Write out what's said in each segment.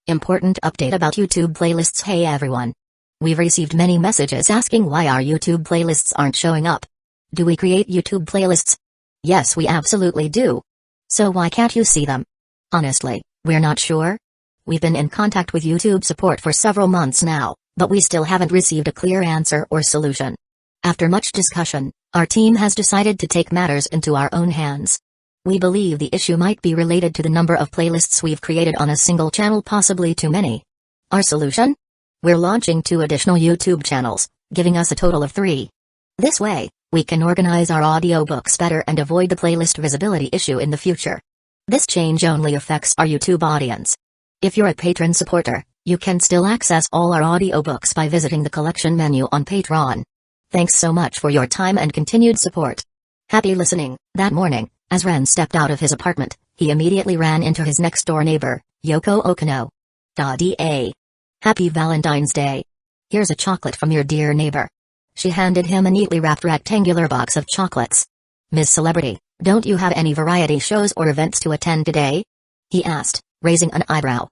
Important update about YouTube playlists. Hey everyone. We've received many messages asking why our YouTube playlists aren't showing up. Do we create YouTube playlists? Yes, we absolutely do. So why can't you see them? Honestly, we're not sure. We've been in contact with YouTube support for several months now, but we still haven't received a clear answer or solution. After much discussion, our team has decided to take matters into our own hands. We believe the issue might be related to the number of playlists we've created on a single channel, possibly too many. Our solution? We're launching 2 additional YouTube channels, giving us a total of 3. This way, we can organize our audiobooks better and avoid the playlist visibility issue in the future. This change only affects our YouTube audience. If you're a patron supporter, you can still access all our audiobooks by visiting the collection menu on Patreon. Thanks so much for your time and continued support. Happy listening. That morning, as Ren stepped out of his apartment, he immediately ran into his next-door neighbor, Yoko Okano. Da-da. Happy Valentine's Day. Here's a chocolate from your dear neighbor. She handed him a neatly wrapped rectangular box of chocolates. Miss Celebrity, don't you have any variety shows or events to attend today? He asked, raising an eyebrow.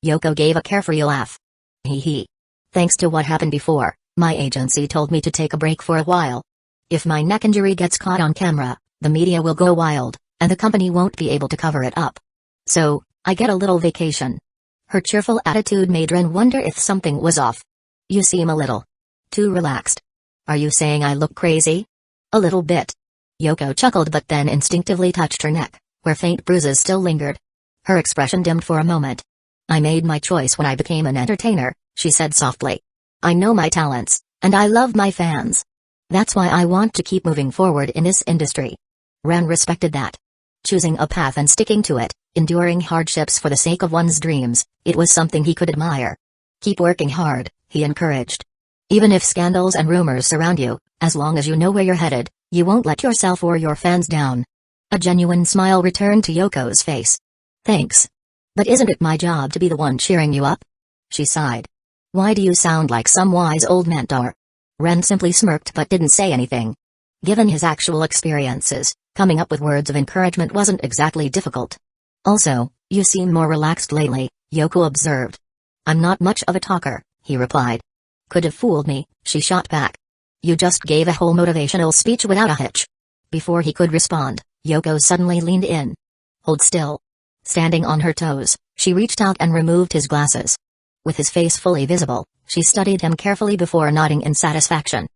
Yoko gave a carefree laugh. Hee hee. Thanks to what happened before, my agency told me to take a break for a while. If my neck injury gets caught on camera, the media will go wild, and the company won't be able to cover it up. So, I get a little vacation. Her cheerful attitude made Ren wonder if something was off. You seem a little too relaxed. Are you saying I look crazy? A little bit. Yoko chuckled but then instinctively touched her neck, where faint bruises still lingered. Her expression dimmed for a moment. I made my choice when I became an entertainer, she said softly. I know my talents, and I love my fans. That's why I want to keep moving forward in this industry. Ren respected that. Choosing a path and sticking to it, enduring hardships for the sake of one's dreams, it was something he could admire. Keep working hard, he encouraged. Even if scandals and rumors surround you, as long as you know where you're headed, you won't let yourself or your fans down. A genuine smile returned to Yoko's face. Thanks. But isn't it my job to be the one cheering you up? She sighed. Why do you sound like some wise old mentor? Ren simply smirked but didn't say anything. Given his actual experiences, coming up with words of encouragement wasn't exactly difficult. Also, you seem more relaxed lately, Yoko observed. I'm not much of a talker, he replied. Could have fooled me, she shot back. You just gave a whole motivational speech without a hitch. Before he could respond, Yoko suddenly leaned in. Hold still. Standing on her toes, she reached out and removed his glasses. With his face fully visible, she studied him carefully before nodding in satisfaction.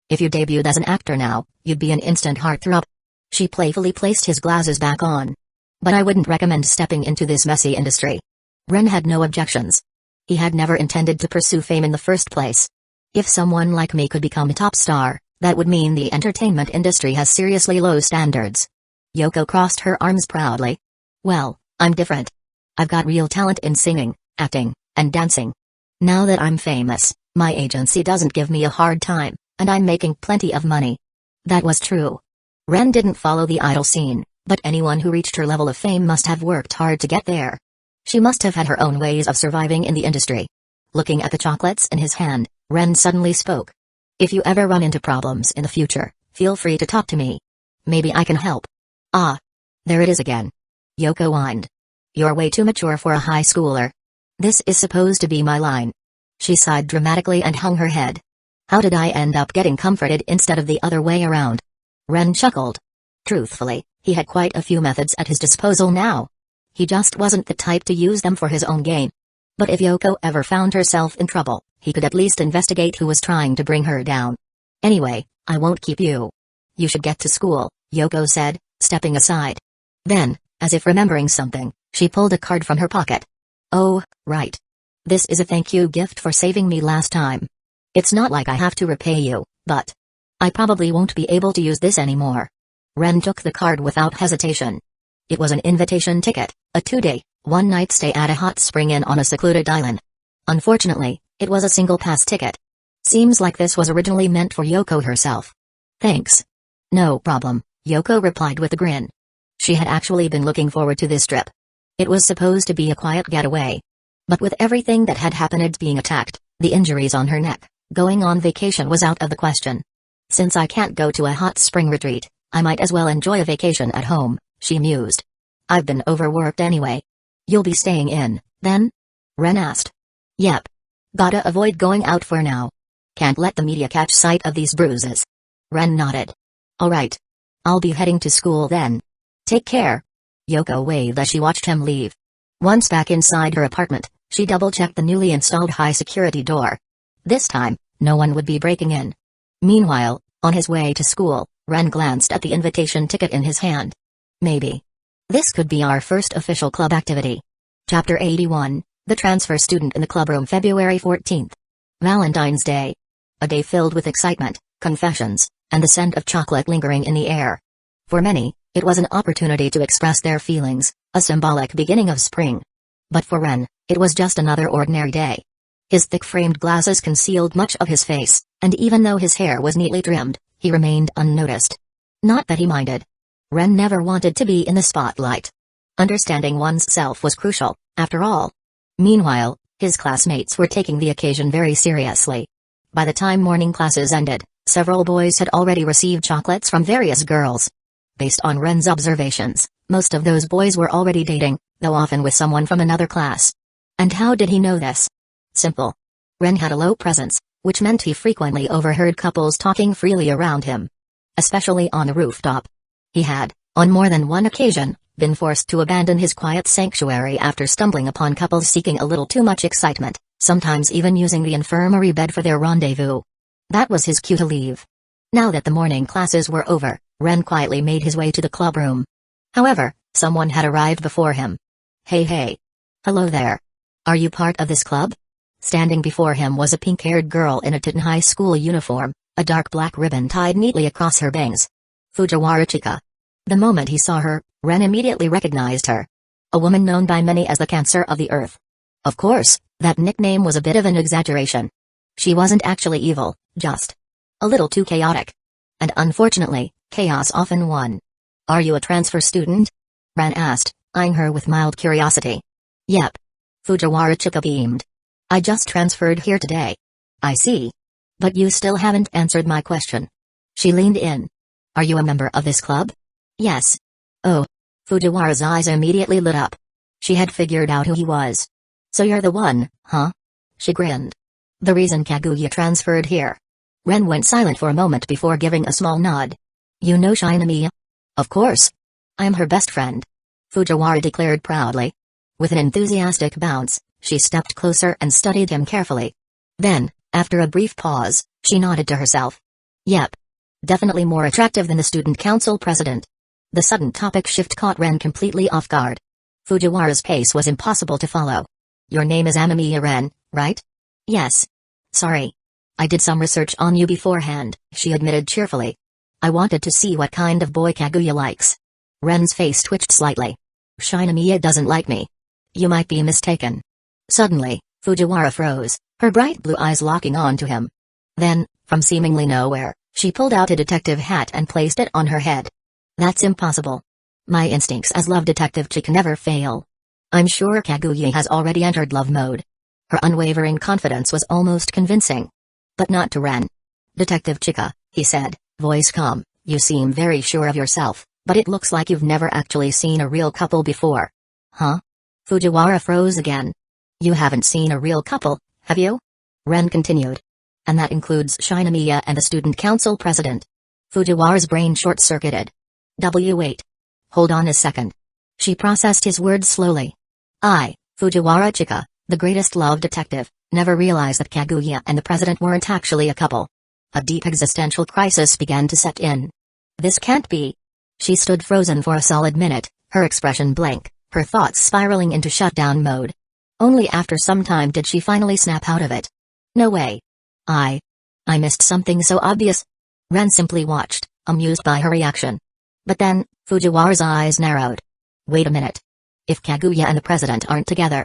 If you debuted as an actor now, you'd be an instant heartthrob. She playfully placed his glasses back on. But I wouldn't recommend stepping into this messy industry. Ren had no objections. He had never intended to pursue fame in the first place. If someone like me could become a top star, that would mean the entertainment industry has seriously low standards. Yoko crossed her arms proudly. Well, I'm different. I've got real talent in singing, acting, and dancing. Now that I'm famous, my agency doesn't give me a hard time, and I'm making plenty of money. That was true. Ren didn't follow the idol scene, but anyone who reached her level of fame must have worked hard to get there. She must have had her own ways of surviving in the industry. Looking at the chocolates in his hand, Ren suddenly spoke. If you ever run into problems in the future, feel free to talk to me. Maybe I can help. Ah. There it is again. Yoko whined. You're way too mature for a high schooler. This is supposed to be my line. She sighed dramatically and hung her head. How did I end up getting comforted instead of the other way around? Ren chuckled. Truthfully, he had quite a few methods at his disposal now. He just wasn't the type to use them for his own gain. But if Yoko ever found herself in trouble, he could at least investigate who was trying to bring her down. Anyway, I won't keep you. You should get to school, Yoko said, stepping aside. Then, as if remembering something, she pulled a card from her pocket. Oh, right. This is a thank you gift for saving me last time. It's not like I have to repay you, but I probably won't be able to use this anymore. Ren took the card without hesitation. It was an invitation ticket, a 2-day, 1-night stay at a hot spring inn on a secluded island. Unfortunately, it was a single pass ticket. Seems like this was originally meant for Yoko herself. Thanks. No problem, Yoko replied with a grin. She had actually been looking forward to this trip. It was supposed to be a quiet getaway. But with everything that had happened, being attacked, the injuries on her neck, going on vacation was out of the question. Since I can't go to a hot spring retreat, I might as well enjoy a vacation at home, she mused. I've been overworked anyway. You'll be staying in, then? Ren asked. Yep. Gotta avoid going out for now. Can't let the media catch sight of these bruises. Ren nodded. Alright. I'll be heading to school then. Take care. Yoko waved as she watched him leave. Once back inside her apartment, she double-checked the newly installed high-security door. This time, no one would be breaking in. Meanwhile, on his way to school, Ren glanced at the invitation ticket in his hand. Maybe this could be our first official club activity. Chapter 81, The Transfer Student in the Clubroom, February 14th. Valentine's Day. A day filled with excitement, confessions, and the scent of chocolate lingering in the air. For many, it was an opportunity to express their feelings, a symbolic beginning of spring. But for Ren, it was just another ordinary day. His thick-framed glasses concealed much of his face, and even though his hair was neatly trimmed, he remained unnoticed. Not that he minded. Ren never wanted to be in the spotlight. Understanding one's self was crucial, after all. Meanwhile, his classmates were taking the occasion very seriously. By the time morning classes ended, several boys had already received chocolates from various girls. Based on Ren's observations, most of those boys were already dating, though often with someone from another class. And how did he know this? Simple. Ren had a low presence, which meant he frequently overheard couples talking freely around him. Especially on a rooftop. He had, on more than one occasion, been forced to abandon his quiet sanctuary after stumbling upon couples seeking a little too much excitement, sometimes even using the infirmary bed for their rendezvous. That was his cue to leave. Now that the morning classes were over, Ren quietly made his way to the clubroom. However, someone had arrived before him. Hey. Hello there. Are you part of this club? Standing before him was a pink-haired girl in a Titan High School uniform, a dark black ribbon tied neatly across her bangs. Fujiwara Chika. The moment he saw her, Ren immediately recognized her. A woman known by many as the Cancer of the Earth. Of course, that nickname was a bit of an exaggeration. She wasn't actually evil, just a little too chaotic. And unfortunately, chaos often won. Are you a transfer student? Ren asked, eyeing her with mild curiosity. Yep. Fujiwara Chika beamed. I just transferred here today. I see. But you still haven't answered my question. She leaned in. Are you a member of this club? Yes. Oh. Fujiwara's eyes immediately lit up. She had figured out who he was. So you're the one, huh? She grinned. The reason Kaguya transferred here. Ren went silent for a moment before giving a small nod. You know Shinomiya? Of course. I'm her best friend. Fujiwara declared proudly. With an enthusiastic bounce, she stepped closer and studied him carefully. Then, after a brief pause, she nodded to herself. Yep. Definitely more attractive than the student council president. The sudden topic shift caught Ren completely off guard. Fujiwara's pace was impossible to follow. Your name is Amamiya Ren, right? Yes. Sorry. I did some research on you beforehand, she admitted cheerfully. I wanted to see what kind of boy Kaguya likes. Ren's face twitched slightly. Shinomiya doesn't like me. You might be mistaken. Suddenly, Fujiwara froze, her bright blue eyes locking onto him. Then, from seemingly nowhere, she pulled out a detective hat and placed it on her head. That's impossible. My instincts as love detective chick never fail. I'm sure Kaguya has already entered love mode. Her unwavering confidence was almost convincing. But not to Ren. Detective Chika, he said, voice calm, you seem very sure of yourself, but it looks like you've never actually seen a real couple before. Huh? Fujiwara froze again. You haven't seen a real couple, have you? Ren continued. And that includes Shinomiya and the student council president. Fujiwara's brain short-circuited. Wait. Hold on a second. She processed his words slowly. I, Fujiwara Chika, the greatest love detective, never realized that Kaguya and the president weren't actually a couple. A deep existential crisis began to set in. This can't be. She stood frozen for a solid minute, her expression blank, her thoughts spiraling into shutdown mode. Only after some time did she finally snap out of it. No way. I missed something so obvious. Ren simply watched, amused by her reaction. But then, Fujiwara's eyes narrowed. Wait a minute. If Kaguya and the president aren't together,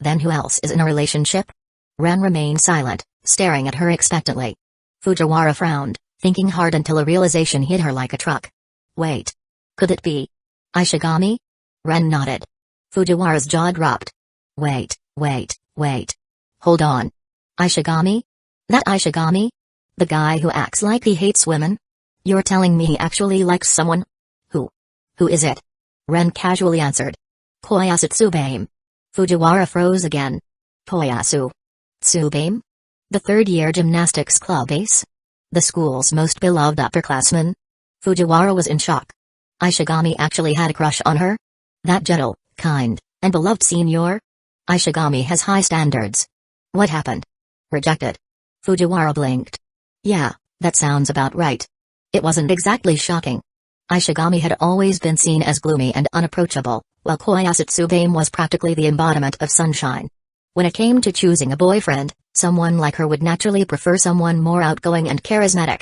then who else is in a relationship? Ren remained silent, staring at her expectantly. Fujiwara frowned, thinking hard until a realization hit her like a truck. Wait. Could it be Ishigami? Ren nodded. Fujiwara's jaw dropped. Wait. Hold on. Ishigami? That Ishigami? The guy who acts like he hates women? You're telling me he actually likes someone? Who is it? Ren casually answered. Koyasu Tsubaime. Fujiwara froze again. Koyasu Tsubame? The third-year gymnastics club ace? The school's most beloved upperclassman? Fujiwara was in shock. Ishigami actually had a crush on her? That gentle, kind, and beloved senior? Ishigami has high standards. What happened? Rejected. Fujiwara blinked. Yeah, that sounds about right. It wasn't exactly shocking. Ishigami had always been seen as gloomy and unapproachable, while Koyasu Tsubame was practically the embodiment of sunshine. When it came to choosing a boyfriend, someone like her would naturally prefer someone more outgoing and charismatic.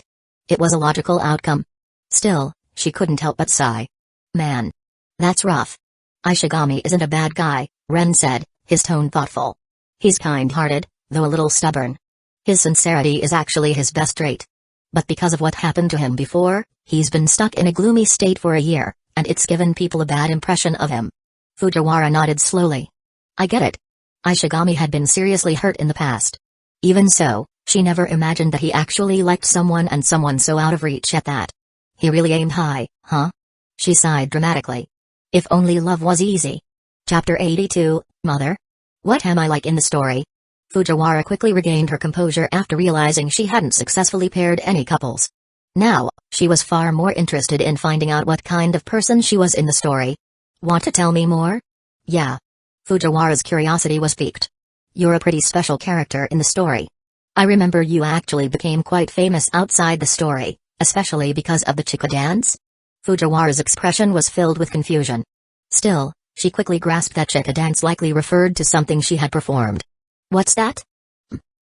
It was a logical outcome. Still, she couldn't help but sigh. Man. That's rough. Ishigami isn't a bad guy, Ren said, his tone thoughtful. He's kind-hearted, though a little stubborn. His sincerity is actually his best trait. But because of what happened to him before, he's been stuck in a gloomy state for a year, and it's given people a bad impression of him. Fujiwara nodded slowly. I get it. Ishigami had been seriously hurt in the past. Even so, she never imagined that he actually liked someone and someone so out of reach at that. He really aimed high, huh? She sighed dramatically. If only love was easy. Chapter 82, Mother? What am I like in the story? Fujiwara quickly regained her composure after realizing she hadn't successfully paired any couples. Now, she was far more interested in finding out what kind of person she was in the story. Want to tell me more? Yeah. Fujiwara's curiosity was piqued. You're a pretty special character in the story. I remember you actually became quite famous outside the story, especially because of the Chika dance. Fujiwara's expression was filled with confusion. Still, she quickly grasped that Chika dance likely referred to something she had performed. What's that?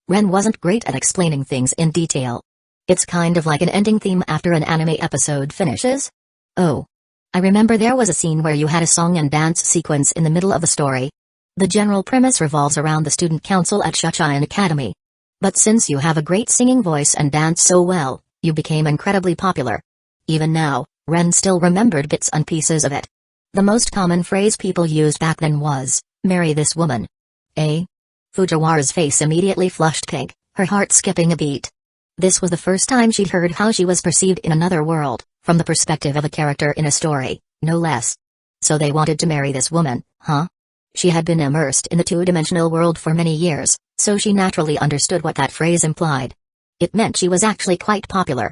Ren wasn't great at explaining things in detail. It's kind of like an ending theme after an anime episode finishes. Oh. I remember there was a scene where you had a song and dance sequence in the middle of the story. The general premise revolves around the student council at Shuchian Academy. But since you have a great singing voice and dance so well, you became incredibly popular. Even now, Ren still remembered bits and pieces of it. The most common phrase people used back then was, "Marry this woman." Eh? Fujiwara's face immediately flushed pink, her heart skipping a beat. This was the first time she'd heard how she was perceived in another world, from the perspective of a character in a story, no less. So they wanted to marry this woman, huh? She had been immersed in the two-dimensional world for many years, so she naturally understood what that phrase implied. It meant she was actually quite popular.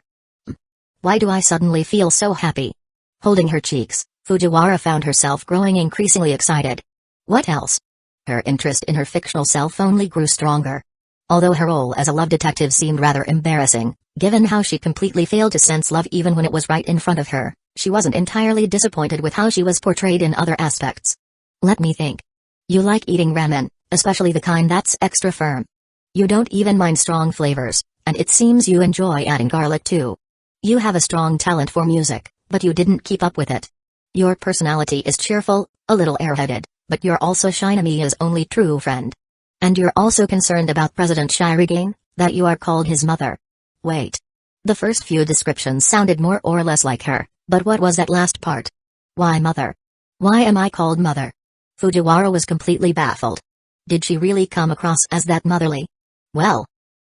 Why do I suddenly feel so happy? Holding her cheeks, Fujiwara found herself growing increasingly excited. What else? Her interest in her fictional self only grew stronger. Although her role as a love detective seemed rather embarrassing, given how she completely failed to sense love even when it was right in front of her, she wasn't entirely disappointed with how she was portrayed in other aspects. Let me think. You like eating ramen, especially the kind that's extra firm. You don't even mind strong flavors, and it seems you enjoy adding garlic too. You have a strong talent for music, but you didn't keep up with it. Your personality is cheerful, a little airheaded, but you're also Shinamiya's only true friend. And you're also concerned about President Shirogane, that you are called his mother. Wait. The first few descriptions sounded more or less like her, but what was that last part? Why mother? Why am I called mother? Fujiwara was completely baffled. Did she really come across as that motherly? Well,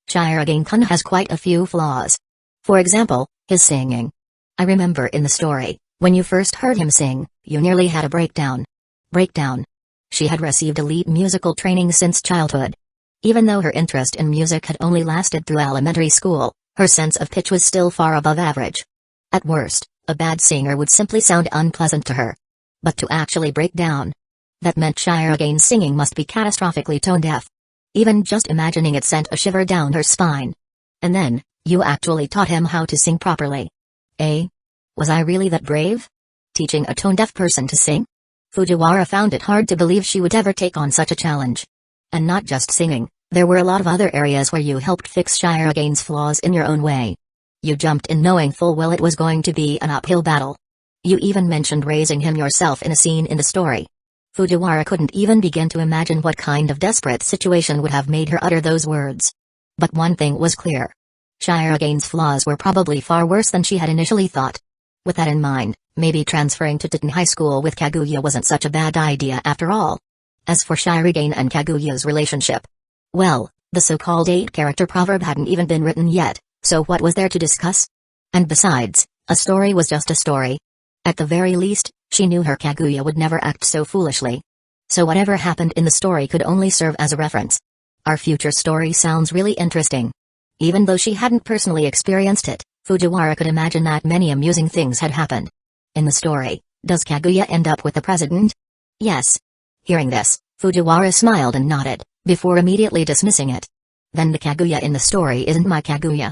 Shirogane-kun has quite a few flaws. For example, his singing. I remember in the story, when you first heard him sing, you nearly had a breakdown. Breakdown. She had received elite musical training since childhood. Even though her interest in music had only lasted through elementary school, her sense of pitch was still far above average. At worst, a bad singer would simply sound unpleasant to her. But to actually break down, that meant Shirogane's singing must be catastrophically tone-deaf. Even just imagining it sent a shiver down her spine. And then, you actually taught him how to sing properly. Eh? Was I really that brave? Teaching a tone-deaf person to sing? Fujiwara found it hard to believe she would ever take on such a challenge. And not just singing, there were a lot of other areas where you helped fix Shirogane's flaws in your own way. You jumped in knowing full well it was going to be an uphill battle. You even mentioned raising him yourself in a scene in the story. Fujiwara couldn't even begin to imagine what kind of desperate situation would have made her utter those words. But one thing was clear. Shirogane's flaws were probably far worse than she had initially thought. With that in mind, maybe transferring to Titan High School with Kaguya wasn't such a bad idea after all. As for Shirogane and Kaguya's relationship, well, the so-called 8-character proverb hadn't even been written yet, so what was there to discuss? And besides, a story was just a story. At the very least, she knew her Kaguya would never act so foolishly. So whatever happened in the story could only serve as a reference. Our future story sounds really interesting. Even though she hadn't personally experienced it, Fujiwara could imagine that many amusing things had happened. In the story, does Kaguya end up with the president? Yes. Hearing this, Fujiwara smiled and nodded, before immediately dismissing it. Then the Kaguya in the story isn't my Kaguya.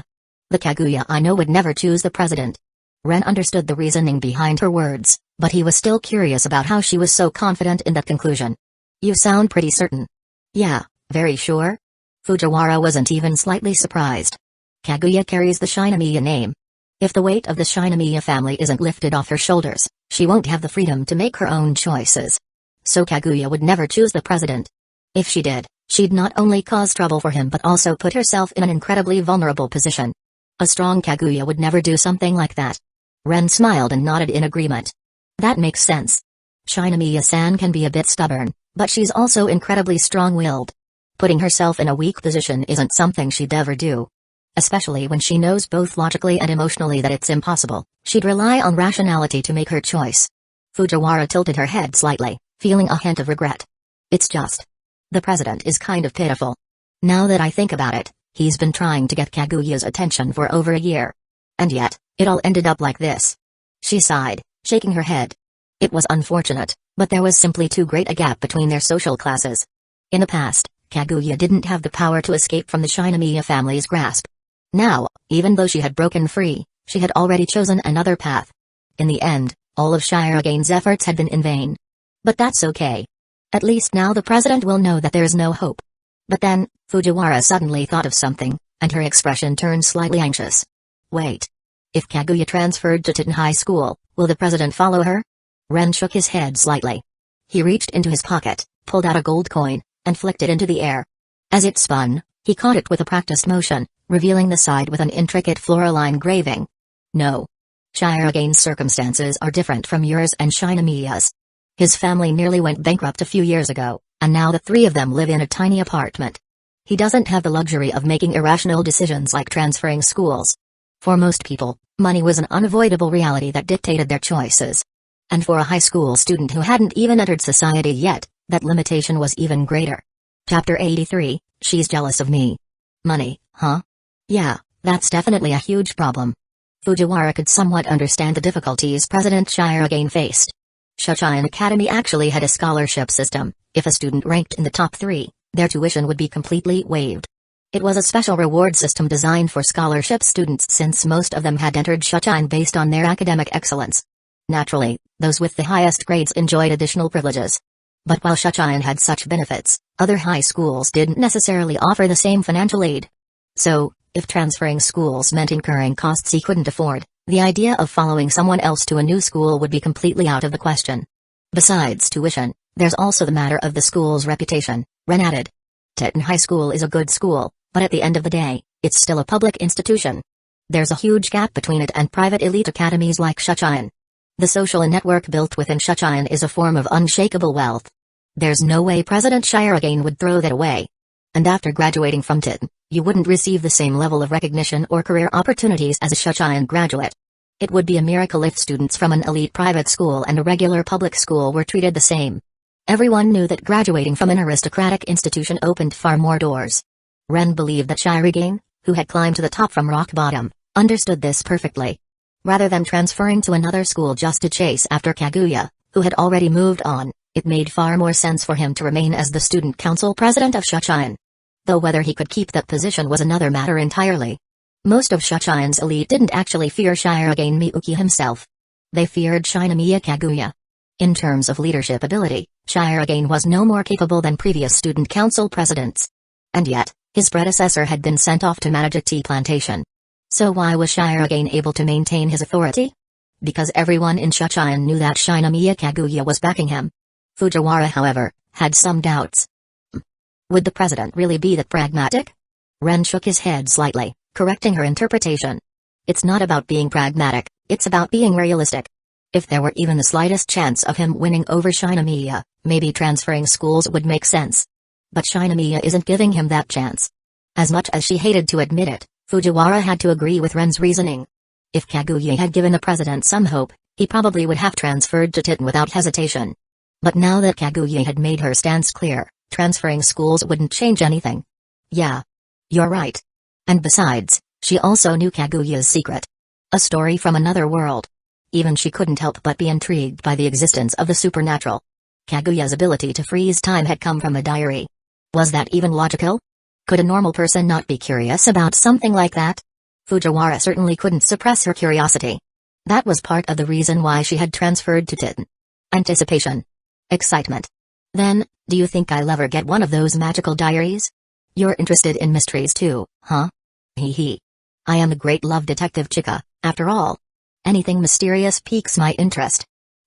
The Kaguya I know would never choose the president. Ren understood the reasoning behind her words, but he was still curious about how she was so confident in that conclusion. You sound pretty certain. Yeah, very sure. Fujiwara wasn't even slightly surprised. Kaguya carries the Shinomiya name. If the weight of the Shinomiya family isn't lifted off her shoulders, she won't have the freedom to make her own choices. So Kaguya would never choose the president. If she did, she'd not only cause trouble for him but also put herself in an incredibly vulnerable position. A strong Kaguya would never do something like that. Ren smiled and nodded in agreement. That makes sense. Shinomiya-san can be a bit stubborn, but she's also incredibly strong-willed. Putting herself in a weak position isn't something she'd ever do. Especially when she knows both logically and emotionally that it's impossible, she'd rely on rationality to make her choice. Fujiwara tilted her head slightly, feeling a hint of regret. It's just. The president is kind of pitiful. Now that I think about it, he's been trying to get Kaguya's attention for over a year. And yet, it all ended up like this. She sighed, shaking her head. It was unfortunate, but there was simply too great a gap between their social classes. In the past, Kaguya didn't have the power to escape from the Shinomiya family's grasp. Now, even though she had broken free, she had already chosen another path. In the end, all of Shiragane's efforts had been in vain. But that's okay. At least now the president will know that there is no hope. But then, Fujiwara suddenly thought of something, and her expression turned slightly anxious. Wait. If Kaguya transferred to Titan High School, will the president follow her? Ren shook his head slightly. He reached into his pocket, pulled out a gold coin, and flicked it into the air. As it spun, he caught it with a practiced motion, revealing the side with an intricate floral engraving. No. Shiragane's circumstances are different from yours and Shinomiya's. His family nearly went bankrupt a few years ago, and now the three of them live in a tiny apartment. He doesn't have the luxury of making irrational decisions like transferring schools. For most people, money was an unavoidable reality that dictated their choices. And for a high school student who hadn't even entered society yet, that limitation was even greater. Chapter 83, She's Jealous of Me. Money, huh? Yeah, that's definitely a huge problem. Fujiwara could somewhat understand the difficulties President Shiragane faced. Shuchian Academy actually had a scholarship system. If a student ranked in the top 3, their tuition would be completely waived. It was a special reward system designed for scholarship students since most of them had entered Shuchian based on their academic excellence. Naturally, those with the highest grades enjoyed additional privileges. But while Shuchian had such benefits, other high schools didn't necessarily offer the same financial aid. So, if transferring schools meant incurring costs he couldn't afford, the idea of following someone else to a new school would be completely out of the question. Besides tuition, there's also the matter of the school's reputation, Ren added. Titan High School is a good school, but at the end of the day, it's still a public institution. There's a huge gap between it and private elite academies like Shuchian. The social network built within Shuchian is a form of unshakable wealth. There's no way President Shiragane would throw that away. And after graduating from Titan, you wouldn't receive the same level of recognition or career opportunities as a Shuchian graduate. It would be a miracle if students from an elite private school and a regular public school were treated the same. Everyone knew that graduating from an aristocratic institution opened far more doors. Ren believed that Shiragane, who had climbed to the top from rock bottom, understood this perfectly. Rather than transferring to another school just to chase after Kaguya, who had already moved on, it made far more sense for him to remain as the student council president of Shuchian. Though whether he could keep that position was another matter entirely. Most of Shuchian's elite didn't actually fear Shiragane Miyuki himself. They feared Shinomiya Kaguya. In terms of leadership ability, Shiragane was no more capable than previous student council presidents. And yet, his predecessor had been sent off to manage a tea plantation. So why was Shiragane able to maintain his authority? Because everyone in Shuchian knew that Shinomiya Kaguya was backing him. Fujiwara, however, had some doubts. Would the president really be that pragmatic? Ren shook his head slightly, correcting her interpretation. It's not about being pragmatic, it's about being realistic. If there were even the slightest chance of him winning over Shinomiya, maybe transferring schools would make sense. But Shinomiya isn't giving him that chance. As much as she hated to admit it, Fujiwara had to agree with Ren's reasoning. If Kaguya had given the president some hope, he probably would have transferred to Titan without hesitation. But now that Kaguya had made her stance clear, transferring schools wouldn't change anything. Yeah. You're right. And besides, she also knew Kaguya's secret. A story from another world. Even she couldn't help but be intrigued by the existence of the supernatural. Kaguya's ability to freeze time had come from a diary. Was that even logical? Could a normal person not be curious about something like that? Fujiwara certainly couldn't suppress her curiosity. That was part of the reason why she had transferred to Titan. Anticipation. Excitement. Then, do you think I'll ever get one of those magical diaries? You're interested in mysteries too, huh? Hee hee. I am a great love detective chica, after all. Anything mysterious piques my interest.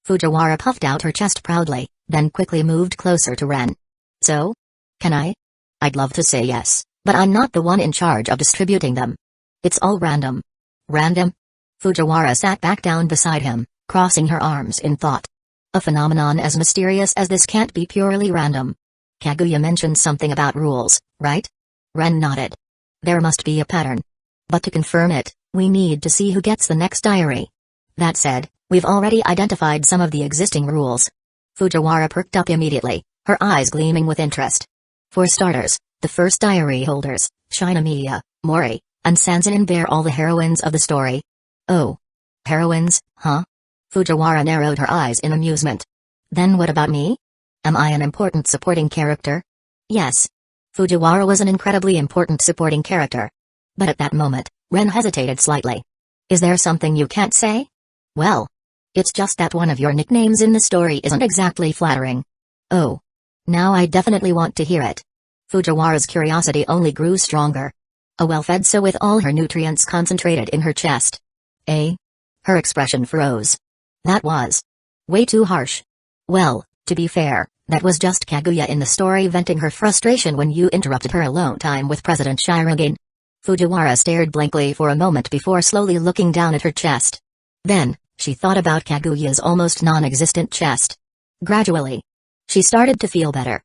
Fujiwara puffed out her chest proudly, then quickly moved closer to Ren. So? Can I? I'd love to say yes, but I'm not the one in charge of distributing them. It's all random. Random? Fujiwara sat back down beside him, crossing her arms in thought. A phenomenon as mysterious as this can't be purely random. Kaguya mentioned something about rules, right? Ren nodded. There must be a pattern. But to confirm it, we need to see who gets the next diary. That said, we've already identified some of the existing rules. Fujiwara perked up immediately, her eyes gleaming with interest. For starters, the first diary holders, Shinomiya, Mori, and Sanzanin bear all the heroines of the story. Oh. Heroines, huh? Fujiwara narrowed her eyes in amusement. Then what about me? Am I an important supporting character? Yes. Fujiwara was an incredibly important supporting character. But at that moment, Ren hesitated slightly. Is there something you can't say? Well. It's just that one of your nicknames in the story isn't exactly flattering. Oh. Now I definitely want to hear it. Fujiwara's curiosity only grew stronger. A well-fed soul with all her nutrients concentrated in her chest. Eh? Her expression froze. That was way too harsh. Well, to be fair, that was just Kaguya in the story venting her frustration when you interrupted her alone time with President Shirogane. Fujiwara stared blankly for a moment before slowly looking down at her chest. Then, she thought about Kaguya's almost non-existent chest. Gradually, she started to feel better.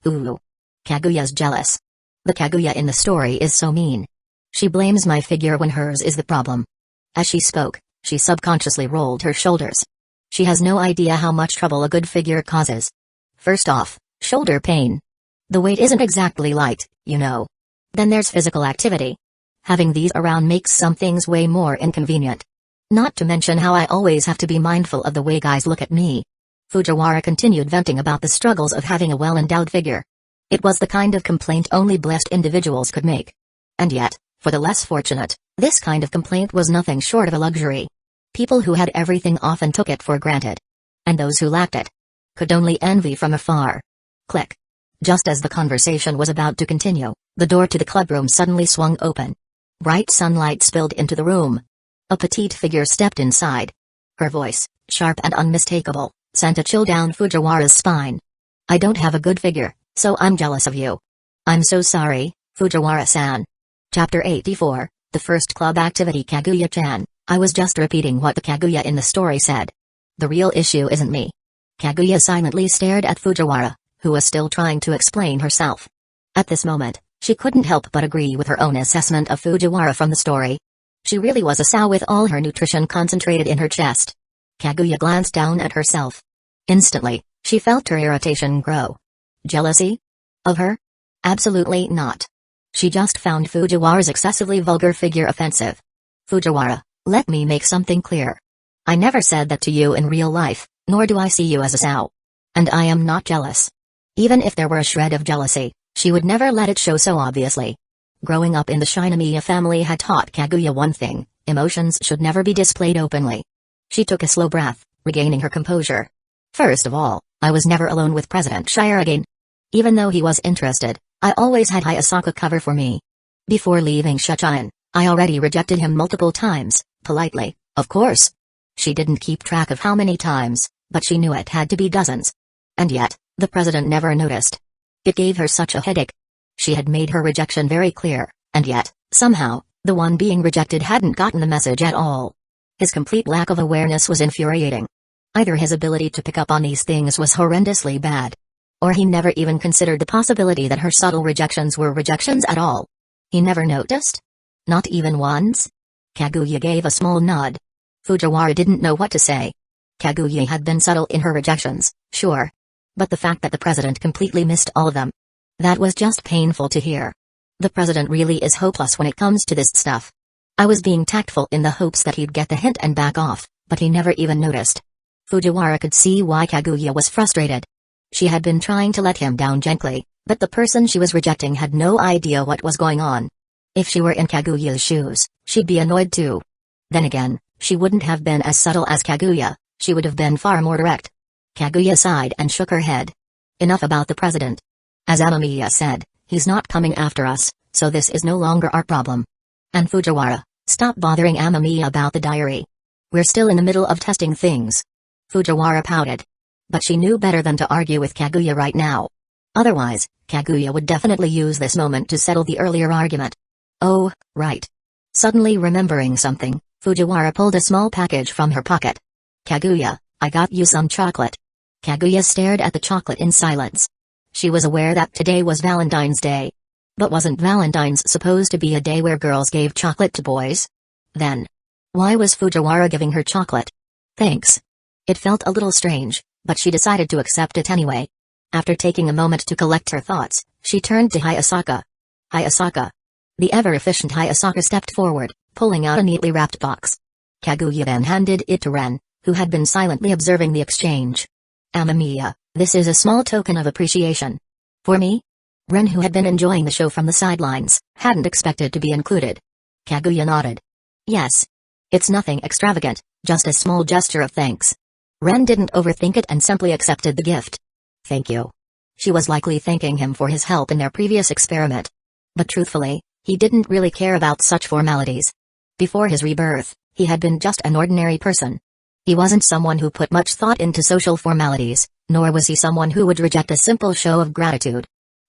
Ooh. Kaguya's jealous. The Kaguya in the story is so mean. She blames my figure when hers is the problem. As she spoke, she subconsciously rolled her shoulders. She has no idea how much trouble a good figure causes. First off, shoulder pain. The weight isn't exactly light, you know. Then there's physical activity. Having these around makes some things way more inconvenient. Not to mention how I always have to be mindful of the way guys look at me. Fujiwara continued venting about the struggles of having a well-endowed figure. It was the kind of complaint only blessed individuals could make. And yet, for the less fortunate, this kind of complaint was nothing short of a luxury. People who had everything often took it for granted. And those who lacked it could only envy from afar. Click. Just as the conversation was about to continue, the door to the clubroom suddenly swung open. Bright sunlight spilled into the room. A petite figure stepped inside. Her voice, sharp and unmistakable, sent a chill down Fujiwara's spine. I don't have a good figure, so I'm jealous of you. I'm so sorry, Fujiwara-san. Chapter 84, The First Club Activity. Kaguya-chan, I was just repeating what the Kaguya in the story said. The real issue isn't me. Kaguya silently stared at Fujiwara, who was still trying to explain herself. At this moment, she couldn't help but agree with her own assessment of Fujiwara from the story. She really was a sow with all her nutrition concentrated in her chest. Kaguya glanced down at herself. Instantly, she felt her irritation grow. Jealousy? Of her? Absolutely not. She just found Fujiwara's excessively vulgar figure offensive. Fujiwara, let me make something clear. I never said that to you in real life, nor do I see you as a sow. And I am not jealous. Even if there were a shred of jealousy, she would never let it show so obviously. Growing up in the Shinomiya family had taught Kaguya one thing: emotions should never be displayed openly. She took a slow breath, regaining her composure. First of all, I was never alone with President Shirogane. Even though he was interested, I always had Hayasaka cover for me. Before leaving Shuchian, I already rejected him multiple times, politely, of course. She didn't keep track of how many times, but she knew it had to be dozens. And yet, the president never noticed. It gave her such a headache. She had made her rejection very clear, and yet, somehow, the one being rejected hadn't gotten the message at all. His complete lack of awareness was infuriating. Either his ability to pick up on these things was horrendously bad, or he never even considered the possibility that her subtle rejections were rejections at all. He never noticed? Not even once? Kaguya gave a small nod. Fujiwara didn't know what to say. Kaguya had been subtle in her rejections, sure. But the fact that the president completely missed all of them. That was just painful to hear. The president really is hopeless when it comes to this stuff. I was being tactful in the hopes that he'd get the hint and back off, but he never even noticed. Fujiwara could see why Kaguya was frustrated. She had been trying to let him down gently, but the person she was rejecting had no idea what was going on. If she were in Kaguya's shoes, she'd be annoyed too. Then again, she wouldn't have been as subtle as Kaguya, she would have been far more direct. Kaguya sighed and shook her head. Enough about the president. As Amamiya said, he's not coming after us, so this is no longer our problem. And Fujiwara, stop bothering Amamiya about the diary. We're still in the middle of testing things. Fujiwara pouted. But she knew better than to argue with Kaguya right now. Otherwise, Kaguya would definitely use this moment to settle the earlier argument. Oh, right. Suddenly remembering something, Fujiwara pulled a small package from her pocket. Kaguya, I got you some chocolate. Kaguya stared at the chocolate in silence. She was aware that today was Valentine's Day. But wasn't Valentine's supposed to be a day where girls gave chocolate to boys? Then, why was Fujiwara giving her chocolate? Thanks. It felt a little strange, but she decided to accept it anyway. After taking a moment to collect her thoughts, she turned to Hayasaka. Hayasaka. The ever-efficient Hayasaka stepped forward, pulling out a neatly wrapped box. Kaguya then handed it to Ren, who had been silently observing the exchange. Amamiya, this is a small token of appreciation. For me? Ren, who had been enjoying the show from the sidelines, hadn't expected to be included. Kaguya nodded. Yes. It's nothing extravagant, just a small gesture of thanks. Ren didn't overthink it and simply accepted the gift. Thank you. She was likely thanking him for his help in their previous experiment. But truthfully, he didn't really care about such formalities. Before his rebirth, he had been just an ordinary person. He wasn't someone who put much thought into social formalities, nor was he someone who would reject a simple show of gratitude.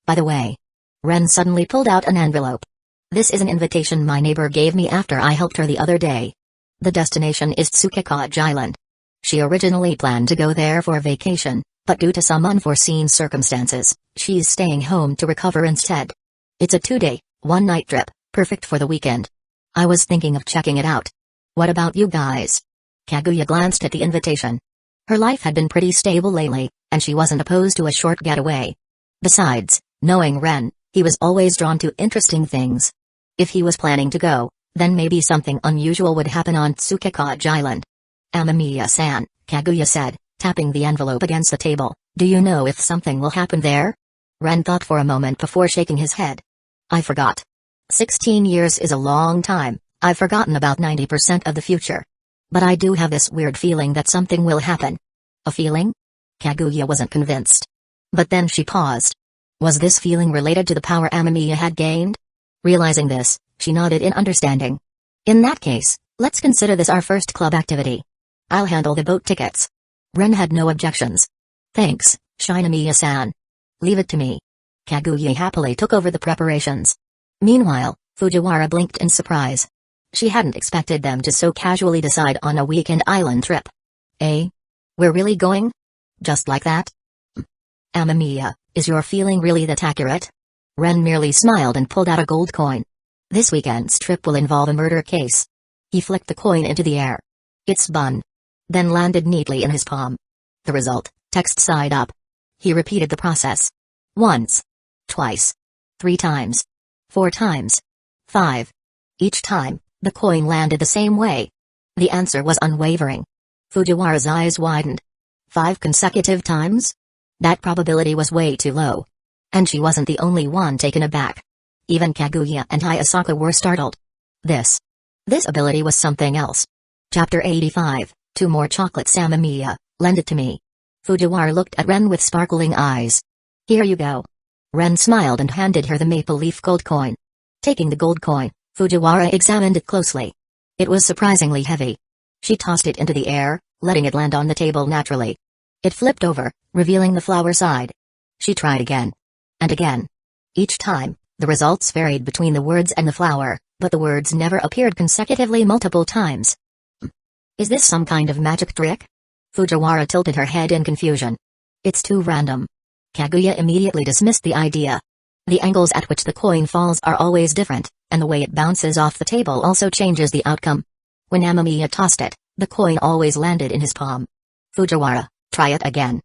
By the way, Ren suddenly pulled out an envelope. This is an invitation my neighbor gave me after I helped her the other day. The destination is Tsukekage Island. She originally planned to go there for a vacation, but due to some unforeseen circumstances, she's staying home to recover instead. It's a 2-day, 1-night trip, perfect for the weekend. I was thinking of checking it out. What about you guys? Kaguya glanced at the invitation. Her life had been pretty stable lately, and she wasn't opposed to a short getaway. Besides, knowing Ren, he was always drawn to interesting things. If he was planning to go, then maybe something unusual would happen on Tsukekage Island. Amamiya-san, Kaguya said, tapping the envelope against the table, do you know if something will happen there? Ren thought for a moment before shaking his head. I forgot. 16 years is a long time, I've forgotten about 90% of the future. But I do have this weird feeling that something will happen. A feeling? Kaguya wasn't convinced. But then she paused. Was this feeling related to the power Amamiya had gained? Realizing this, she nodded in understanding. In that case, let's consider this our first club activity. I'll handle the boat tickets. Ren had no objections. Thanks, Shinamiya-san. Leave it to me. Kaguya happily took over the preparations. Meanwhile, Fujiwara blinked in surprise. She hadn't expected them to so casually decide on a weekend island trip. Eh? We're really going? Just like that? Amamiya, is your feeling really that accurate? Ren merely smiled and pulled out a gold coin. This weekend's trip will involve a murder case. He flicked the coin into the air. It spun. Then landed neatly in his palm. The result, text side up. He repeated the process. Once. Twice. 3 times. 4 times. 5. Each time, the coin landed the same way. The answer was unwavering. Fujiwara's eyes widened. 5 consecutive times? That probability was way too low. And she wasn't the only one taken aback. Even Kaguya and Hayasaka were startled. This ability was something else. Chapter 85, 2 more chocolates Amamiya, lend it to me. Fujiwara looked at Ren with sparkling eyes. Here you go. Ren smiled and handed her the maple leaf gold coin. Taking the gold coin, Fujiwara examined it closely. It was surprisingly heavy. She tossed it into the air, letting it land on the table naturally. It flipped over, revealing the flower side. She tried again. And again. Each time, the results varied between the words and the flower, but the words never appeared consecutively multiple times. Is this some kind of magic trick? Fujiwara tilted her head in confusion. It's too random. Kaguya immediately dismissed the idea. The angles at which the coin falls are always different, and the way it bounces off the table also changes the outcome. When Amamiya tossed it, the coin always landed in his palm. Fujiwara, try it again.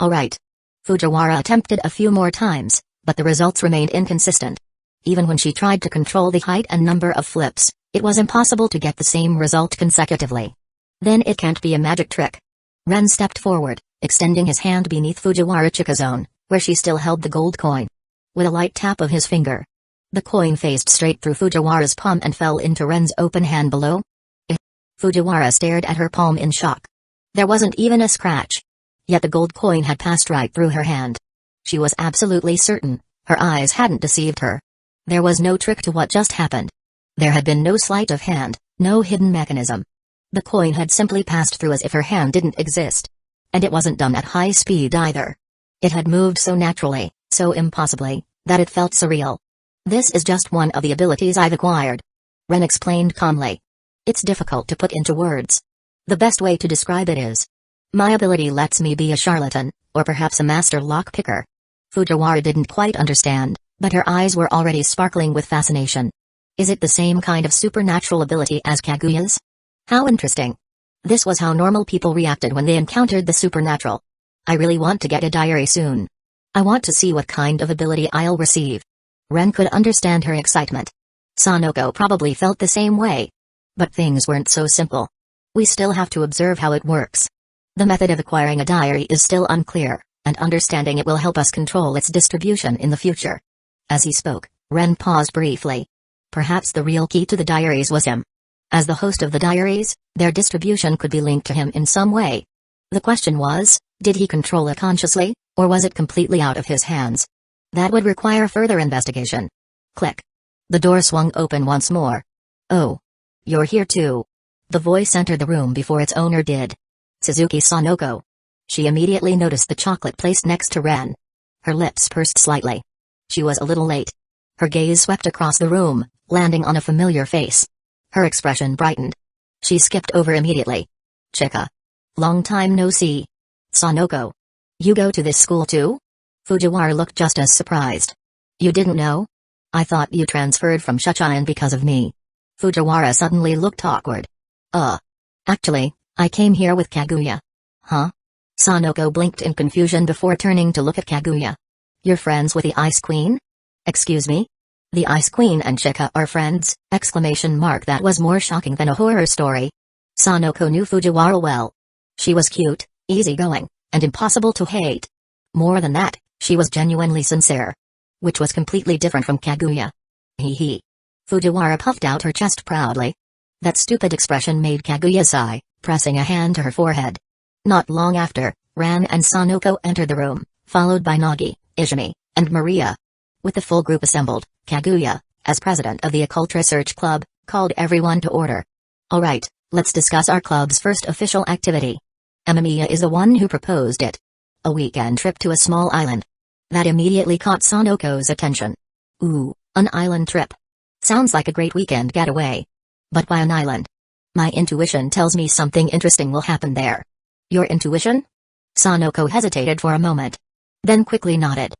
Alright. Fujiwara attempted a few more times, but the results remained inconsistent. Even when she tried to control the height and number of flips, it was impossible to get the same result consecutively. Then it can't be a magic trick. Ren stepped forward, extending his hand beneath Fujiwara Chika's, where she still held the gold coin. With a light tap of his finger, the coin phased straight through Fujiwara's palm and fell into Ren's open hand below. Fujiwara stared at her palm in shock. There wasn't even a scratch. Yet the gold coin had passed right through her hand. She was absolutely certain, her eyes hadn't deceived her. There was no trick to what just happened. There had been no sleight of hand, no hidden mechanism. The coin had simply passed through as if her hand didn't exist. And it wasn't done at high speed either. It had moved so naturally, so impossibly, that it felt surreal. This is just one of the abilities I've acquired. Ren explained calmly. It's difficult to put into words. The best way to describe it is, my ability lets me be a charlatan, or perhaps a master lockpicker. Fujiwara didn't quite understand, but her eyes were already sparkling with fascination. Is it the same kind of supernatural ability as Kaguya's? How interesting. This was how normal people reacted when they encountered the supernatural. I really want to get a diary soon. I want to see what kind of ability I'll receive. Ren could understand her excitement. Sanoko probably felt the same way. But things weren't so simple. We still have to observe how it works. The method of acquiring a diary is still unclear, and understanding it will help us control its distribution in the future. As he spoke, Ren paused briefly. Perhaps the real key to the diaries was him. As the host of the diaries, their distribution could be linked to him in some way. The question was, did he control it consciously, or was it completely out of his hands? That would require further investigation. Click. The door swung open once more. Oh. You're here too. The voice entered the room before its owner did. Suzuki Sanoko. She immediately noticed the chocolate placed next to Ren. Her lips pursed slightly. She was a little late. Her gaze swept across the room, landing on a familiar face. Her expression brightened. She skipped over immediately. Chika. Long time no see. Sanoko. You go to this school too? Fujiwara looked just as surprised. You didn't know? I thought you transferred from Shuchain because of me. Fujiwara suddenly looked awkward. Actually, I came here with Kaguya. Huh? Sanoko blinked in confusion before turning to look at Kaguya. You're friends with the Ice Queen? Excuse me? The Ice Queen and Chika are friends? That was more shocking than a horror story. Sanoko knew Fujiwara well. She was cute, easygoing, and impossible to hate. More than that, she was genuinely sincere. Which was completely different from Kaguya. Hee. Fujiwara puffed out her chest proudly. That stupid expression made Kaguya sigh, pressing a hand to her forehead. Not long after, Ran and Sanoko entered the room, followed by Nagi, Izumi, and Maria. With the full group assembled, Kaguya, as president of the Occult Research Club, called everyone to order. Alright, let's discuss our club's first official activity. Amamiya is the one who proposed it. A weekend trip to a small island. That immediately caught Sanoko's attention. Ooh, an island trip. Sounds like a great weekend getaway. But why an island? My intuition tells me something interesting will happen there. Your intuition? Sanoko hesitated for a moment. Then quickly nodded.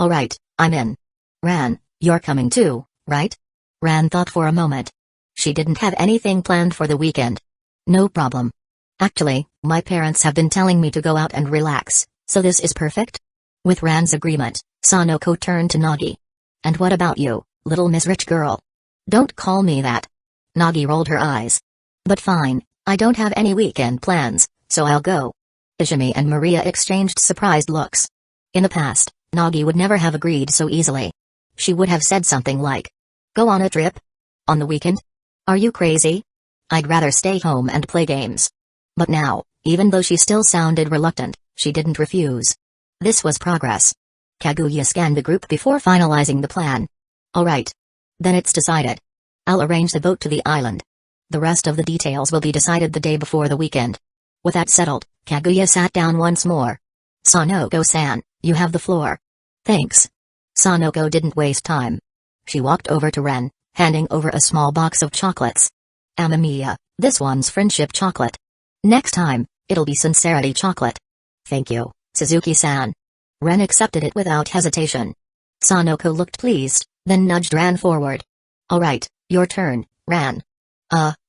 Alright, I'm in. Ran, you're coming too, right? Ran thought for a moment. She didn't have anything planned for the weekend. No problem. Actually, my parents have been telling me to go out and relax, so this is perfect? With Ran's agreement, Sanoko turned to Nagi. And what about you, little Miss Rich Girl? Don't call me that. Nagi rolled her eyes. But fine, I don't have any weekend plans, so I'll go. Izumi and Maria exchanged surprised looks. In the past, Nagi would never have agreed so easily. She would have said something like, go on a trip? On the weekend? Are you crazy? I'd rather stay home and play games. But now, even though she still sounded reluctant, she didn't refuse. This was progress. Kaguya scanned the group before finalizing the plan. Alright. Then it's decided. I'll arrange the boat to the island. The rest of the details will be decided the day before the weekend. With that settled, Kaguya sat down once more. Sanoko-san, you have the floor. Thanks. Sanoko didn't waste time. She walked over to Ren, handing over a small box of chocolates. Amamiya, this one's friendship chocolate. Next time, it'll be sincerity chocolate. Thank you, Suzuki-san. Ren accepted it without hesitation. Sanoko looked pleased, then nudged Ran forward. Alright, your turn, Ran.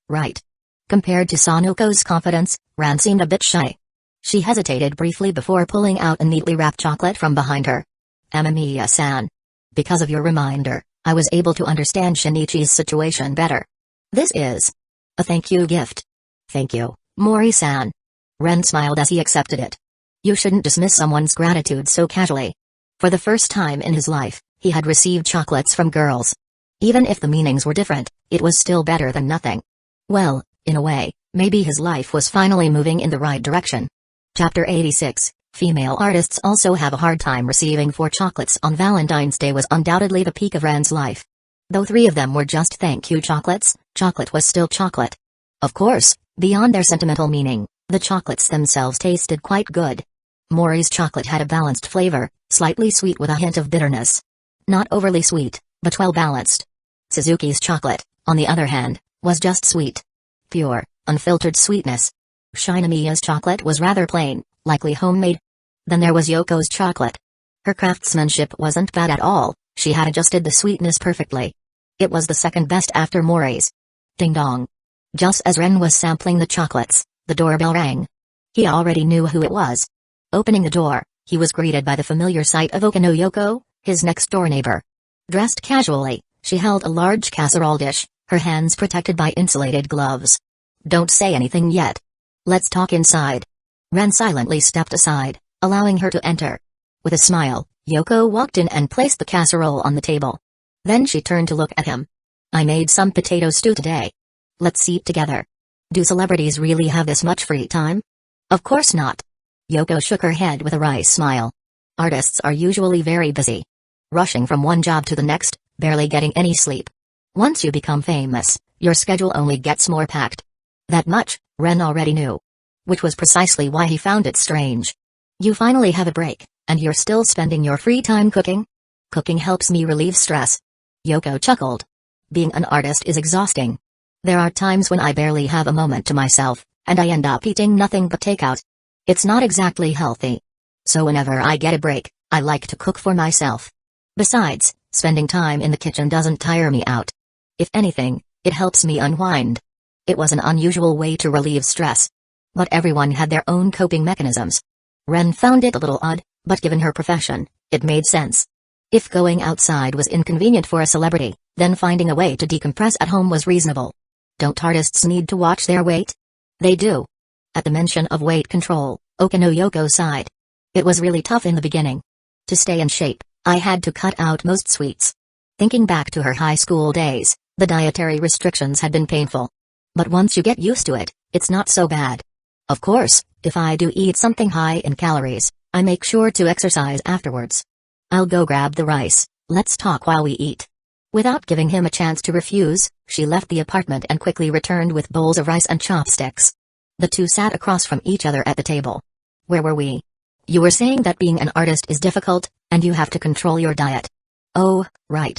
Right. Compared to Sanoko's confidence, Ran seemed a bit shy. She hesitated briefly before pulling out a neatly wrapped chocolate from behind her. Amamiya-san. Because of your reminder, I was able to understand Shinichi's situation better. This is a thank you gift. Thank you, Mori-san. Ren smiled as he accepted it. You shouldn't dismiss someone's gratitude so casually. For the first time in his life, he had received chocolates from girls. Even if the meanings were different, it was still better than nothing. Well, in a way, maybe his life was finally moving in the right direction. Chapter 86, Female artists also have a hard time receiving 4 chocolates on Valentine's Day was undoubtedly the peak of Ren's life. Though 3 of them were just thank you chocolates, chocolate was still chocolate. Of course, beyond their sentimental meaning, the chocolates themselves tasted quite good. Mori's chocolate had a balanced flavor, slightly sweet with a hint of bitterness. Not overly sweet, but well balanced. Suzuki's chocolate, on the other hand, was just sweet. Pure, unfiltered sweetness. Shinamiya's chocolate was rather plain, likely homemade. Then there was Yoko's chocolate. Her craftsmanship wasn't bad at all, she had adjusted the sweetness perfectly. It was the second best after Mori's. Ding dong. Just as Ren was sampling the chocolates, the doorbell rang. He already knew who it was. Opening the door, he was greeted by the familiar sight of Okano Yoko, his next-door neighbor. Dressed casually, she held a large casserole dish, her hands protected by insulated gloves. Don't say anything yet. Let's talk inside. Ren silently stepped aside, allowing her to enter. With a smile, Yoko walked in and placed the casserole on the table. Then she turned to look at him. I made some potato stew today. Let's eat together. Do celebrities really have this much free time? Of course not. Yoko shook her head with a wry smile. Artists are usually very busy. Rushing from one job to the next, barely getting any sleep. Once you become famous, your schedule only gets more packed. That much, Ren already knew. Which was precisely why he found it strange. You finally have a break, and you're still spending your free time cooking? Cooking helps me relieve stress. Yoko chuckled. Being an artist is exhausting. There are times when I barely have a moment to myself, and I end up eating nothing but takeout. It's not exactly healthy. So whenever I get a break, I like to cook for myself. Besides, spending time in the kitchen doesn't tire me out. If anything, it helps me unwind. It was an unusual way to relieve stress. But everyone had their own coping mechanisms. Ren found it a little odd, but given her profession, it made sense. If going outside was inconvenient for a celebrity, then finding a way to decompress at home was reasonable. Don't artists need to watch their weight? They do. At the mention of weight control, Okano Yoko sighed. It was really tough in the beginning. To stay in shape, I had to cut out most sweets. Thinking back to her high school days, the dietary restrictions had been painful. But once you get used to it, it's not so bad. Of course, if I do eat something high in calories, I make sure to exercise afterwards. I'll go grab the rice, let's talk while we eat. Without giving him a chance to refuse, she left the apartment and quickly returned with bowls of rice and chopsticks. The two sat across from each other at the table. Where were we? You were saying that being an artist is difficult, and you have to control your diet. Oh, right.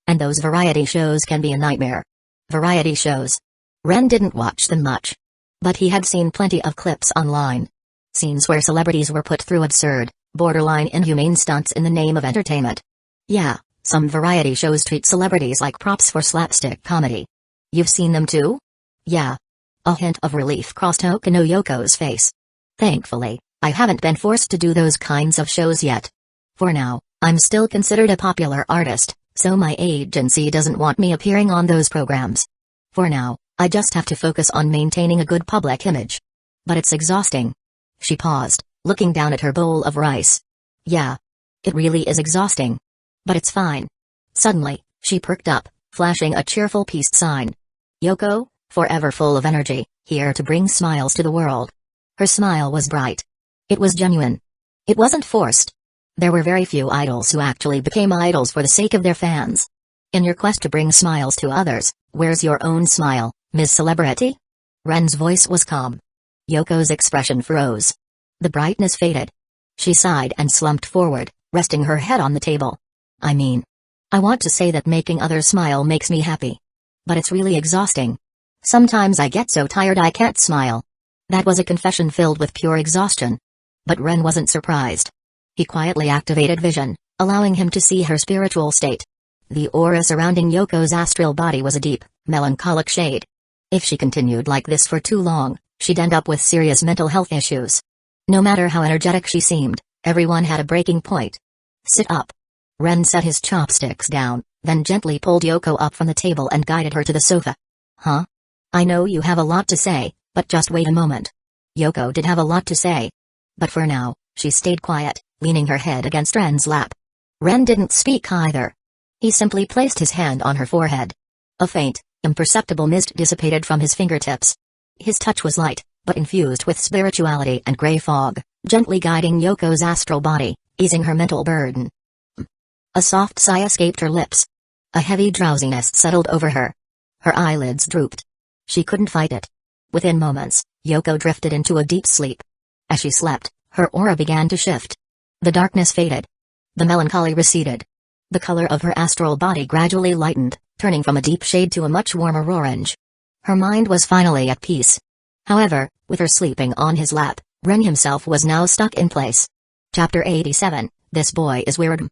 And those variety shows can be a nightmare. Variety shows. Ren didn't watch them much. But he had seen plenty of clips online. Scenes where celebrities were put through absurd, borderline inhumane stunts in the name of entertainment. Yeah, some variety shows treat celebrities like props for slapstick comedy. You've seen them too? Yeah. A hint of relief crossed Okano Yoko's face. Thankfully, I haven't been forced to do those kinds of shows yet. For now, I'm still considered a popular artist, so my agency doesn't want me appearing on those programs. For now, I just have to focus on maintaining a good public image. But it's exhausting. She paused, looking down at her bowl of rice. Yeah. It really is exhausting. But it's fine. Suddenly, she perked up, flashing a cheerful peace sign. Yoko, forever full of energy, here to bring smiles to the world. Her smile was bright. It was genuine. It wasn't forced. There were very few idols who actually became idols for the sake of their fans. In your quest to bring smiles to others, where's your own smile, Ms. Celebrity? Ren's voice was calm. Yoko's expression froze. The brightness faded. She sighed and slumped forward, resting her head on the table. I want to say that making others smile makes me happy. But it's really exhausting. Sometimes I get so tired I can't smile. That was a confession filled with pure exhaustion. But Ren wasn't surprised. He quietly activated vision, allowing him to see her spiritual state. The aura surrounding Yoko's astral body was a deep, melancholic shade. If she continued like this for too long, she'd end up with serious mental health issues. No matter how energetic she seemed, everyone had a breaking point. Sit up. Ren set his chopsticks down, then gently pulled Yoko up from the table and guided her to the sofa. Huh? I know you have a lot to say, but just wait a moment. Yoko did have a lot to say. But for now, she stayed quiet, leaning her head against Ren's lap. Ren didn't speak either. He simply placed his hand on her forehead. A faint, imperceptible mist dissipated from his fingertips. His touch was light, but infused with spirituality and gray fog, gently guiding Yoko's astral body, easing her mental burden. A soft sigh escaped her lips. A heavy drowsiness settled over her. Her eyelids drooped. She couldn't fight it. Within moments, Yoko drifted into a deep sleep. As she slept, her aura began to shift. The darkness faded. The melancholy receded. The color of her astral body gradually lightened, turning from a deep shade to a much warmer orange. Her mind was finally at peace. However, with her sleeping on his lap, Ren himself was now stuck in place. Chapter 87, This Boy is Weird.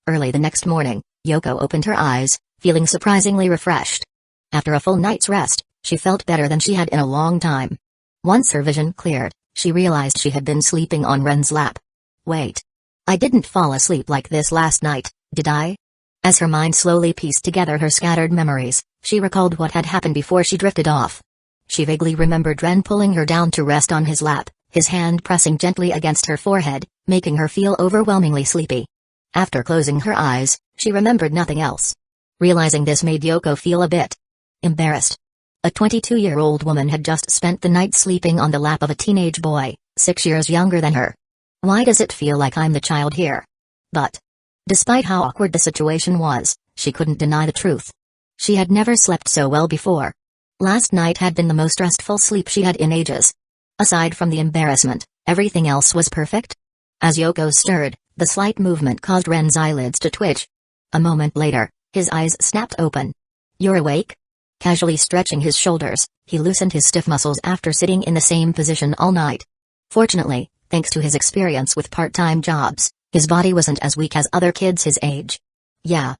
Early the next morning, Yoko opened her eyes, feeling surprisingly refreshed. After a full night's rest, she felt better than she had in a long time. Once her vision cleared, she realized she had been sleeping on Ren's lap. Wait. I didn't fall asleep like this last night, did I? As her mind slowly pieced together her scattered memories, she recalled what had happened before she drifted off. She vaguely remembered Ren pulling her down to rest on his lap, his hand pressing gently against her forehead, making her feel overwhelmingly sleepy. After closing her eyes, she remembered nothing else. Realizing this made Yoko feel a bit embarrassed. A 22-year-old woman had just spent the night sleeping on the lap of a teenage boy, 6 years younger than her. Why does it feel like I'm the child here? But, despite how awkward the situation was, she couldn't deny the truth. She had never slept so well before. Last night had been the most restful sleep she had in ages. Aside from the embarrassment, everything else was perfect. As Yoko stirred, the slight movement caused Ren's eyelids to twitch. A moment later, his eyes snapped open. You're awake? Casually stretching his shoulders, he loosened his stiff muscles after sitting in the same position all night. Fortunately, thanks to his experience with part-time jobs, his body wasn't as weak as other kids his age. Yeah.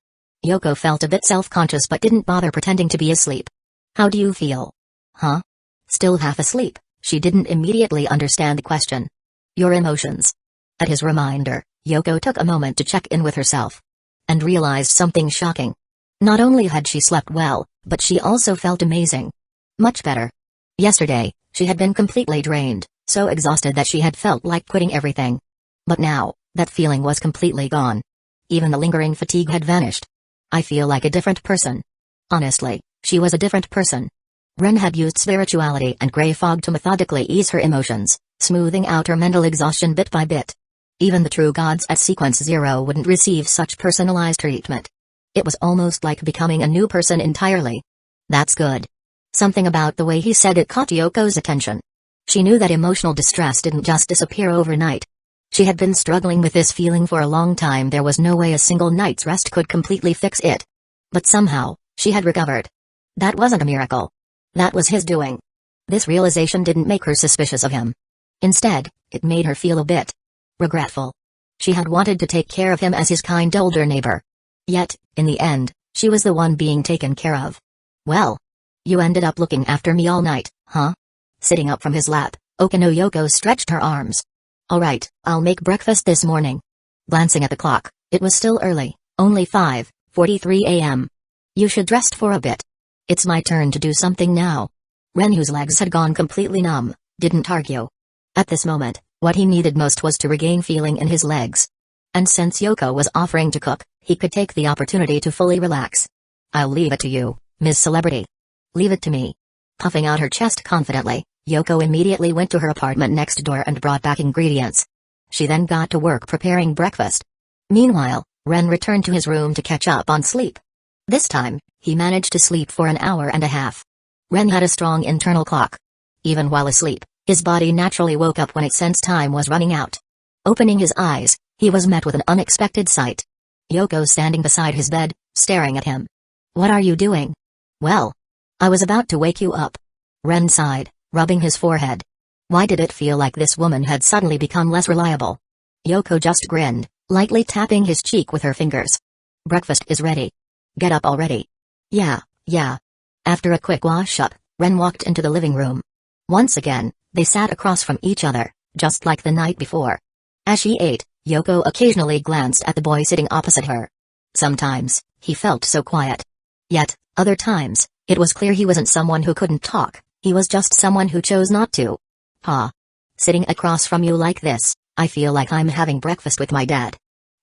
Yoko felt a bit self-conscious but didn't bother pretending to be asleep. How do you feel? Huh? Still half asleep, she didn't immediately understand the question. Your emotions. At his reminder, Yoko took a moment to check in with herself. And realized something shocking. Not only had she slept well, but she also felt amazing. Much better. Yesterday, she had been completely drained, so exhausted that she had felt like quitting everything. But now, that feeling was completely gone. Even the lingering fatigue had vanished. I feel like a different person. Honestly, she was a different person. Ren had used spirituality and gray fog to methodically ease her emotions, smoothing out her mental exhaustion bit by bit. Even the true gods at Sequence 0 wouldn't receive such personalized treatment. It was almost like becoming a new person entirely. That's good. Something about the way he said it caught Yoko's attention. She knew that emotional distress didn't just disappear overnight. She had been struggling with this feeling for a long time. There was no way a single night's rest could completely fix it. But somehow, she had recovered. That wasn't a miracle. That was his doing. This realization didn't make her suspicious of him. Instead, it made her feel a bit regretful. She had wanted to take care of him as his kind older neighbor. Yet, in the end, she was the one being taken care of. Well, you ended up looking after me all night, huh? Sitting up from his lap, Okino Yoko stretched her arms. Alright, I'll make breakfast this morning. Glancing at the clock, it was still early, only 5:43 a.m. You should rest for a bit. It's my turn to do something now. Ren, whose legs had gone completely numb, didn't argue. At this moment, what he needed most was to regain feeling in his legs. And since Yoko was offering to cook, he could take the opportunity to fully relax. I'll leave it to you, Ms. Celebrity. Leave it to me. Puffing out her chest confidently, Yoko immediately went to her apartment next door and brought back ingredients. She then got to work preparing breakfast. Meanwhile, Ren returned to his room to catch up on sleep. This time, he managed to sleep for an hour and a half. Ren had a strong internal clock. Even while asleep, his body naturally woke up when it sensed time was running out. Opening his eyes, he was met with an unexpected sight. Yoko standing beside his bed, staring at him. What are you doing? Well, I was about to wake you up. Ren sighed, rubbing his forehead. Why did it feel like this woman had suddenly become less reliable? Yoko just grinned, lightly tapping his cheek with her fingers. Breakfast is ready. Get up already. Yeah. After a quick wash-up, Ren walked into the living room. Once again, they sat across from each other, just like the night before. As she ate, Yoko occasionally glanced at the boy sitting opposite her. Sometimes, he felt so quiet. Yet, other times, it was clear he wasn't someone who couldn't talk, he was just someone who chose not to. Pa. Sitting across from you like this, I feel like I'm having breakfast with my dad.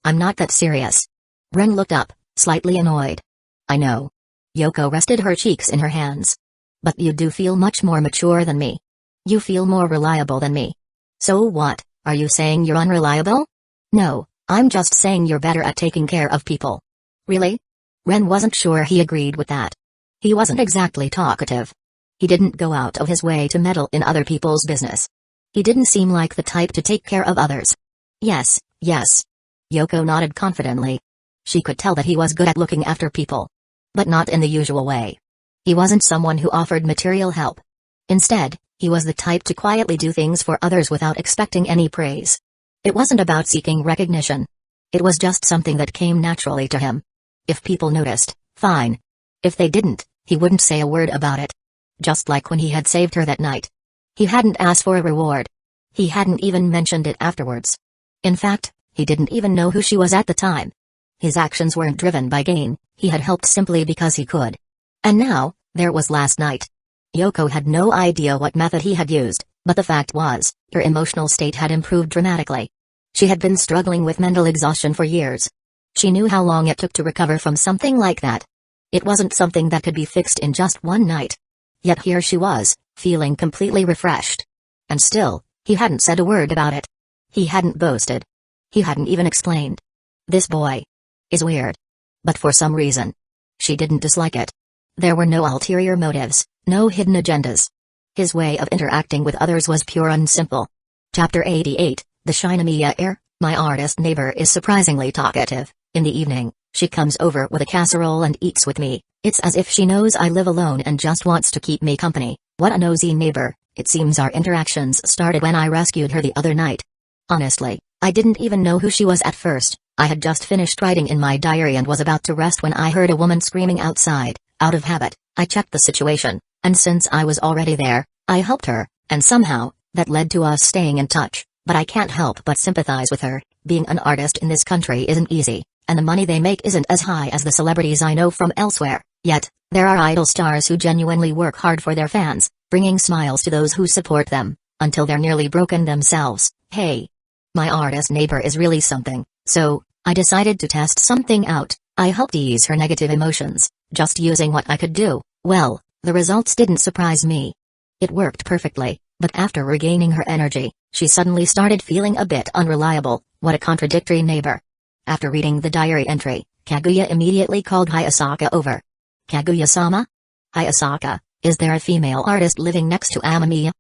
I'm not that serious. Ren looked up, slightly annoyed. I know. Yoko rested her cheeks in her hands. But you do feel much more mature than me. You feel more reliable than me. So what, are you saying you're unreliable? No, I'm just saying you're better at taking care of people. Really? Ren wasn't sure he agreed with that. He wasn't exactly talkative. He didn't go out of his way to meddle in other people's business. He didn't seem like the type to take care of others. Yes, yes. Yoko nodded confidently. She could tell that he was good at looking after people. But not in the usual way. He wasn't someone who offered material help. Instead, he was the type to quietly do things for others without expecting any praise. It wasn't about seeking recognition. It was just something that came naturally to him. If people noticed, fine. If they didn't, he wouldn't say a word about it. Just like when he had saved her that night. He hadn't asked for a reward. He hadn't even mentioned it afterwards. In fact, he didn't even know who she was at the time. His actions weren't driven by gain, he had helped simply because he could. And now, there was last night. Yoko had no idea what method he had used, but the fact was, her emotional state had improved dramatically. She had been struggling with mental exhaustion for years. She knew how long it took to recover from something like that. It wasn't something that could be fixed in just one night. Yet here she was, feeling completely refreshed. And still, he hadn't said a word about it. He hadn't boasted. He hadn't even explained. This boy is weird. But for some reason, she didn't dislike it. There were no ulterior motives, no hidden agendas. His way of interacting with others was pure and simple. Chapter 88, The Shinomiya Heir. My artist neighbor is surprisingly talkative. In the evening, she comes over with a casserole and eats with me. It's as if she knows I live alone and just wants to keep me company. What a nosy neighbor. It seems our interactions started when I rescued her the other night. Honestly, I didn't even know who she was at first. I had just finished writing in my diary and was about to rest when I heard a woman screaming outside. Out of habit, I checked the situation, and since I was already there, I helped her, and somehow, that led to us staying in touch. But I can't help but sympathize with her. Being an artist in this country isn't easy, and the money they make isn't as high as the celebrities I know from elsewhere. Yet, there are idol stars who genuinely work hard for their fans, bringing smiles to those who support them, until they're nearly broken themselves. Hey! My artist neighbor is really something, so, I decided to test something out. I helped ease her negative emotions, just using what I could do. Well, the results didn't surprise me. It worked perfectly, but after regaining her energy, she suddenly started feeling a bit unreliable. What a contradictory neighbor. After reading the diary entry, Kaguya immediately called Hayasaka over. Kaguya-sama? Hayasaka, is there a female artist living next to Amamiya?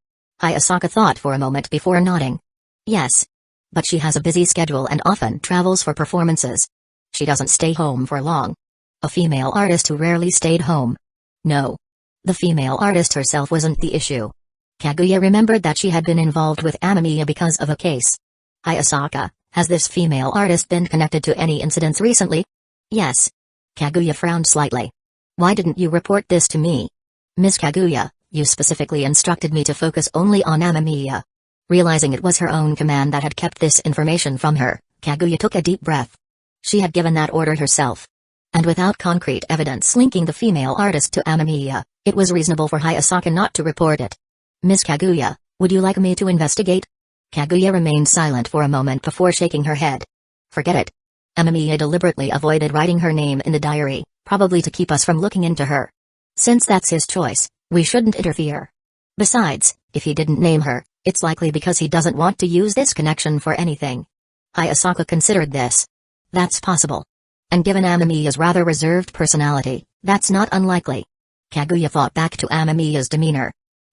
Hayasaka thought for a moment before nodding. Yes. But she has a busy schedule and often travels for performances. She doesn't stay home for long. A female artist who rarely stayed home. No. The female artist herself wasn't the issue. Kaguya remembered that she had been involved with Amamiya because of a case. Hayasaka, has this female artist been connected to any incidents recently? Yes. Kaguya frowned slightly. Why didn't you report this to me? Miss Kaguya, you specifically instructed me to focus only on Amamiya. Realizing it was her own command that had kept this information from her, Kaguya took a deep breath. She had given that order herself. And without concrete evidence linking the female artist to Amamiya, it was reasonable for Hayasaka not to report it. Miss Kaguya, would you like me to investigate? Kaguya remained silent for a moment before shaking her head. Forget it. Amamiya deliberately avoided writing her name in the diary, probably to keep us from looking into her. Since that's his choice, we shouldn't interfere. Besides, if he didn't name her, it's likely because he doesn't want to use this connection for anything. Hayasaka considered this. That's possible. And given Amamiya's rather reserved personality, that's not unlikely. Kaguya thought back to Amamiya's demeanor.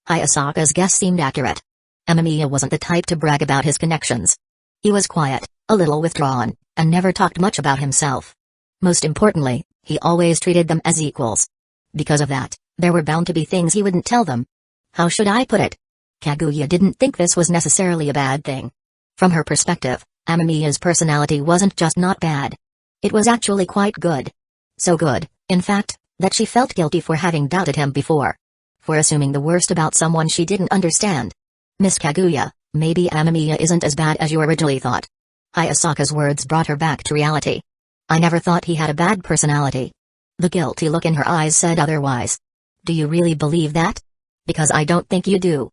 Hayasaka's guess seemed accurate. Amamiya wasn't the type to brag about his connections. He was quiet, a little withdrawn, and never talked much about himself. Most importantly, he always treated them as equals. Because of that, there were bound to be things he wouldn't tell them. How should I put it? Kaguya didn't think this was necessarily a bad thing. From her perspective, Amamiya's personality wasn't just not bad. It was actually quite good. So good, in fact, that she felt guilty for having doubted him before. For assuming the worst about someone she didn't understand. Miss Kaguya, Maybe Amamiya isn't as bad as you originally thought. Hayasaka's words brought her back to reality. I never thought he had a bad personality. The guilty look in her eyes said otherwise. Do you really believe that? Because I don't think you do.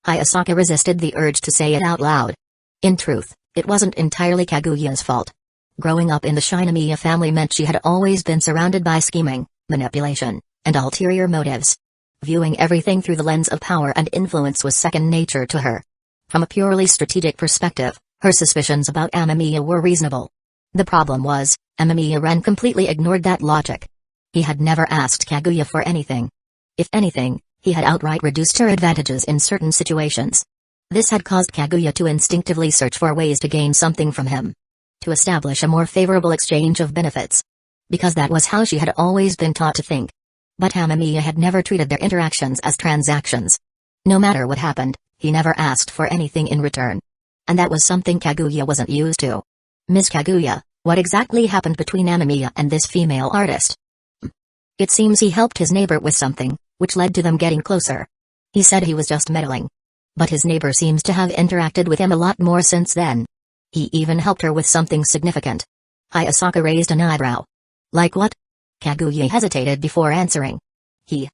Hayasaka resisted the urge to say it out loud. In truth, it wasn't entirely Kaguya's fault. Growing up in the Shinomiya family meant she had always been surrounded by scheming, manipulation, and ulterior motives. Viewing everything through the lens of power and influence was second nature to her. From a purely strategic perspective, her suspicions about Amamiya were reasonable. The problem was, Amamiya Ren completely ignored that logic. He had never asked Kaguya for anything. If anything, he had outright reduced her advantages in certain situations. This had caused Kaguya to instinctively search for ways to gain something from him. To establish a more favorable exchange of benefits. Because that was how she had always been taught to think. But Amamiya had never treated their interactions as transactions. No matter what happened, he never asked for anything in return. And that was something Kaguya wasn't used to. Miss Kaguya, what exactly happened between Amamiya and this female artist? It seems he helped his neighbor with something, which led to them getting closer. He said he was just meddling. But his neighbor seems to have interacted with him a lot more since then. He even helped her with something significant. Hayasaka raised an eyebrow. Like what? Kaguya hesitated before answering. He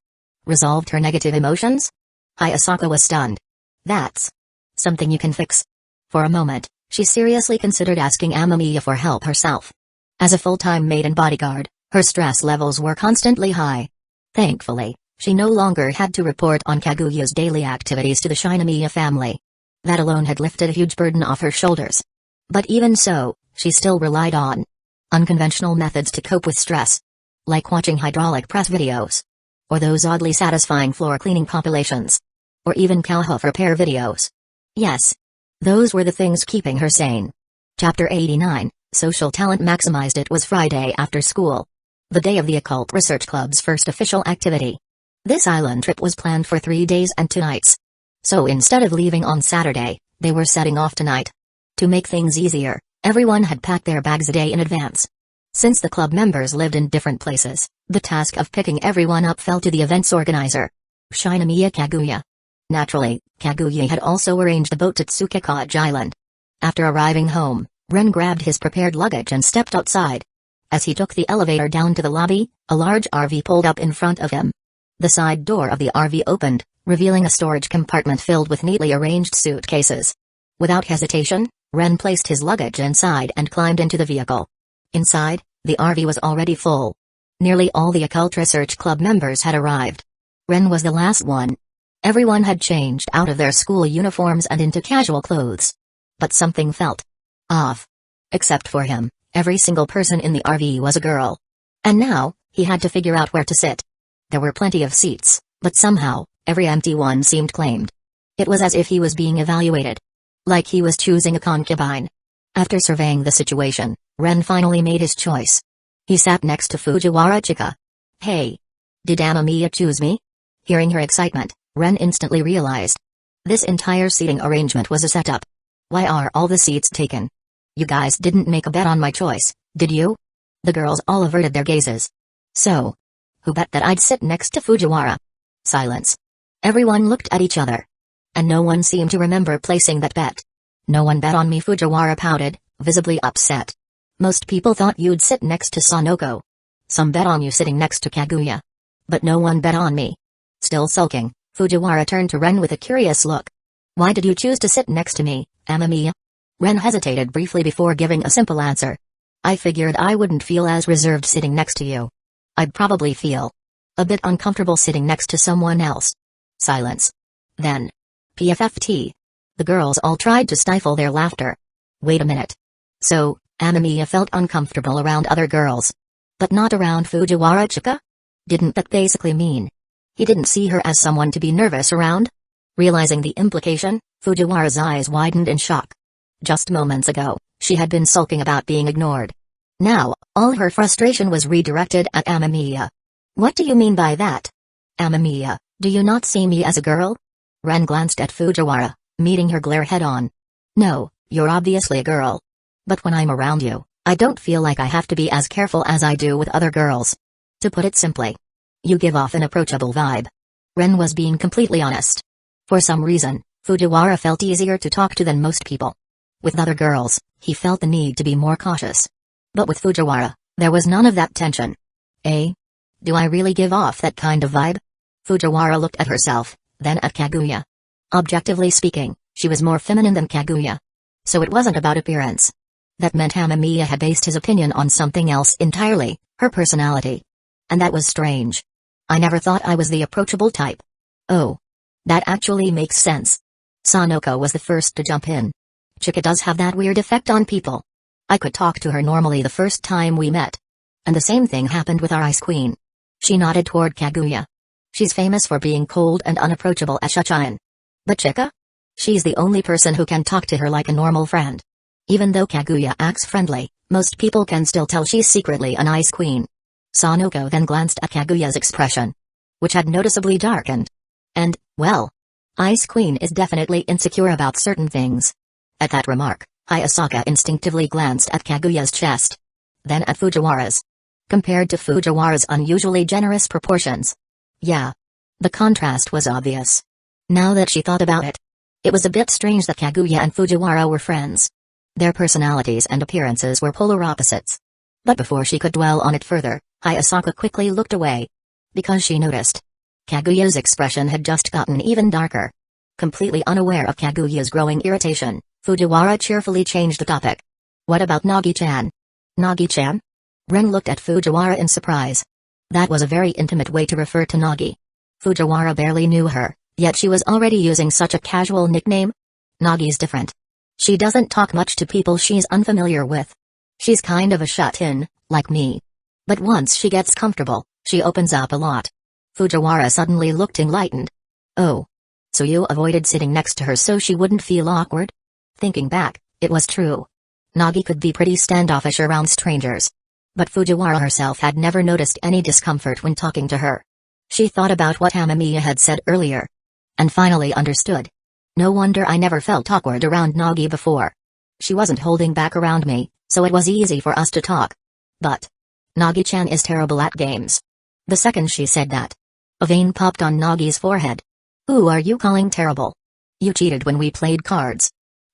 resolved her negative emotions? Hayasaka was stunned. That's something you can fix. For a moment, she seriously considered asking Amamiya for help herself. As a full-time maid and bodyguard, her stress levels were constantly high. Thankfully, she no longer had to report on Kaguya's daily activities to the Shinomiya family. That alone had lifted a huge burden off her shoulders. But even so, she still relied on unconventional methods to cope with stress. Like watching hydraulic press videos. Or those oddly satisfying floor cleaning compilations. Or even cow hoof repair videos. Yes. Those were the things keeping her sane. Chapter 89, Social Talent Maximized. It was Friday after school. The day of the Occult Research Club's first official activity. This island trip was planned for 3 days and 2 nights. So instead of leaving on Saturday, they were setting off tonight. To make things easier, everyone had packed their bags a day in advance. Since the club members lived in different places, the task of picking everyone up fell to the event's organizer, Shinomiya Kaguya. Naturally, Kaguya had also arranged a boat to Tsukekage Island. After arriving home, Ren grabbed his prepared luggage and stepped outside. As he took the elevator down to the lobby, a large RV pulled up in front of him. The side door of the RV opened, revealing a storage compartment filled with neatly arranged suitcases. Without hesitation, Ren placed his luggage inside and climbed into the vehicle. Inside, the RV was already full. Nearly all the Occult Research Club members had arrived. Ren was the last one. Everyone had changed out of their school uniforms and into casual clothes. But something felt off. Except for him, every single person in the RV was a girl. And now, he had to figure out where to sit. There were plenty of seats, but somehow, every empty one seemed claimed. It was as if he was being evaluated. Like he was choosing a concubine. After surveying the situation, Ren finally made his choice. He sat next to Fujiwara Chika. Hey! Did Amamiya choose me? Hearing her excitement, Ren instantly realized. This entire seating arrangement was a setup. Why are all the seats taken? You guys didn't make a bet on my choice, did you? The girls all averted their gazes. So, who bet that I'd sit next to Fujiwara? Silence. Everyone looked at each other. And no one seemed to remember placing that bet. No one bet on me, Fujiwara pouted, visibly upset. Most people thought you'd sit next to Sanoko. Some bet on you sitting next to Kaguya. But no one bet on me. Still sulking, Fujiwara turned to Ren with a curious look. Why did you choose to sit next to me, Amamiya? Ren hesitated briefly before giving a simple answer. I figured I wouldn't feel as reserved sitting next to you. I'd probably feel a bit uncomfortable sitting next to someone else. Silence. Then. PFFT. The girls all tried to stifle their laughter. Wait a minute. So, Amamiya felt uncomfortable around other girls. But not around Fujiwara Chika? Didn't that basically mean he didn't see her as someone to be nervous around? Realizing the implication, Fujiwara's eyes widened in shock. Just moments ago, she had been sulking about being ignored. Now, all her frustration was redirected at Amamiya. What do you mean by that? Amamiya, do you not see me as a girl? Ren glanced at Fujiwara, meeting her glare head-on. No, you're obviously a girl. But when I'm around you, I don't feel like I have to be as careful as I do with other girls. To put it simply, you give off an approachable vibe. Ren was being completely honest. For some reason, Fujiwara felt easier to talk to than most people. With other girls, he felt the need to be more cautious. But with Fujiwara, there was none of that tension. Eh? Do I really give off that kind of vibe? Fujiwara looked at herself, then at Kaguya. Objectively speaking, she was more feminine than Kaguya. So it wasn't about appearance. That meant Amamiya had based his opinion on something else entirely, her personality. And that was strange. I never thought I was the approachable type. Oh. That actually makes sense. Sanoko was the first to jump in. Chika does have that weird effect on people. I could talk to her normally the first time we met. And the same thing happened with our Ice Queen. She nodded toward Kaguya. She's famous for being cold and unapproachable as Shuchain. But Chika? She's the only person who can talk to her like a normal friend. Even though Kaguya acts friendly, most people can still tell she's secretly an Ice Queen. Sanoko then glanced at Kaguya's expression, which had noticeably darkened. And, well, Ice Queen is definitely insecure about certain things. At that remark, Hayasaka instinctively glanced at Kaguya's chest. Then at Fujiwara's. Compared to Fujiwara's unusually generous proportions. Yeah. The contrast was obvious. Now that she thought about it, it was a bit strange that Kaguya and Fujiwara were friends. Their personalities and appearances were polar opposites. But before she could dwell on it further, Hayasaka quickly looked away. Because she noticed. Kaguya's expression had just gotten even darker. Completely unaware of Kaguya's growing irritation, Fujiwara cheerfully changed the topic. What about Nagi-chan? Nagi-chan? Ren looked at Fujiwara in surprise. That was a very intimate way to refer to Nagi. Fujiwara barely knew her, yet she was already using such a casual nickname. Nagi's different. She doesn't talk much to people she's unfamiliar with. She's kind of a shut-in, like me. But once she gets comfortable, she opens up a lot. Fujiwara suddenly looked enlightened. Oh. So you avoided sitting next to her so she wouldn't feel awkward? Thinking back, it was true. Nagi could be pretty standoffish around strangers. But Fujiwara herself had never noticed any discomfort when talking to her. She thought about what Amamiya had said earlier. And finally understood. No wonder I never felt awkward around Nagi before. She wasn't holding back around me, so it was easy for us to talk. But Nagi-chan is terrible at games. The second she said that, a vein popped on Nagi's forehead. Who are you calling terrible? You cheated when we played cards.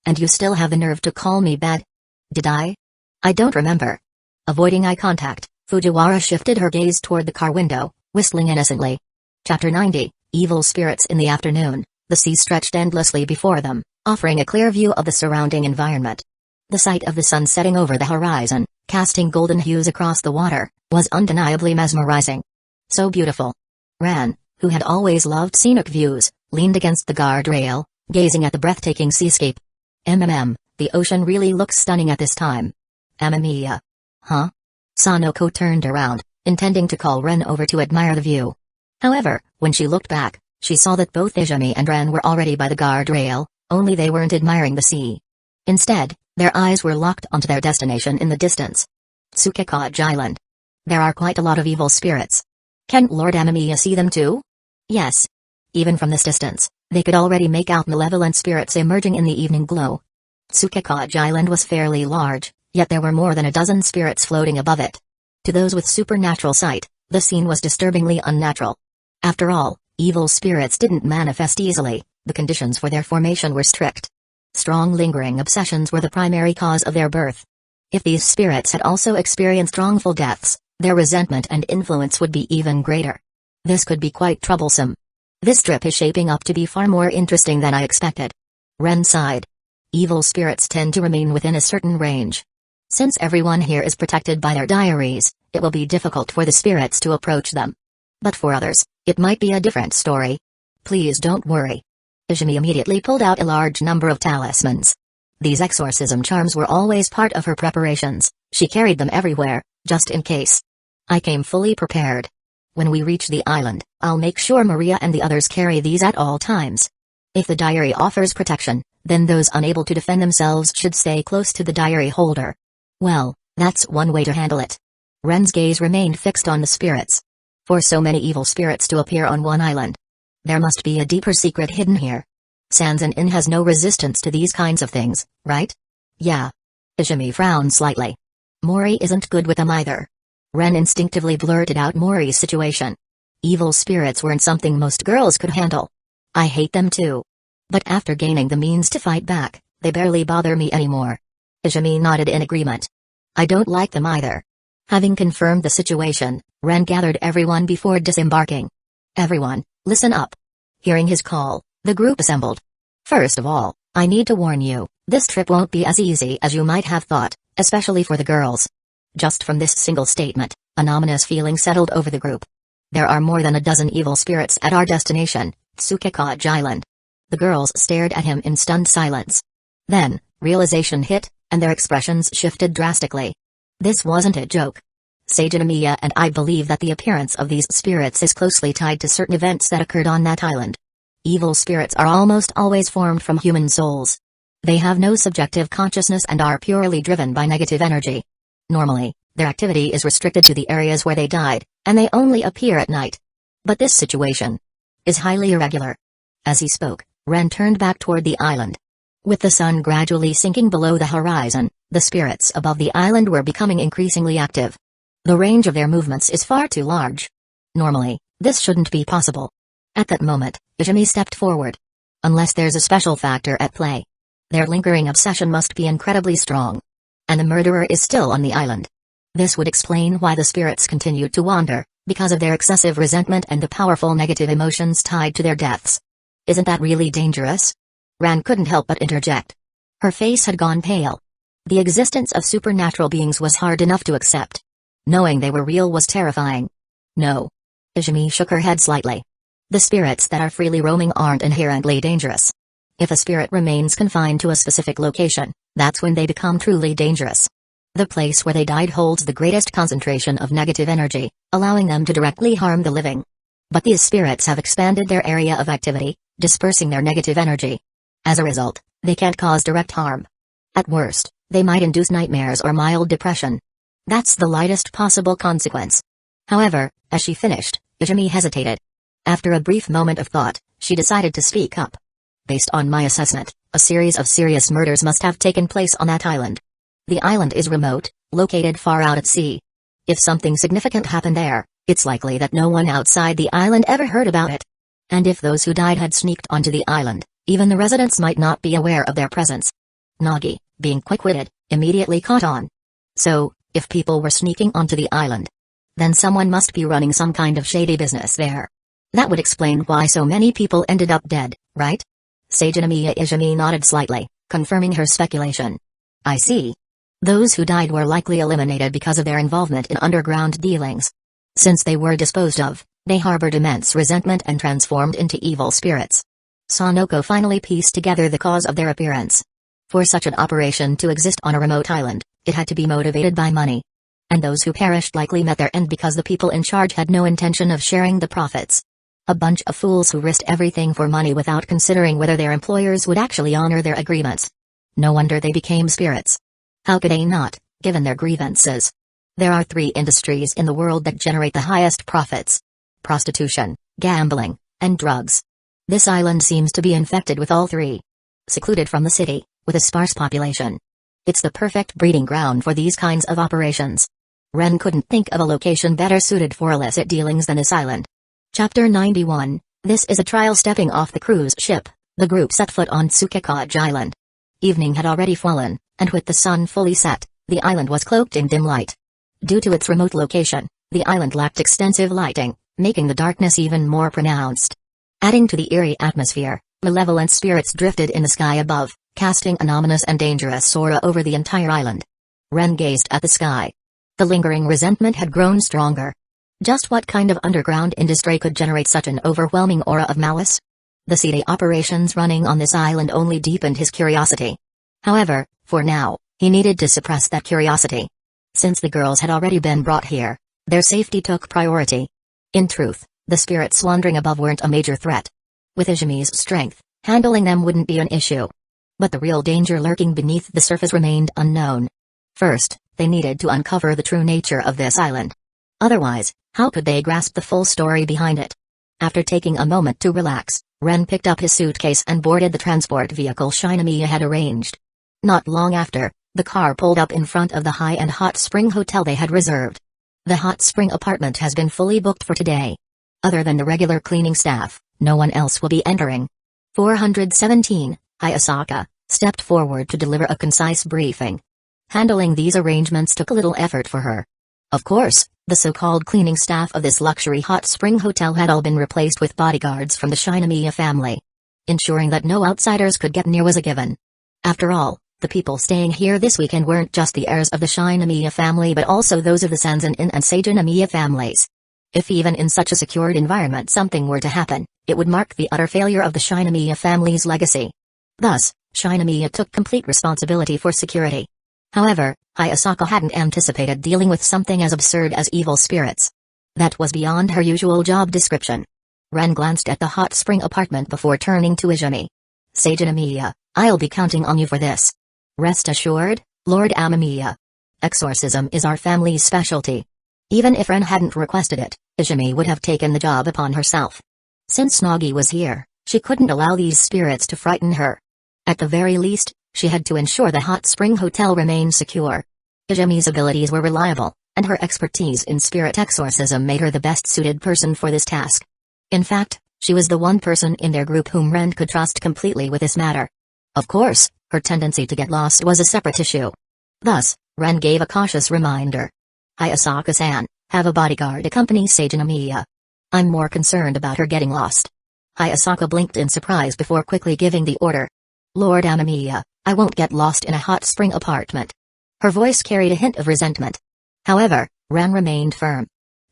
And you still have the nerve to call me bad? Did I? I don't remember. Avoiding eye contact, Fujiwara shifted her gaze toward the car window, whistling innocently. Chapter 90, Evil Spirits in the afternoon. The sea stretched endlessly before them, offering a clear view of the surrounding environment. The sight of the sun setting over the horizon, casting golden hues across the water, was undeniably mesmerizing. So beautiful. Ran, who had always loved scenic views, leaned against the guardrail, gazing at the breathtaking seascape. The ocean really looks stunning at this time. Amamiya. Huh? Sanoko turned around, intending to call Ren over to admire the view. However, when she looked back, she saw that both Izumi and Ren were already by the guardrail, only they weren't admiring the sea. Instead, their eyes were locked onto their destination in the distance. Tsukekage Island. There are quite a lot of evil spirits. Can Lord Amamiya see them too? Yes. Even from this distance, they could already make out malevolent spirits emerging in the evening glow. Tsukekage Island was fairly large, yet there were more than a dozen spirits floating above it. To those with supernatural sight, the scene was disturbingly unnatural. After all, evil spirits didn't manifest easily, the conditions for their formation were strict. Strong lingering obsessions were the primary cause of their birth. If these spirits had also experienced wrongful deaths, their resentment and influence would be even greater. This could be quite troublesome. This trip is shaping up to be far more interesting than I expected. Ren sighed. Evil spirits tend to remain within a certain range. Since everyone here is protected by their diaries, it will be difficult for the spirits to approach them. But for others, it might be a different story. Please don't worry. Izumi immediately pulled out a large number of talismans. These exorcism charms were always part of her preparations. She carried them everywhere, just in case. I came fully prepared. When we reach the island, I'll make sure Maria and the others carry these at all times. If the diary offers protection, then those unable to defend themselves should stay close to the diary holder. Well, that's one way to handle it. Ren's gaze remained fixed on the spirits. For so many evil spirits to appear on one island, there must be a deeper secret hidden here. Sansan Inn has no resistance to these kinds of things, right? Yeah. Izumi frowned slightly. Mori isn't good with them either. Ren instinctively blurted out Mori's situation. Evil spirits weren't something most girls could handle. I hate them too. But after gaining the means to fight back, they barely bother me anymore. Izumi nodded in agreement. I don't like them either. Having confirmed the situation, Ren gathered everyone before disembarking. Everyone, listen up. Hearing his call, the group assembled. First of all, I need to warn you, this trip won't be as easy as you might have thought, especially for the girls. Just from this single statement, an ominous feeling settled over the group. There are more than a dozen evil spirits at our destination, Tsukekage Island. The girls stared at him in stunned silence. Then, realization hit, and their expressions shifted drastically. This wasn't a joke. Sage Inamiya and I believe that the appearance of these spirits is closely tied to certain events that occurred on that island. Evil spirits are almost always formed from human souls. They have no subjective consciousness and are purely driven by negative energy. Normally, their activity is restricted to the areas where they died, and they only appear at night. But this situation is highly irregular. As he spoke, Ren turned back toward the island. With the sun gradually sinking below the horizon, the spirits above the island were becoming increasingly active. The range of their movements is far too large. Normally, this shouldn't be possible. At that moment, Izumi stepped forward. Unless there's a special factor at play. Their lingering obsession must be incredibly strong. And the murderer is still on the island. This would explain why the spirits continued to wander, because of their excessive resentment and the powerful negative emotions tied to their deaths. Isn't that really dangerous? Ran couldn't help but interject. Her face had gone pale. The existence of supernatural beings was hard enough to accept. Knowing they were real was terrifying. No. Izumi shook her head slightly. The spirits that are freely roaming aren't inherently dangerous. If a spirit remains confined to a specific location, that's when they become truly dangerous. The place where they died holds the greatest concentration of negative energy, allowing them to directly harm the living. But these spirits have expanded their area of activity, dispersing their negative energy. As a result, they can't cause direct harm. At worst, they might induce nightmares or mild depression. That's the lightest possible consequence. However, as she finished, Izumi hesitated. After a brief moment of thought, she decided to speak up. Based on my assessment, a series of serious murders must have taken place on that island. The island is remote, located far out at sea. If something significant happened there, it's likely that no one outside the island ever heard about it. And if those who died had sneaked onto the island, even the residents might not be aware of their presence. Nagi, being quick-witted, immediately caught on. So, if people were sneaking onto the island, then someone must be running some kind of shady business there. That would explain why so many people ended up dead, right? Sage Izumi nodded slightly, confirming her speculation. I see. Those who died were likely eliminated because of their involvement in underground dealings. Since they were disposed of, they harbored immense resentment and transformed into evil spirits. Sanoko finally pieced together the cause of their appearance. For such an operation to exist on a remote island, it had to be motivated by money. And those who perished likely met their end because the people in charge had no intention of sharing the profits. A bunch of fools who risked everything for money without considering whether their employers would actually honor their agreements. No wonder they became spirits. How could they not, given their grievances? There are 3 industries in the world that generate the highest profits: prostitution, gambling, and drugs. This island seems to be infected with all 3. Secluded from the city, with a sparse population. It's the perfect breeding ground for these kinds of operations. Ren couldn't think of a location better suited for illicit dealings than this island. Chapter 91. This is a trial. Stepping off the cruise ship, the group set foot on Tsukekage Island. Evening had already fallen, and with the sun fully set, the island was cloaked in dim light. Due to its remote location, the island lacked extensive lighting, making the darkness even more pronounced. Adding to the eerie atmosphere, malevolent spirits drifted in the sky above, casting an ominous and dangerous aura over the entire island. Ren gazed at the sky. The lingering resentment had grown stronger. Just what kind of underground industry could generate such an overwhelming aura of malice? The seedy operations running on this island only deepened his curiosity. However, for now, he needed to suppress that curiosity. Since the girls had already been brought here, their safety took priority. In truth, the spirits wandering above weren't a major threat. With Izumi's strength, handling them wouldn't be an issue. But the real danger lurking beneath the surface remained unknown. First, they needed to uncover the true nature of this island. Otherwise, how could they grasp the full story behind it? After taking a moment to relax, Ren picked up his suitcase and boarded the transport vehicle Shinamiya had arranged. Not long after, the car pulled up in front of the high-end hot spring hotel they had reserved. The hot spring apartment has been fully booked for today. Other than the regular cleaning staff, no one else will be entering. 417, Hayasaka stepped forward to deliver a concise briefing. Handling these arrangements took a little effort for her. Of course, the so-called cleaning staff of this luxury hot spring hotel had all been replaced with bodyguards from the Shinomiya family. Ensuring that no outsiders could get near was a given. After all, the people staying here this weekend weren't just the heirs of the Shinomiya family but also those of the Sanzan-in and Seijinomiya families. If even in such a secured environment something were to happen, it would mark the utter failure of the Shinomiya family's legacy. Thus, Shinomiya took complete responsibility for security. However, Hayasaka hadn't anticipated dealing with something as absurd as evil spirits. That was beyond her usual job description. Ren glanced at the hot spring apartment before turning to Izumi. Seijinomiya, I'll be counting on you for this. Rest assured, Lord Amamiya. Exorcism is our family's specialty. Even if Ren hadn't requested it, Izumi would have taken the job upon herself. Since Nagi was here, she couldn't allow these spirits to frighten her. At the very least, she had to ensure the hot spring hotel remained secure. Izumi's abilities were reliable, and her expertise in spirit exorcism made her the best suited person for this task. In fact, she was the one person in their group whom Ren could trust completely with this matter. Of course, her tendency to get lost was a separate issue. Thus, Ren gave a cautious reminder. Hayasaka-san, have a bodyguard accompany Seijinomiya. I'm more concerned about her getting lost. Hayasaka blinked in surprise before quickly giving the order. Lord Amamiya, I won't get lost in a hot spring apartment. Her voice carried a hint of resentment. However, Ren remained firm.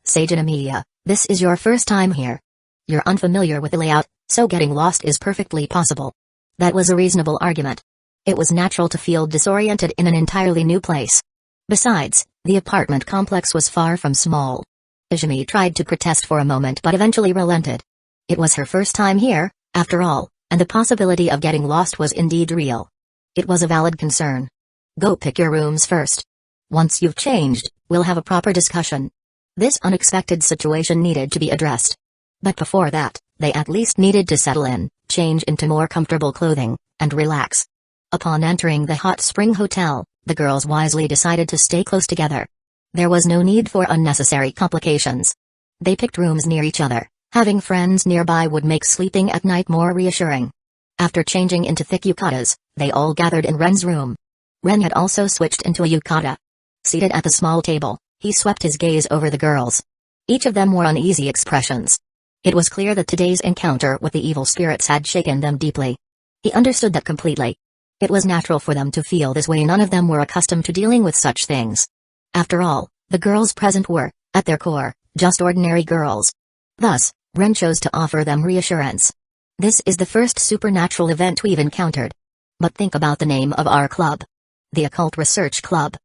Seijinomiya, this is your first time here. You're unfamiliar with the layout, so getting lost is perfectly possible. That was a reasonable argument. It was natural to feel disoriented in an entirely new place. Besides, the apartment complex was far from small. Izumi tried to protest for a moment but eventually relented. It was her first time here, after all, and the possibility of getting lost was indeed real. It was a valid concern. Go pick your rooms first. Once you've changed, we'll have a proper discussion. This unexpected situation needed to be addressed. But before that, they at least needed to settle in, change into more comfortable clothing, and relax. Upon entering the hot spring hotel, the girls wisely decided to stay close together. There was no need for unnecessary complications. They picked rooms near each other. Having friends nearby would make sleeping at night more reassuring. After changing into thick yukatas, they all gathered in Ren's room. Ren had also switched into a yukata. Seated at the small table, he swept his gaze over the girls. Each of them wore uneasy expressions. It was clear that today's encounter with the evil spirits had shaken them deeply. He understood that completely. It was natural for them to feel this way. None of them were accustomed to dealing with such things. After all, the girls present were, at their core, just ordinary girls. Thus, Ren chose to offer them reassurance. This is the first supernatural event we've encountered. But think about the name of our club. The Occult Research Club.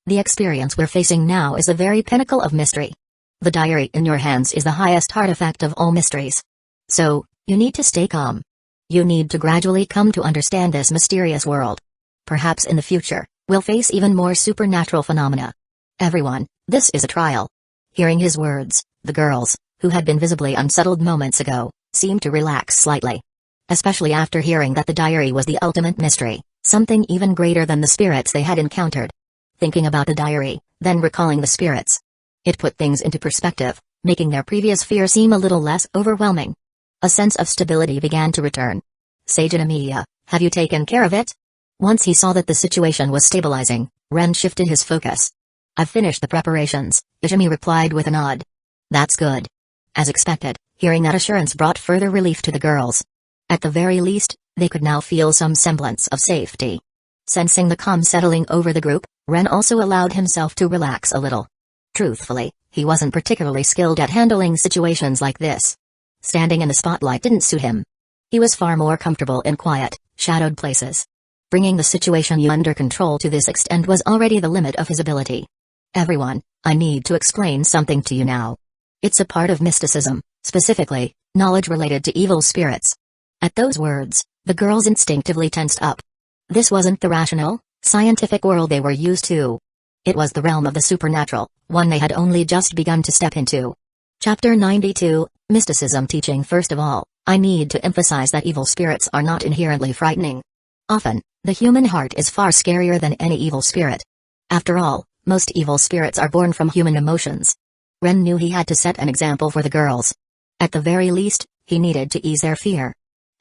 The experience we're facing now is the very pinnacle of mystery. The diary in your hands is the highest artifact of all mysteries. So, you need to stay calm. You need to gradually come to understand this mysterious world. Perhaps in the future, we'll face even more supernatural phenomena. Everyone, this is a trial. Hearing his words, the girls, who had been visibly unsettled moments ago, seemed to relax slightly. Especially after hearing that the diary was the ultimate mystery, something even greater than the spirits they had encountered. Thinking about the diary, then recalling the spirits. It put things into perspective, making their previous fear seem a little less overwhelming. A sense of stability began to return. Seijinomiya, have you taken care of it? Once he saw that the situation was stabilizing, Ren shifted his focus. I've finished the preparations, Izumi replied with a nod. That's good. As expected, hearing that assurance brought further relief to the girls. At the very least, they could now feel some semblance of safety. Sensing the calm settling over the group, Ren also allowed himself to relax a little. Truthfully, he wasn't particularly skilled at handling situations like this. Standing in the spotlight didn't suit him. He was far more comfortable in quiet, shadowed places. Bringing the situation under control to this extent was already the limit of his ability. Everyone, I need to explain something to you now. It's a part of mysticism, specifically, knowledge related to evil spirits. At those words, the girls instinctively tensed up. This wasn't the rational, scientific world they were used to. It was the realm of the supernatural, one they had only just begun to step into. Chapter 92, Mysticism Teaching. First of all, I need to emphasize that evil spirits are not inherently frightening. Often, the human heart is far scarier than any evil spirit. After all, most evil spirits are born from human emotions. Ren knew he had to set an example for the girls. At the very least, he needed to ease their fear.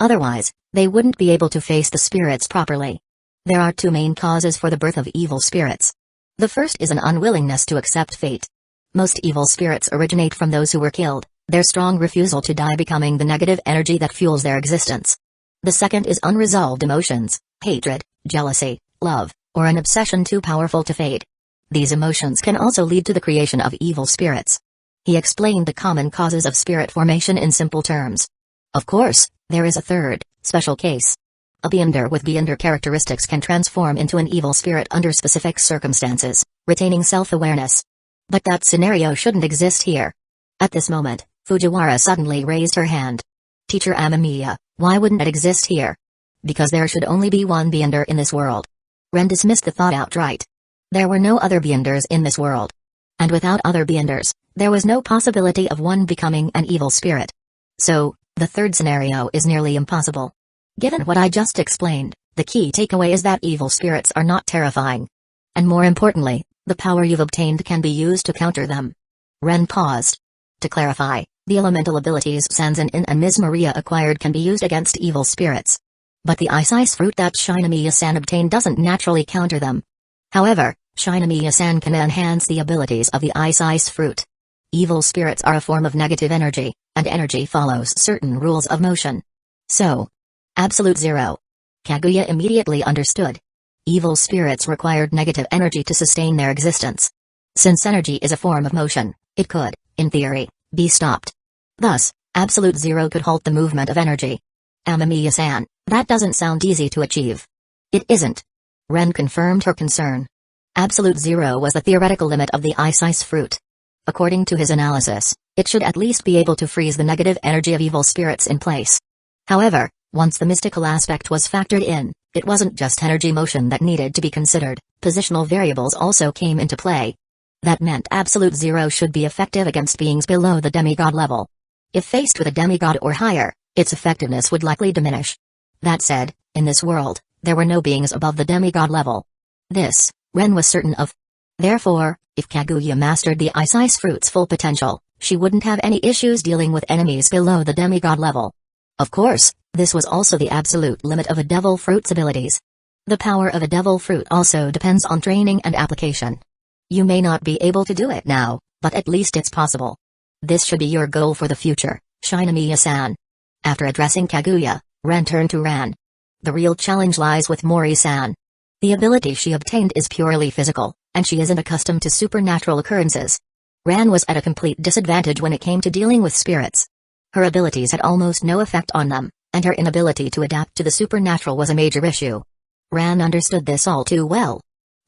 Otherwise, they wouldn't be able to face the spirits properly. There are two main causes for the birth of evil spirits. The first is an unwillingness to accept fate. Most evil spirits originate from those who were killed, their strong refusal to die becoming the negative energy that fuels their existence. The second is unresolved emotions, hatred, jealousy, love, or an obsession too powerful to fade. These emotions can also lead to the creation of evil spirits. He explained the common causes of spirit formation in simple terms. Of course, there is a third, special case. A beyonder with beyonder characteristics can transform into an evil spirit under specific circumstances, retaining self-awareness. But that scenario shouldn't exist here. At this moment, Fujiwara suddenly raised her hand. Teacher Amamiya, why wouldn't it exist here? Because there should only be one beyonder in this world. Ren dismissed the thought outright. There were no other beyonders in this world. And without other beyonders, there was no possibility of one becoming an evil spirit. So, the third scenario is nearly impossible. Given what I just explained, the key takeaway is that evil spirits are not terrifying. And more importantly, the power you've obtained can be used to counter them. Ren paused. To clarify, the elemental abilities Sanzan In and Ms. Maria acquired can be used against evil spirits. But the ice fruit that Shinamiya-san obtained doesn't naturally counter them. However, Shinamiya-san can enhance the abilities of the ice fruit. Evil spirits are a form of negative energy, and energy follows certain rules of motion. So, Absolute Zero. Kaguya immediately understood. Evil spirits required negative energy to sustain their existence. Since energy is a form of motion, it could, in theory, be stopped. Thus, Absolute Zero could halt the movement of energy. Amamiya-san, that doesn't sound easy to achieve. It isn't. Ren confirmed her concern. Absolute Zero was the theoretical limit of the ice fruit. According to his analysis, it should at least be able to freeze the negative energy of evil spirits in place. However, once the mystical aspect was factored in, it wasn't just energy motion that needed to be considered, positional variables also came into play. That meant Absolute Zero should be effective against beings below the demigod level. If faced with a demigod or higher, its effectiveness would likely diminish. That said, in this world, there were no beings above the demigod level. This, Ren was certain of. Therefore, if Kaguya mastered the ice fruit's full potential, she wouldn't have any issues dealing with enemies below the demigod level. Of course, this was also the absolute limit of a devil fruit's abilities. The power of a devil fruit also depends on training and application. You may not be able to do it now, but at least it's possible. This should be your goal for the future, Shinamiya-san. After addressing Kaguya, Ren turned to Ran. The real challenge lies with Mori-san. The ability she obtained is purely physical, and she isn't accustomed to supernatural occurrences. Ran was at a complete disadvantage when it came to dealing with spirits. Her abilities had almost no effect on them, and her inability to adapt to the supernatural was a major issue. Ran understood this all too well.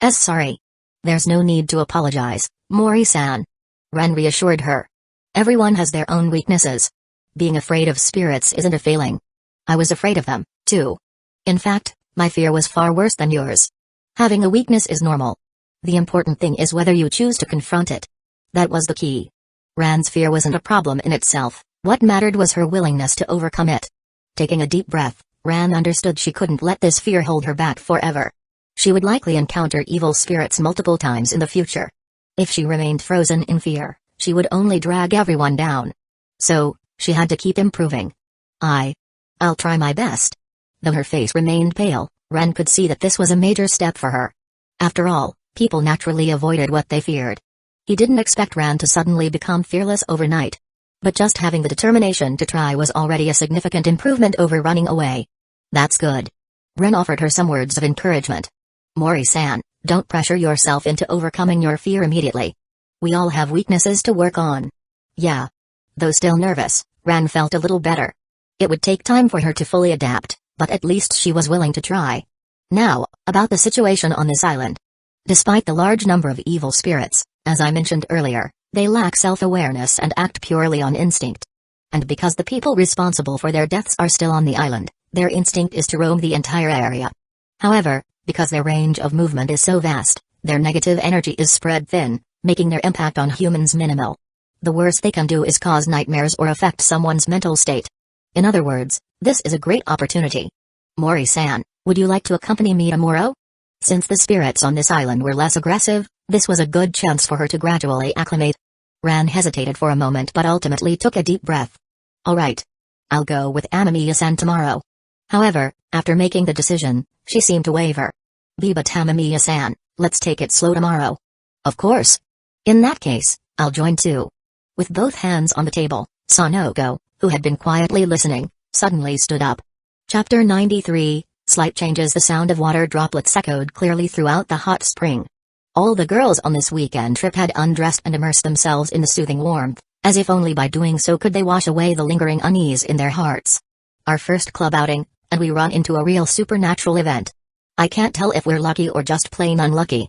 Sorry. There's no need to apologize, Mori-san. Ren reassured her. Everyone has their own weaknesses. Being afraid of spirits isn't a failing. I was afraid of them, too. In fact, my fear was far worse than yours. Having a weakness is normal. The important thing is whether you choose to confront it. That was the key. Ran's fear wasn't a problem in itself, what mattered was her willingness to overcome it. Taking a deep breath, Ran understood she couldn't let this fear hold her back forever. She would likely encounter evil spirits multiple times in the future. If she remained frozen in fear, she would only drag everyone down. So, she had to keep improving. I'll try my best. Though her face remained pale, Ren could see that this was a major step for her. After all, people naturally avoided what they feared. He didn't expect Ran to suddenly become fearless overnight. But just having the determination to try was already a significant improvement over running away. That's good. Ren offered her some words of encouragement. Mori-san, don't pressure yourself into overcoming your fear immediately. We all have weaknesses to work on. Yeah. Though still nervous, Ran felt a little better. It would take time for her to fully adapt, but at least she was willing to try. Now, about the situation on this island. Despite the large number of evil spirits, as I mentioned earlier, they lack self-awareness and act purely on instinct. And because the people responsible for their deaths are still on the island, their instinct is to roam the entire area. However, because their range of movement is so vast, their negative energy is spread thin, making their impact on humans minimal. The worst they can do is cause nightmares or affect someone's mental state. In other words, this is a great opportunity. Mori-san, would you like to accompany me tomorrow? Since the spirits on this island were less aggressive, this was a good chance for her to gradually acclimate. Ran hesitated for a moment but ultimately took a deep breath. All right. I'll go with Amamiya-san tomorrow. However, after making the decision, she seemed to waver. But Amamiya-san, let's take it slow tomorrow. Of course. In that case, I'll join too. With both hands on the table, Sanoko, who had been quietly listening, suddenly stood up. Chapter 93, Slight Changes. The sound of water droplets echoed clearly throughout the hot spring. All the girls on this weekend trip had undressed and immersed themselves in the soothing warmth, as if only by doing so could they wash away the lingering unease in their hearts. Our first club outing, and we run into a real supernatural event. I can't tell if we're lucky or just plain unlucky.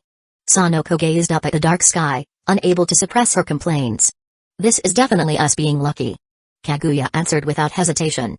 Sanoko gazed up at the dark sky, unable to suppress her complaints. This is definitely us being lucky. Kaguya answered without hesitation.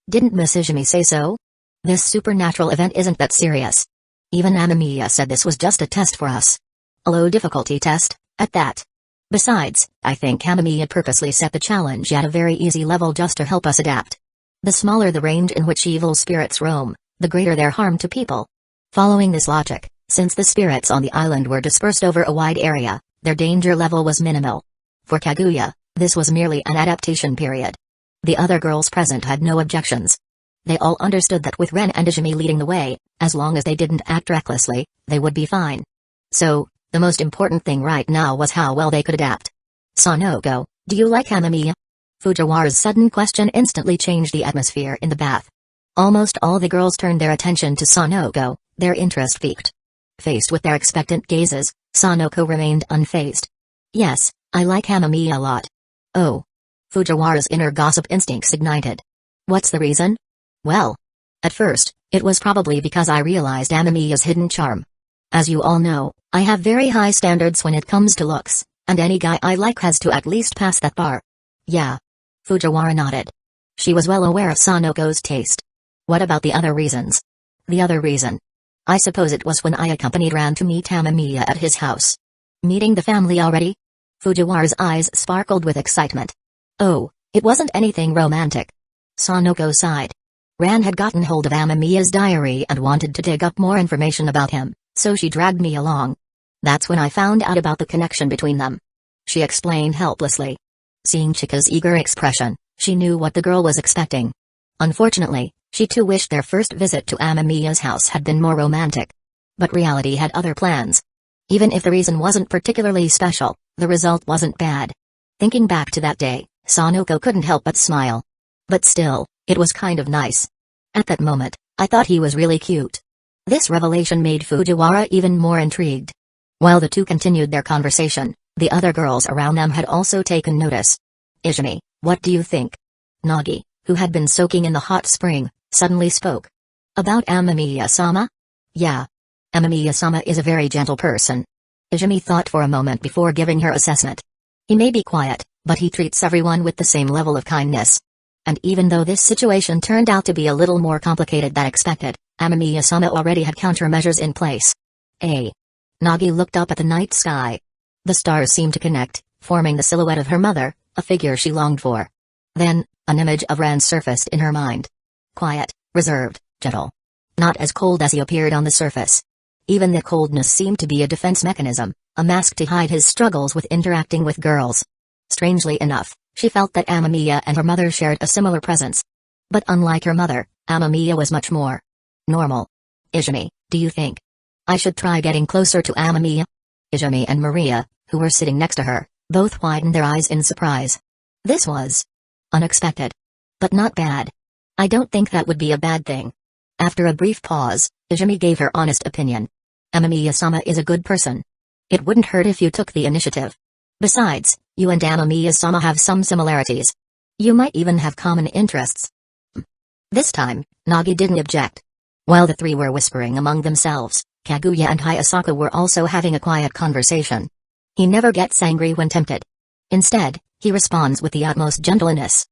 Didn't Miss Izumi say so? This supernatural event isn't that serious. Even Amamiya said this was just a test for us. A low difficulty test, at that. Besides, I think Amamiya purposely set the challenge at a very easy level just to help us adapt. The smaller the range in which evil spirits roam, the greater their harm to people. Following this logic, since the spirits on the island were dispersed over a wide area, their danger level was minimal. For Kaguya, this was merely an adaptation period. The other girls present had no objections. They all understood that with Ren and Izumi leading the way, as long as they didn't act recklessly, they would be fine. So, the most important thing right now was how well they could adapt. Sanoko, do you like Amamiya? Fujiwara's sudden question instantly changed the atmosphere in the bath. Almost all the girls turned their attention to Sanoko, their interest piqued. Faced with their expectant gazes, Sanoko remained unfazed. Yes, I like Amamiya a lot. Oh. Fujiwara's inner gossip instincts ignited. What's the reason? Well. At first, it was probably because I realized Amamiya's hidden charm. As you all know, I have very high standards when it comes to looks, and any guy I like has to at least pass that bar. Yeah. Fujiwara nodded. She was well aware of Sanoko's taste. What about the other reasons? The other reason? I suppose it was when I accompanied Ran to meet Amamiya at his house. Meeting the family already? Fujiwara's eyes sparkled with excitement. Oh, it wasn't anything romantic. Sanoko sighed. Ran had gotten hold of Amamiya's diary and wanted to dig up more information about him, so she dragged me along. That's when I found out about the connection between them. She explained helplessly. Seeing Chika's eager expression, she knew what the girl was expecting. Unfortunately, she too wished their first visit to Amamiya's house had been more romantic. But reality had other plans. Even if the reason wasn't particularly special, the result wasn't bad. Thinking back to that day, Sanoko couldn't help but smile. But still, it was kind of nice. At that moment, I thought he was really cute. This revelation made Fujiwara even more intrigued. While the two continued their conversation, the other girls around them had also taken notice. Izumi, what do you think? Nagi, who had been soaking in the hot spring, suddenly spoke. About Amamiya-sama? Yeah. Amamiya-sama is a very gentle person. Izumi thought for a moment before giving her assessment. He may be quiet, but he treats everyone with the same level of kindness. And even though this situation turned out to be a little more complicated than expected, Amamiya-sama already had countermeasures in place. Nagi looked up at the night sky. The stars seemed to connect, forming the silhouette of her mother, a figure she longed for. Then, an image of Ran surfaced in her mind. Quiet, reserved, gentle. Not as cold as he appeared on the surface. Even the coldness seemed to be a defense mechanism, a mask to hide his struggles with interacting with girls. Strangely enough, she felt that Amamiya and her mother shared a similar presence. But unlike her mother, Amamiya was much more normal. Izumi, do you think I should try getting closer to Amamiya? Izumi and Maria, who were sitting next to her, both widened their eyes in surprise. This was unexpected. But not bad. I don't think that would be a bad thing. After a brief pause, Izumi gave her honest opinion. Amamiya-sama is a good person. It wouldn't hurt if you took the initiative. Besides, you and Amamiya-sama have some similarities. You might even have common interests. This time, Nagi didn't object. While the three were whispering among themselves, Kaguya and Hayasaka were also having a quiet conversation. He never gets angry when tempted. Instead, he responds with the utmost gentleness.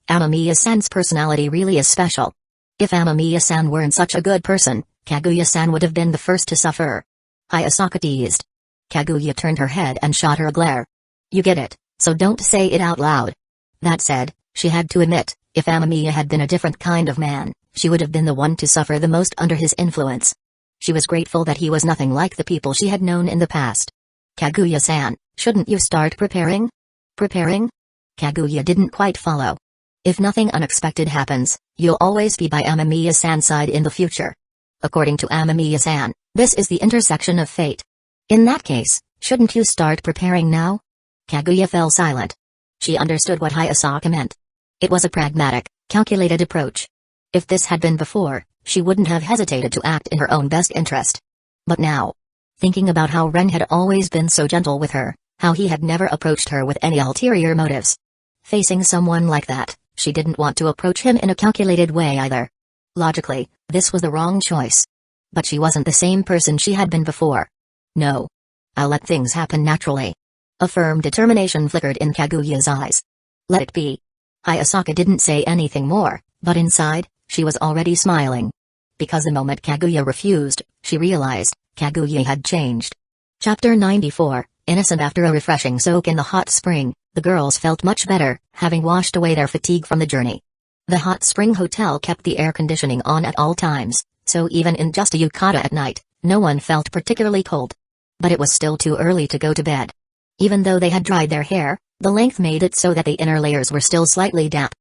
Amamiya-san's personality really is special. If Amamiya-san weren't such a good person, Kaguya-san would have been the first to suffer. Hayasaka teased. Kaguya turned her head and shot her a glare. You get it, so don't say it out loud. That said, she had to admit, if Amamiya had been a different kind of man, she would have been the one to suffer the most under his influence. She was grateful that he was nothing like the people she had known in the past. Kaguya-san, shouldn't you start preparing? Preparing? Kaguya didn't quite follow. If nothing unexpected happens, you'll always be by Amamiya-san's side in the future. According to Amamiya-san, this is the intersection of fate. In that case, shouldn't you start preparing now? Kaguya fell silent. She understood what Hayasaka meant. It was a pragmatic, calculated approach. If this had been before, she wouldn't have hesitated to act in her own best interest. But now, thinking about how Ren had always been so gentle with her, how he had never approached her with any ulterior motives. Facing someone like that, she didn't want to approach him in a calculated way either. Logically, this was the wrong choice. But she wasn't the same person she had been before. No. I'll let things happen naturally. A firm determination flickered in Kaguya's eyes. Let it be. Hayasaka didn't say anything more, but inside, she was already smiling. Because the moment Kaguya refused, she realized, Kaguya had changed. Chapter 94, Innocent. After a refreshing soak in the hot spring, the girls felt much better, having washed away their fatigue from the journey. The hot spring hotel kept the air conditioning on at all times, so even in just a yukata at night, no one felt particularly cold. But it was still too early to go to bed. Even though they had dried their hair, the length made it so that the inner layers were still slightly damp.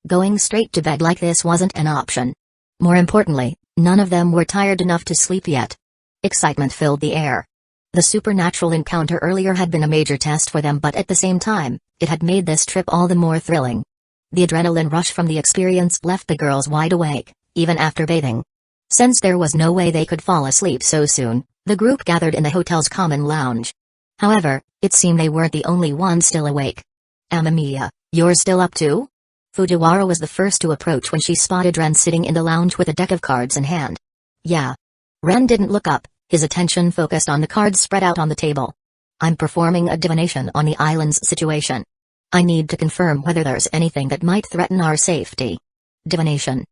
Going straight to bed like this wasn't an option. More importantly, none of them were tired enough to sleep yet. Excitement filled the air. The supernatural encounter earlier had been a major test for them, but at the same time, it had made this trip all the more thrilling. The adrenaline rush from the experience left the girls wide awake, even after bathing. Since there was no way they could fall asleep so soon, the group gathered in the hotel's common lounge. However, it seemed they weren't the only ones still awake. Amamiya, you're still up too? Fujiwara was the first to approach when she spotted Ren sitting in the lounge with a deck of cards in hand. Yeah. Ren didn't look up, his attention focused on the cards spread out on the table. I'm performing a divination on the island's situation. I need to confirm whether there's anything that might threaten our safety. Divination.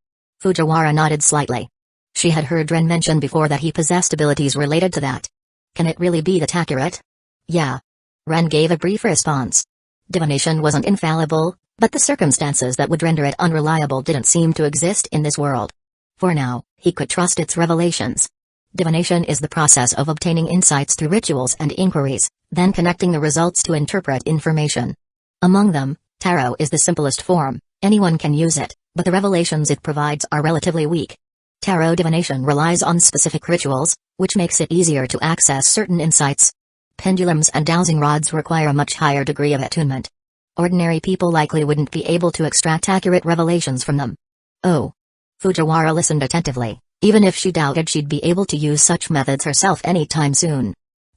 Fujiwara nodded slightly. She had heard Ren mention before that he possessed abilities related to that. Can it really be that accurate? Yeah. Ren gave a brief response. Divination wasn't infallible, but the circumstances that would render it unreliable didn't seem to exist in this world. For now, he could trust its revelations. Divination is the process of obtaining insights through rituals and inquiries, then connecting the results to interpret information. Among them, tarot is the simplest form. Anyone can use it, but the revelations it provides are relatively weak. Tarot divination relies on specific rituals, which makes it easier to access certain insights. Pendulums and dowsing rods require a much higher degree of attunement. Ordinary people likely wouldn't be able to extract accurate revelations from them. Oh. Fujiwara listened attentively, even if she doubted she'd be able to use such methods herself anytime soon.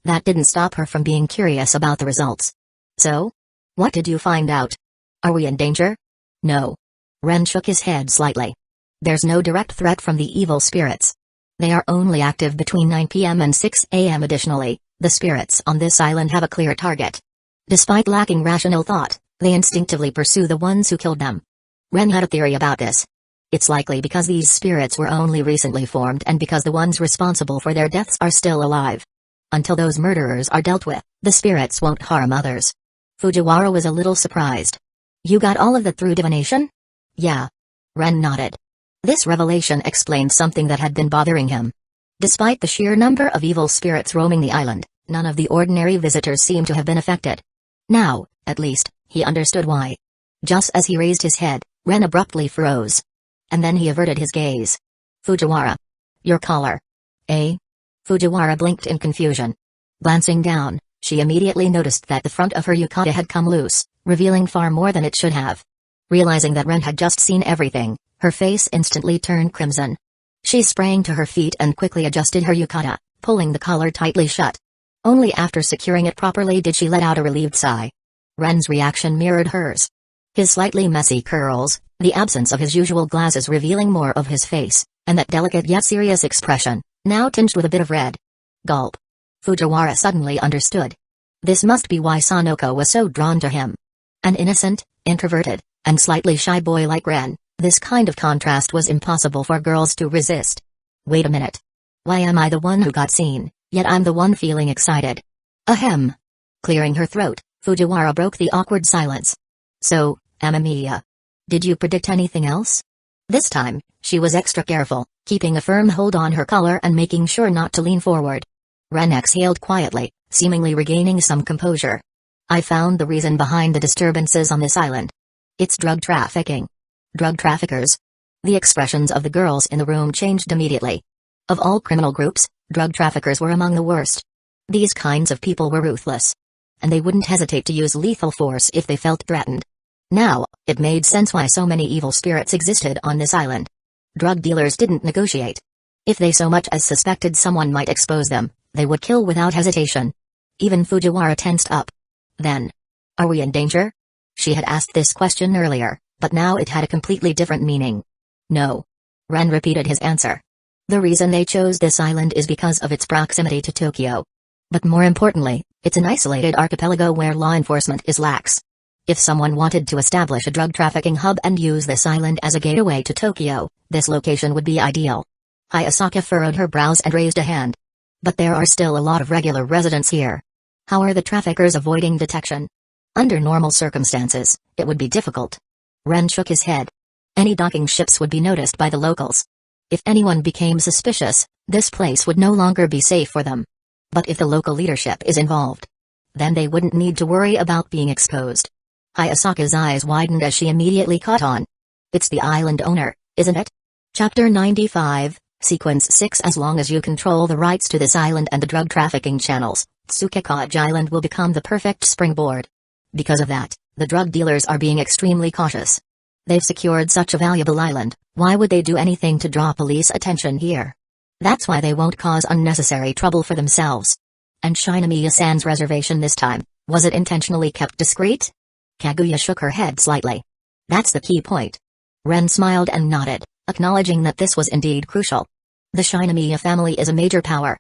That didn't stop her from being curious about the results. So? What did you find out? Are we in danger? No. Ren shook his head slightly. There's no direct threat from the evil spirits. They are only active between 9 p.m. and 6 a.m. Additionally, the spirits on this island have a clear target. Despite lacking rational thought, they instinctively pursue the ones who killed them. Ren had a theory about this. It's likely because these spirits were only recently formed and because the ones responsible for their deaths are still alive. Until those murderers are dealt with, the spirits won't harm others. Fujiwara was a little surprised. You got all of that through divination? Yeah. Ren nodded. This revelation explained something that had been bothering him. Despite the sheer number of evil spirits roaming the island, none of the ordinary visitors seemed to have been affected. Now, at least, he understood why. Just as he raised his head, Ren abruptly froze. And then he averted his gaze. Fujiwara. Your collar. Eh? Fujiwara blinked in confusion. Glancing down, she immediately noticed that the front of her yukata had come loose, revealing far more than it should have. Realizing that Ren had just seen everything, her face instantly turned crimson. She sprang to her feet and quickly adjusted her yukata, pulling the collar tightly shut. Only after securing it properly did she let out a relieved sigh. Ren's reaction mirrored hers. His slightly messy curls, the absence of his usual glasses revealing more of his face, and that delicate yet serious expression, now tinged with a bit of red. Gulp. Fujiwara suddenly understood. This must be why Sanoko was so drawn to him. An innocent, introverted, and slightly shy boy like Ren, this kind of contrast was impossible for girls to resist. Wait a minute. Why am I the one who got seen, yet I'm the one feeling excited? Ahem. Clearing her throat, Fujiwara broke the awkward silence. So, Amamiya. Did you predict anything else? This time, she was extra careful, keeping a firm hold on her collar and making sure not to lean forward. Ren exhaled quietly, seemingly regaining some composure. I found the reason behind the disturbances on this island. It's drug trafficking. Drug traffickers. The expressions of the girls in the room changed immediately. Of all criminal groups, drug traffickers were among the worst. These kinds of people were ruthless. And they wouldn't hesitate to use lethal force if they felt threatened. Now, it made sense why so many evil spirits existed on this island. Drug dealers didn't negotiate. If they so much as suspected someone might expose them, they would kill without hesitation. Even Fujiwara tensed up. Then, are we in danger? She had asked this question earlier, but now it had a completely different meaning. No. Ren repeated his answer. The reason they chose this island is because of its proximity to Tokyo. But more importantly, it's an isolated archipelago where law enforcement is lax. If someone wanted to establish a drug trafficking hub and use this island as a gateway to Tokyo, this location would be ideal. Hayasaka furrowed her brows and raised a hand. But there are still a lot of regular residents here. How are the traffickers avoiding detection? Under normal circumstances, it would be difficult. Ren shook his head. Any docking ships would be noticed by the locals. If anyone became suspicious, this place would no longer be safe for them. But if the local leadership is involved, then they wouldn't need to worry about being exposed. Hayasaka's eyes widened as she immediately caught on. It's the island owner, isn't it? Chapter 95, Sequence 6. As long as you control the rights to this island and the drug trafficking channels, Tsukekage Island will become the perfect springboard. Because of that, the drug dealers are being extremely cautious. They've secured such a valuable island, why would they do anything to draw police attention here? That's why they won't cause unnecessary trouble for themselves. And Shinomiya-san's reservation this time, was it intentionally kept discreet? Kaguya shook her head slightly. That's the key point. Ren smiled and nodded, acknowledging that this was indeed crucial. The Shinomiya family is a major power.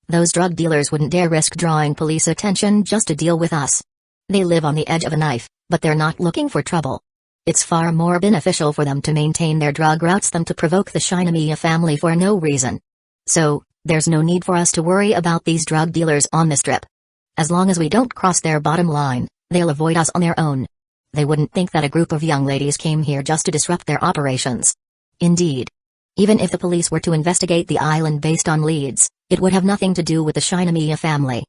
Those drug dealers wouldn't dare risk drawing police attention just to deal with us. They live on the edge of a knife, but they're not looking for trouble. It's far more beneficial for them to maintain their drug routes than to provoke the Shinomiya family for no reason. So, there's no need for us to worry about these drug dealers on this trip. As long as we don't cross their bottom line, they'll avoid us on their own. They wouldn't think that a group of young ladies came here just to disrupt their operations. Indeed. Even if the police were to investigate the island based on leads, it would have nothing to do with the Shinomiya family.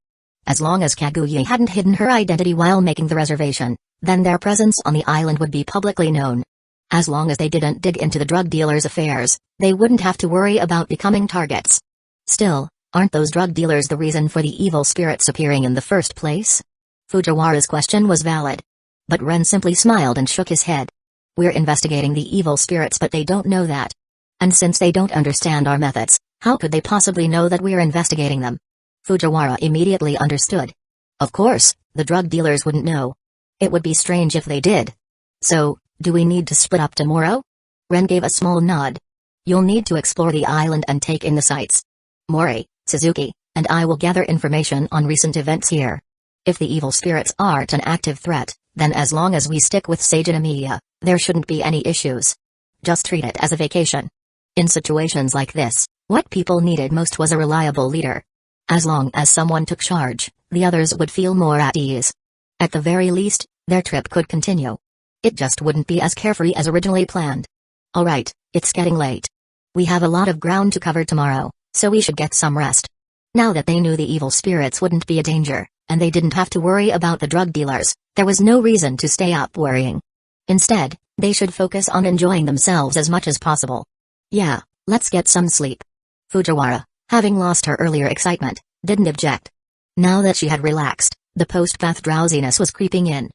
As long as Kaguya hadn't hidden her identity while making the reservation, then their presence on the island would be publicly known. As long as they didn't dig into the drug dealers' affairs, they wouldn't have to worry about becoming targets. Still, aren't those drug dealers the reason for the evil spirits appearing in the first place? Fujiwara's question was valid. But Ren simply smiled and shook his head. We're investigating the evil spirits, but they don't know that. And since they don't understand our methods, how could they possibly know that we're investigating them? Fujiwara immediately understood. Of course, the drug dealers wouldn't know. It would be strange if they did. So, do we need to split up tomorrow? Ren gave a small nod. You'll need to explore the island and take in the sights. Mori, Suzuki, and I will gather information on recent events here. If the evil spirits aren't an active threat, then as long as we stick with Seijinomiya, there shouldn't be any issues. Just treat it as a vacation. In situations like this, what people needed most was a reliable leader. As long as someone took charge, the others would feel more at ease. At the very least, their trip could continue. It just wouldn't be as carefree as originally planned. Alright, it's getting late. We have a lot of ground to cover tomorrow, so we should get some rest. Now that they knew the evil spirits wouldn't be a danger, and they didn't have to worry about the drug dealers, there was no reason to stay up worrying. Instead, they should focus on enjoying themselves as much as possible. Yeah, let's get some sleep. Fujiwara, having lost her earlier excitement, didn't object. Now that she had relaxed, the post-bath drowsiness was creeping in.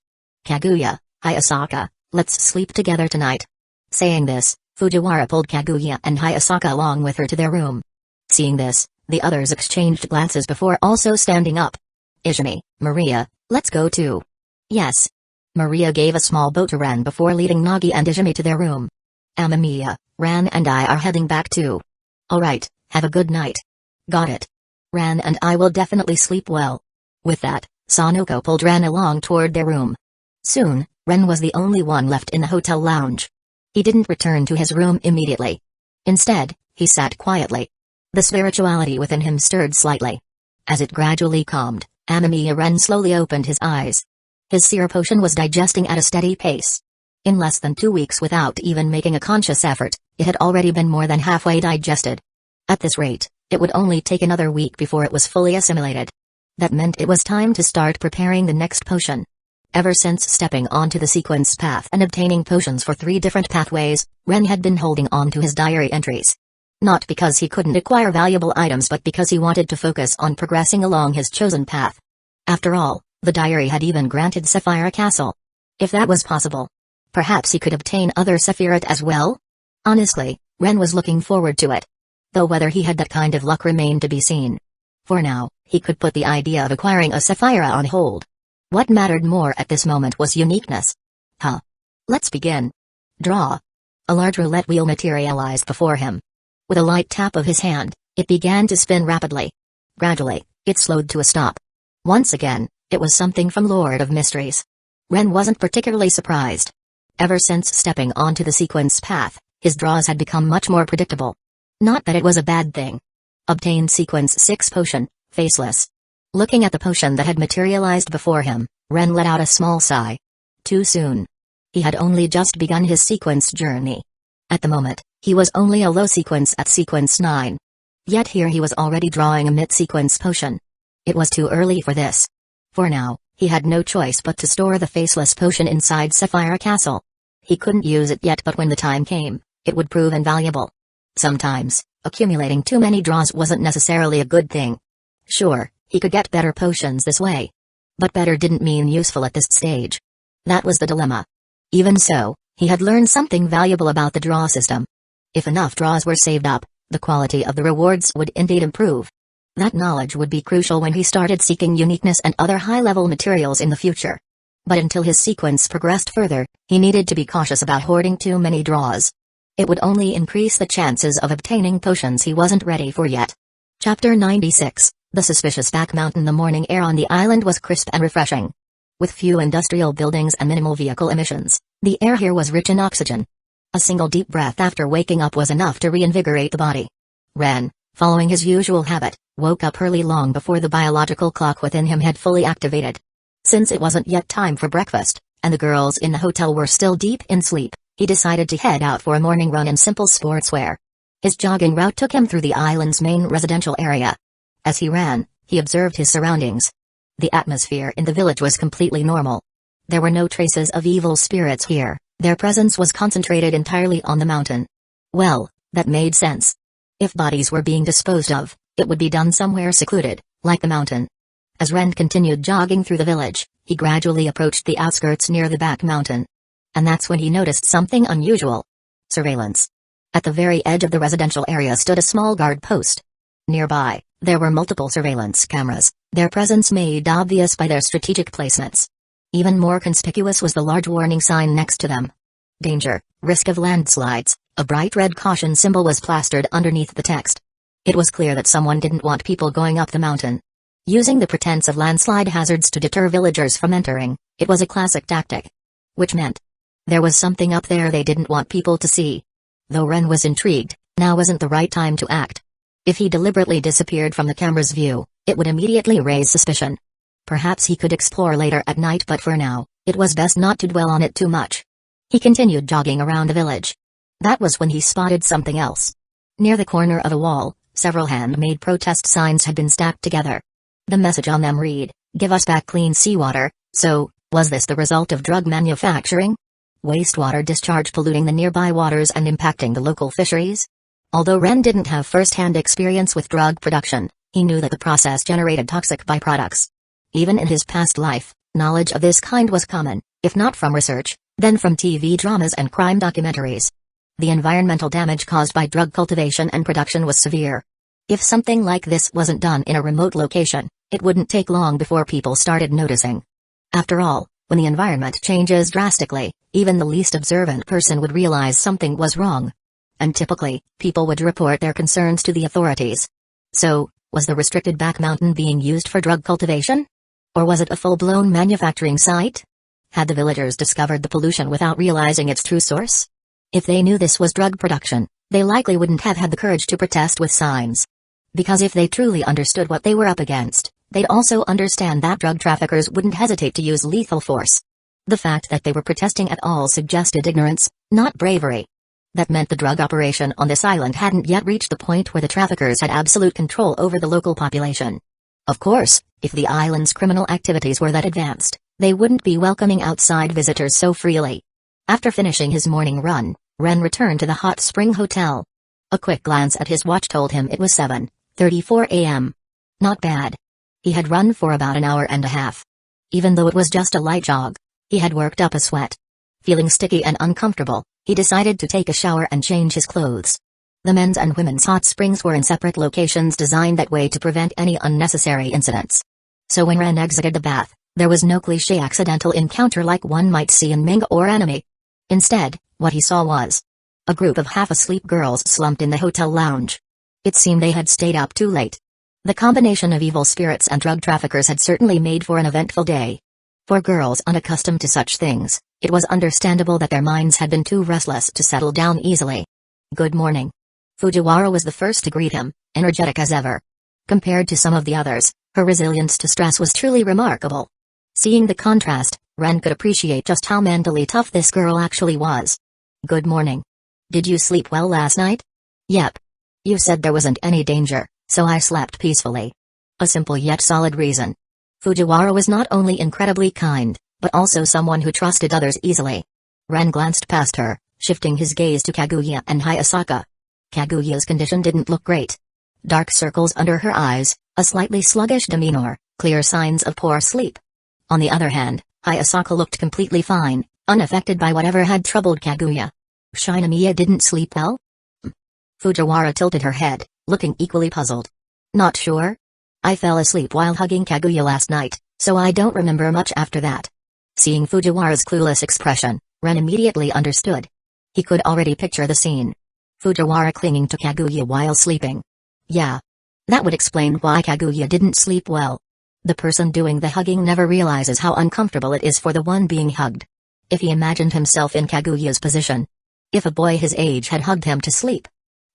Kaguya, Hayasaka, let's sleep together tonight. Saying this, Fujiwara pulled Kaguya and Hayasaka along with her to their room. Seeing this, the others exchanged glances before also standing up. Izumi, Maria, let's go too. Yes. Maria gave a small bow to Ren before leading Nagi and Izumi to their room. Amamiya, Ran and I are heading back too. Alright, have a good night. Got it. Ran and I will definitely sleep well. With that, Sanoko pulled Ren along toward their room. Soon, Ren was the only one left in the hotel lounge. He didn't return to his room immediately. Instead, he sat quietly. The spirituality within him stirred slightly. As it gradually calmed, Amamiya Ren slowly opened his eyes. His seer potion was digesting at a steady pace. In less than 2 weeks without even making a conscious effort, it had already been more than halfway digested. At this rate, it would only take another week before it was fully assimilated. That meant it was time to start preparing the next potion. Ever since stepping onto the sequence path and obtaining potions for 3 different pathways, Ren had been holding on to his diary entries. Not because he couldn't acquire valuable items but because he wanted to focus on progressing along his chosen path. After all, the diary had even granted Sefirah Castle. If that was possible, perhaps he could obtain other Sefirah as well? Honestly, Ren was looking forward to it. Though whether he had that kind of luck remained to be seen. For now, he could put the idea of acquiring a Sefirah on hold. What mattered more at this moment was uniqueness. Let's begin. Draw. A large roulette wheel materialized before him. With a light tap of his hand, it began to spin rapidly. Gradually, it slowed to a stop. Once again, it was something from Lord of Mysteries. Ren wasn't particularly surprised. Ever since stepping onto the sequence path, his draws had become much more predictable. Not that it was a bad thing. Obtained sequence 6 potion, faceless. Looking at the potion that had materialized before him, Ren let out a small sigh. Too soon. He had only just begun his sequence journey. At the moment, he was only a low sequence at sequence 9. Yet here he was already drawing a mid-sequence potion. It was too early for this. For now, he had no choice but to store the faceless potion inside Sefirah Castle. He couldn't use it yet, but when the time came, it would prove invaluable. Sometimes, accumulating too many draws wasn't necessarily a good thing. Sure, he could get better potions this way. But better didn't mean useful at this stage. That was the dilemma. Even so, he had learned something valuable about the draw system. If enough draws were saved up, the quality of the rewards would indeed improve. That knowledge would be crucial when he started seeking uniqueness and other high-level materials in the future. But until his sequence progressed further, he needed to be cautious about hoarding too many draws. It would only increase the chances of obtaining potions he wasn't ready for yet. Chapter 96. The suspicious back mountain. The morning air on the island was crisp and refreshing. With few industrial buildings and minimal vehicle emissions, the air here was rich in oxygen. A single deep breath after waking up was enough to reinvigorate the body. Ren, following his usual habit, woke up early long before the biological clock within him had fully activated. Since it wasn't yet time for breakfast, and the girls in the hotel were still deep in sleep, he decided to head out for a morning run in simple sportswear. His jogging route took him through the island's main residential area. As he ran, he observed his surroundings. The atmosphere in the village was completely normal. There were no traces of evil spirits here, their presence was concentrated entirely on the mountain. Well, that made sense. If bodies were being disposed of, it would be done somewhere secluded, like the mountain. As Ren continued jogging through the village, he gradually approached the outskirts near the back mountain. And that's when he noticed something unusual. Surveillance. At the very edge of the residential area stood a small guard post. Nearby, there were multiple surveillance cameras, their presence made obvious by their strategic placements. Even more conspicuous was the large warning sign next to them. Danger, risk of landslides, a bright red caution symbol was plastered underneath the text. It was clear that someone didn't want people going up the mountain. Using the pretense of landslide hazards to deter villagers from entering, it was a classic tactic. Which meant there was something up there they didn't want people to see. Though Ren was intrigued, now wasn't the right time to act. If he deliberately disappeared from the camera's view, it would immediately raise suspicion. Perhaps he could explore later at night, but for now, it was best not to dwell on it too much. He continued jogging around the village. That was when he spotted something else. Near the corner of a wall, several handmade protest signs had been stacked together. The message on them read, "Give us back clean seawater." So, was this the result of drug manufacturing? Wastewater discharge polluting the nearby waters and impacting the local fisheries? Although Ren didn't have first-hand experience with drug production, he knew that the process generated toxic byproducts. Even in his past life, knowledge of this kind was common, if not from research, then from TV dramas and crime documentaries. The environmental damage caused by drug cultivation and production was severe. If something like this wasn't done in a remote location, it wouldn't take long before people started noticing. After all, when the environment changes drastically, even the least observant person would realize something was wrong. And typically, people would report their concerns to the authorities. So, was the restricted back mountain being used for drug cultivation? Or was it a full-blown manufacturing site? Had the villagers discovered the pollution without realizing its true source? If they knew this was drug production, they likely wouldn't have had the courage to protest with signs. Because if they truly understood what they were up against, they'd also understand that drug traffickers wouldn't hesitate to use lethal force. The fact that they were protesting at all suggested ignorance, not bravery. That meant the drug operation on this island hadn't yet reached the point where the traffickers had absolute control over the local population. Of course, if the island's criminal activities were that advanced, They wouldn't be welcoming outside visitors so freely. After finishing his morning run, Ren returned to the hot spring hotel. A quick glance at his watch told him it was 7:34 a.m. Not bad. He had run for about an hour and a half. Even though it was just a light jog, he had worked up a sweat. Feeling sticky and uncomfortable, he decided to take a shower and change his clothes. The men's and women's hot springs were in separate locations designed that way to prevent any unnecessary incidents. So when Ren exited the bath, there was no cliché accidental encounter like one might see in manga or anime. Instead, what he saw was a group of half-asleep girls slumped in the hotel lounge. It seemed they had stayed up too late. The combination of evil spirits and drug traffickers had certainly made for an eventful day. For girls unaccustomed to such things, it was understandable that their minds had been too restless to settle down easily. "Good morning." Fujiwara was the first to greet him, energetic as ever. Compared to some of the others, her resilience to stress was truly remarkable. Seeing the contrast, Ren could appreciate just how mentally tough this girl actually was. "Good morning. Did you sleep well last night?" "Yep. You said there wasn't any danger, so I slept peacefully." A simple yet solid reason. Fujiwara was not only incredibly kind, but also someone who trusted others easily. Ren glanced past her, shifting his gaze to Kaguya and Hayasaka. Kaguya's condition didn't look great. Dark circles under her eyes, a slightly sluggish demeanor, clear signs of poor sleep. On the other hand, Hayasaka looked completely fine, unaffected by whatever had troubled Kaguya. Shinomiya didn't sleep well? Fujiwara tilted her head, looking equally puzzled. "Not sure. I fell asleep while hugging Kaguya last night, so I don't remember much after that." Seeing Fujiwara's clueless expression, Ren immediately understood. He could already picture the scene. Fujiwara clinging to Kaguya while sleeping. Yeah. That would explain why Kaguya didn't sleep well. The person doing the hugging never realizes how uncomfortable it is for the one being hugged. If he imagined himself in Kaguya's position. If a boy his age had hugged him to sleep.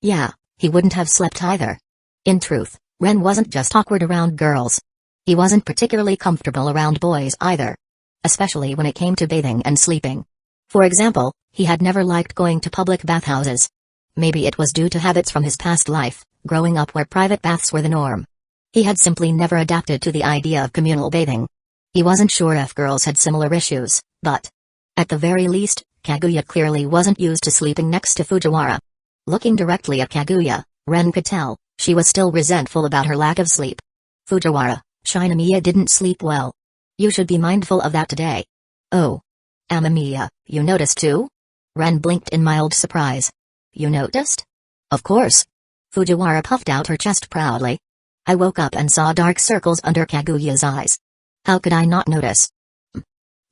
Yeah, he wouldn't have slept either. In truth, Ren wasn't just awkward around girls. He wasn't particularly comfortable around boys either. Especially when it came to bathing and sleeping. For example, he had never liked going to public bathhouses. Maybe it was due to habits from his past life, growing up where private baths were the norm. He had simply never adapted to the idea of communal bathing. He wasn't sure if girls had similar issues, but at the very least, Kaguya clearly wasn't used to sleeping next to Fujiwara. Looking directly at Kaguya, Ren could tell, she was still resentful about her lack of sleep. "Fujiwara, Shinomiya didn't sleep well. You should be mindful of that today." "Oh. Amamiya, you noticed too?" Ren blinked in mild surprise. "You noticed?" "Of course." Fujiwara puffed out her chest proudly. "I woke up and saw dark circles under Kaguya's eyes. How could I not notice?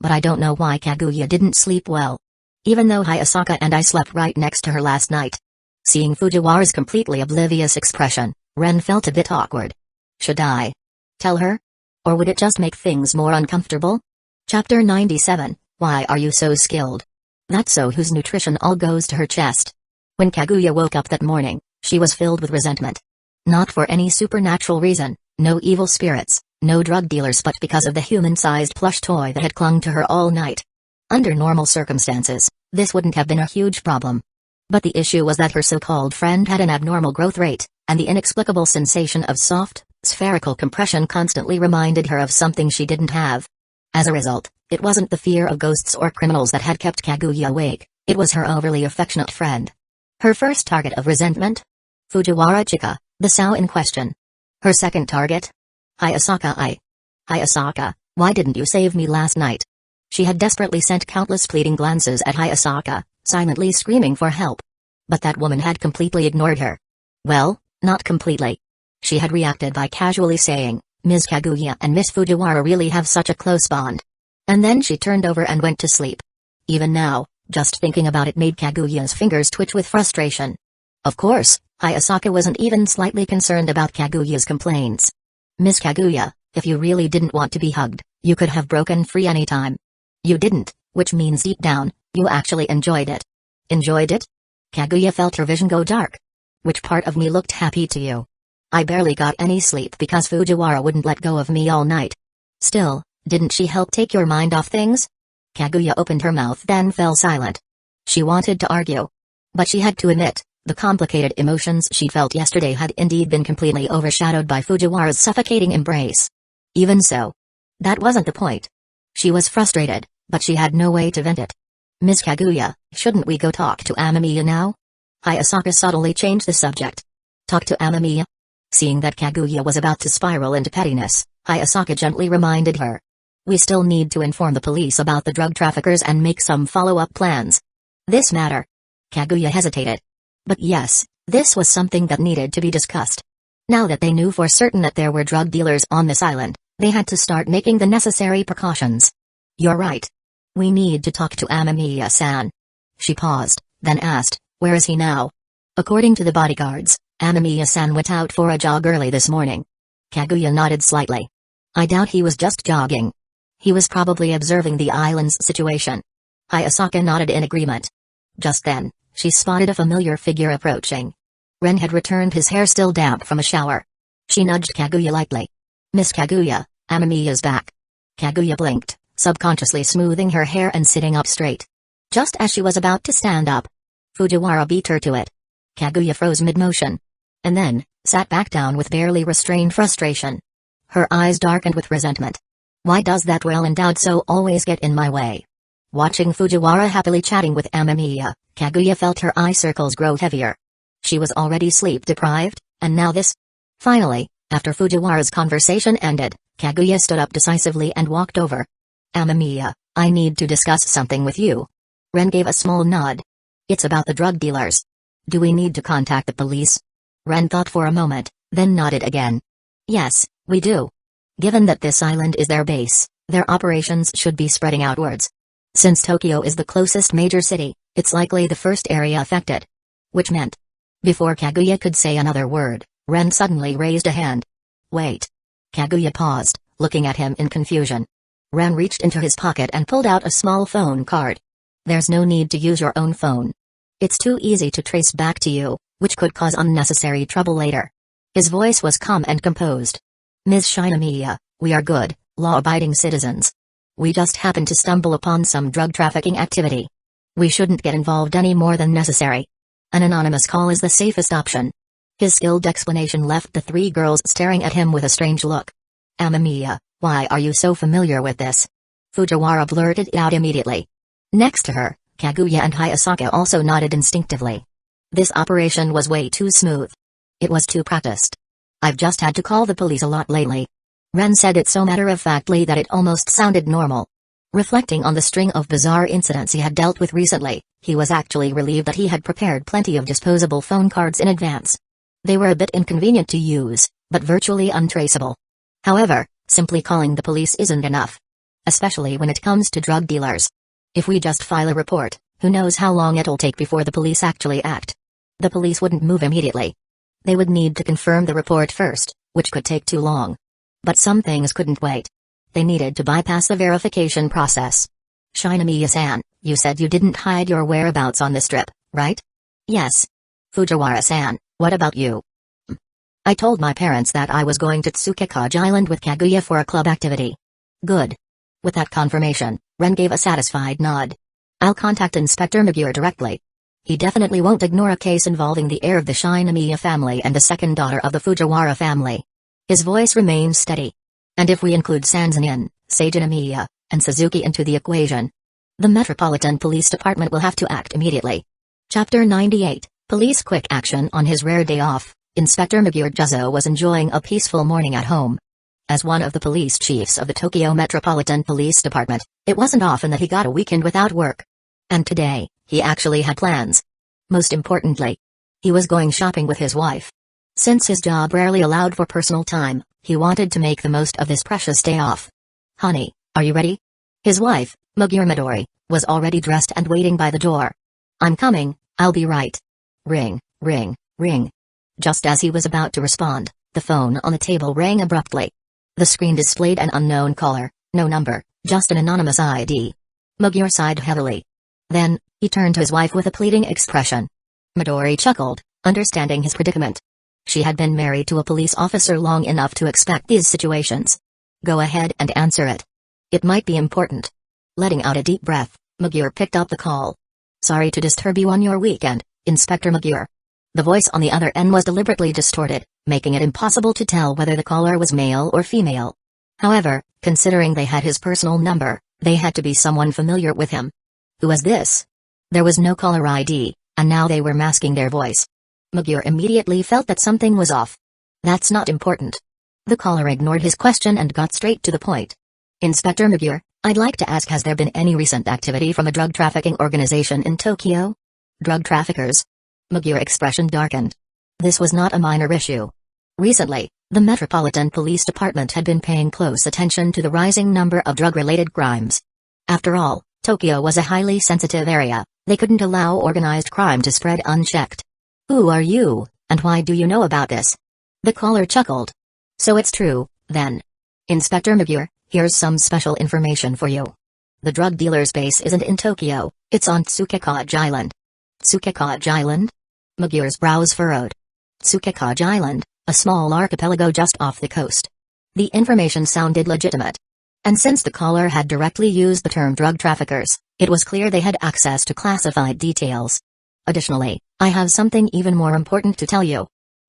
But I don't know why Kaguya didn't sleep well. Even though Hayasaka and I slept right next to her last night." Seeing Fujiwara's completely oblivious expression, Ren felt a bit awkward. Should I tell her? Or would it just make things more uncomfortable? Chapter 97, Why Are You So Skilled? That's so whose nutrition all goes to her chest. When Kaguya woke up that morning, she was filled with resentment. Not for any supernatural reason, no evil spirits, no drug dealers, but because of the human-sized plush toy that had clung to her all night. Under normal circumstances, this wouldn't have been a huge problem. But the issue was that her so-called friend had an abnormal growth rate, and the inexplicable sensation of soft, spherical compression constantly reminded her of something she didn't have. As a result, it wasn't the fear of ghosts or criminals that had kept Kaguya awake, it was her overly affectionate friend. Her first target of resentment? Fujiwara Chika, the Sao in question. Her second target? Hayasaka. Hayasaka, why didn't you save me last night? She had desperately sent countless pleading glances at Hayasaka, silently screaming for help. But that woman had completely ignored her. Well, not completely. She had reacted by casually saying, "Ms. Kaguya and Miss Fujiwara really have such a close bond." And then she turned over and went to sleep. Even now, just thinking about it made Kaguya's fingers twitch with frustration. Of course, Hayasaka wasn't even slightly concerned about Kaguya's complaints. "Miss Kaguya, if you really didn't want to be hugged, you could have broken free anytime. You didn't, which means deep down, you actually enjoyed it." "Enjoyed it?" Kaguya felt her vision go dark. "Which part of me looked happy to you? I barely got any sleep because Fujiwara wouldn't let go of me all night. Still, didn't she help take your mind off things?" Kaguya opened her mouth then fell silent. She wanted to argue. But she had to admit, the complicated emotions she felt yesterday had indeed been completely overshadowed by Fujiwara's suffocating embrace. Even so, that wasn't the point. She was frustrated, but she had no way to vent it. Ms. Kaguya, shouldn't we go talk to Amamiya now? Hayasaka subtly changed the subject. Talk to Amamiya? Seeing that Kaguya was about to spiral into pettiness, Hayasaka gently reminded her. We still need to inform the police about the drug traffickers and make some follow-up plans. This matter? Kaguya hesitated. But yes, this was something that needed to be discussed. Now that they knew for certain that there were drug dealers on this island, they had to start making the necessary precautions. You're right. We need to talk to Amamiya-san. She paused, then asked, where is he now? According to the bodyguards, Amamiya-san went out for a jog early this morning. Kaguya nodded slightly. I doubt he was just jogging. He was probably observing the island's situation. Hayasaka nodded in agreement. Just then, she spotted a familiar figure approaching. Ren had returned, his hair still damp from a shower. She nudged Kaguya lightly. Miss Kaguya, Amamiya's back. Kaguya blinked, subconsciously smoothing her hair and sitting up straight. Just as she was about to stand up, Fujiwara beat her to it. Kaguya froze mid-motion. And then, sat back down with barely restrained frustration. Her eyes darkened with resentment. Why does that well-endowed soul always get in my way? Watching Fujiwara happily chatting with Amamiya, Kaguya felt her eye circles grow heavier. She was already sleep-deprived, and now this? Finally, after Fujiwara's conversation ended, Kaguya stood up decisively and walked over. Amamiya, I need to discuss something with you. Ren gave a small nod. It's about the drug dealers. Do we need to contact the police? Ren thought for a moment, then nodded again. Yes, we do. Given that this island is their base, their operations should be spreading outwards. Since Tokyo is the closest major city, it's likely the first area affected. Which meant. Before Kaguya could say another word, Ren suddenly raised a hand. Wait. Kaguya paused, looking at him in confusion. Ren reached into his pocket and pulled out a small phone card. There's no need to use your own phone. It's too easy to trace back to you, which could cause unnecessary trouble later. His voice was calm and composed. Ms. Shinomiya, we are good, law-abiding citizens. We just happened to stumble upon some drug trafficking activity. We shouldn't get involved any more than necessary. An anonymous call is the safest option. His skilled explanation left the three girls staring at him with a strange look. Amamiya, why are you so familiar with this? Fujiwara blurted it out immediately. Next to her, Kaguya and Hayasaka also nodded instinctively. This operation was way too smooth. It was too practiced. I've just had to call the police a lot lately. Ren said it so matter-of-factly that it almost sounded normal. Reflecting on the string of bizarre incidents he had dealt with recently, he was actually relieved that he had prepared plenty of disposable phone cards in advance. They were a bit inconvenient to use, but virtually untraceable. However, simply calling the police isn't enough. Especially when it comes to drug dealers. If we just file a report, who knows how long it'll take before the police actually act. The police wouldn't move immediately. They would need to confirm the report first, which could take too long. But some things couldn't wait. They needed to bypass the verification process. Shinomiya-san, you said you didn't hide your whereabouts on this trip, right? Yes. Fujiwara-san, what about you? I told my parents that I was going to Tsukekaji Island with Kaguya for a club activity. Good. With that confirmation, Ren gave a satisfied nod. I'll contact Inspector Megure directly. He definitely won't ignore a case involving the heir of the Shinomiya family and the second daughter of the Fujiwara family. His voice remained steady. And if we include Sanzanin, Seijinomiya, and Suzuki into the equation, the Metropolitan Police Department will have to act immediately. Chapter 98, Police Quick Action. On his rare day off, Inspector Megure Juzo was enjoying a peaceful morning at home. As one of the police chiefs of the Tokyo Metropolitan Police Department, it wasn't often that he got a weekend without work. And today, he actually had plans. Most importantly, he was going shopping with his wife. Since his job rarely allowed for personal time, he wanted to make the most of this precious day off. Honey, are you ready? His wife, Megure Midori, was already dressed and waiting by the door. I'm coming, I'll be right. Ring, ring, ring. Just as he was about to respond, the phone on the table rang abruptly. The screen displayed an unknown caller, no number, just an anonymous ID. Megure sighed heavily. Then, he turned to his wife with a pleading expression. Midori chuckled, understanding his predicament. She had been married to a police officer long enough to expect these situations. Go ahead and answer it. It might be important. Letting out a deep breath, Megure picked up the call. Sorry to disturb you on your weekend, Inspector Megure. The voice on the other end was deliberately distorted, making it impossible to tell whether the caller was male or female. However, considering they had his personal number, They had to be someone familiar with him. Who was this? There was no caller ID, and now they were masking their voice. Magyar immediately felt that something was off. That's not important. The caller ignored his question and got straight to the point. Inspector Magyar, I'd like to ask, has there been any recent activity from a drug trafficking organization in Tokyo? Drug traffickers? Magyar's expression darkened. This was not a minor issue. Recently, the Metropolitan Police Department had been paying close attention to the rising number of drug-related crimes. After all, Tokyo was a highly sensitive area. They couldn't allow organized crime to spread unchecked. Who are you, and why do you know about this? The caller chuckled. So it's true, then. Inspector Magyar, here's some special information for you. The drug dealer's base isn't in Tokyo, it's on Tsukekage Island. Tsukekage Island? Magyar's brows furrowed. Tsukekage Island, a small archipelago just off the coast. The information sounded legitimate. And since the caller had directly used the term drug traffickers, it was clear they had access to classified details. Additionally, I have something even more important to tell you.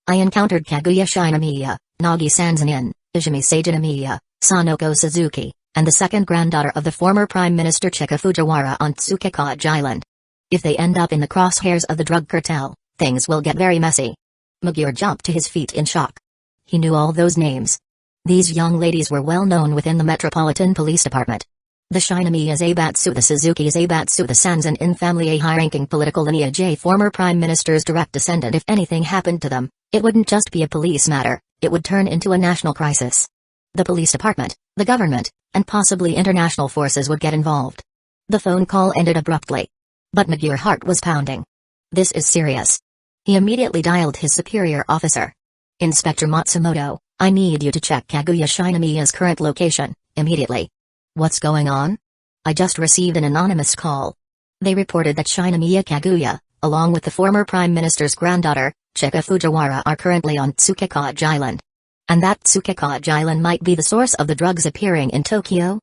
I encountered Kaguya Shinomiya, Nagi Sanzanin, Izumi Seijinomiya, Sanoko Suzuki, and the second granddaughter of the former Prime Minister Chika Fujiwara on Tsukekage Island. If they end up in the crosshairs of the drug cartel, things will get very messy. Magyar jumped to his feet in shock. He knew all those names. These young ladies were well known within the Metropolitan Police Department. The Shinomiya Zaibatsu, the Suzuki Zaibatsu, the Sanzanin family, a high-ranking political lineage, a former prime minister's direct descendant. If anything happened to them, it wouldn't just be a police matter, it would turn into a national crisis. The police department, the government, and possibly international forces would get involved. The phone call ended abruptly. But Magyar's heart was pounding. This is serious. He immediately dialed his superior officer. Inspector Matsumoto, I need you to check Kaguya Shinomiya's current location, immediately. What's going on? I just received an anonymous call. They reported that Shinomiya Kaguya, along with the former Prime Minister's granddaughter, Chika Fujiwara, are currently on Tsukekage Island. And that Tsukekage Island might be the source of the drugs appearing in Tokyo?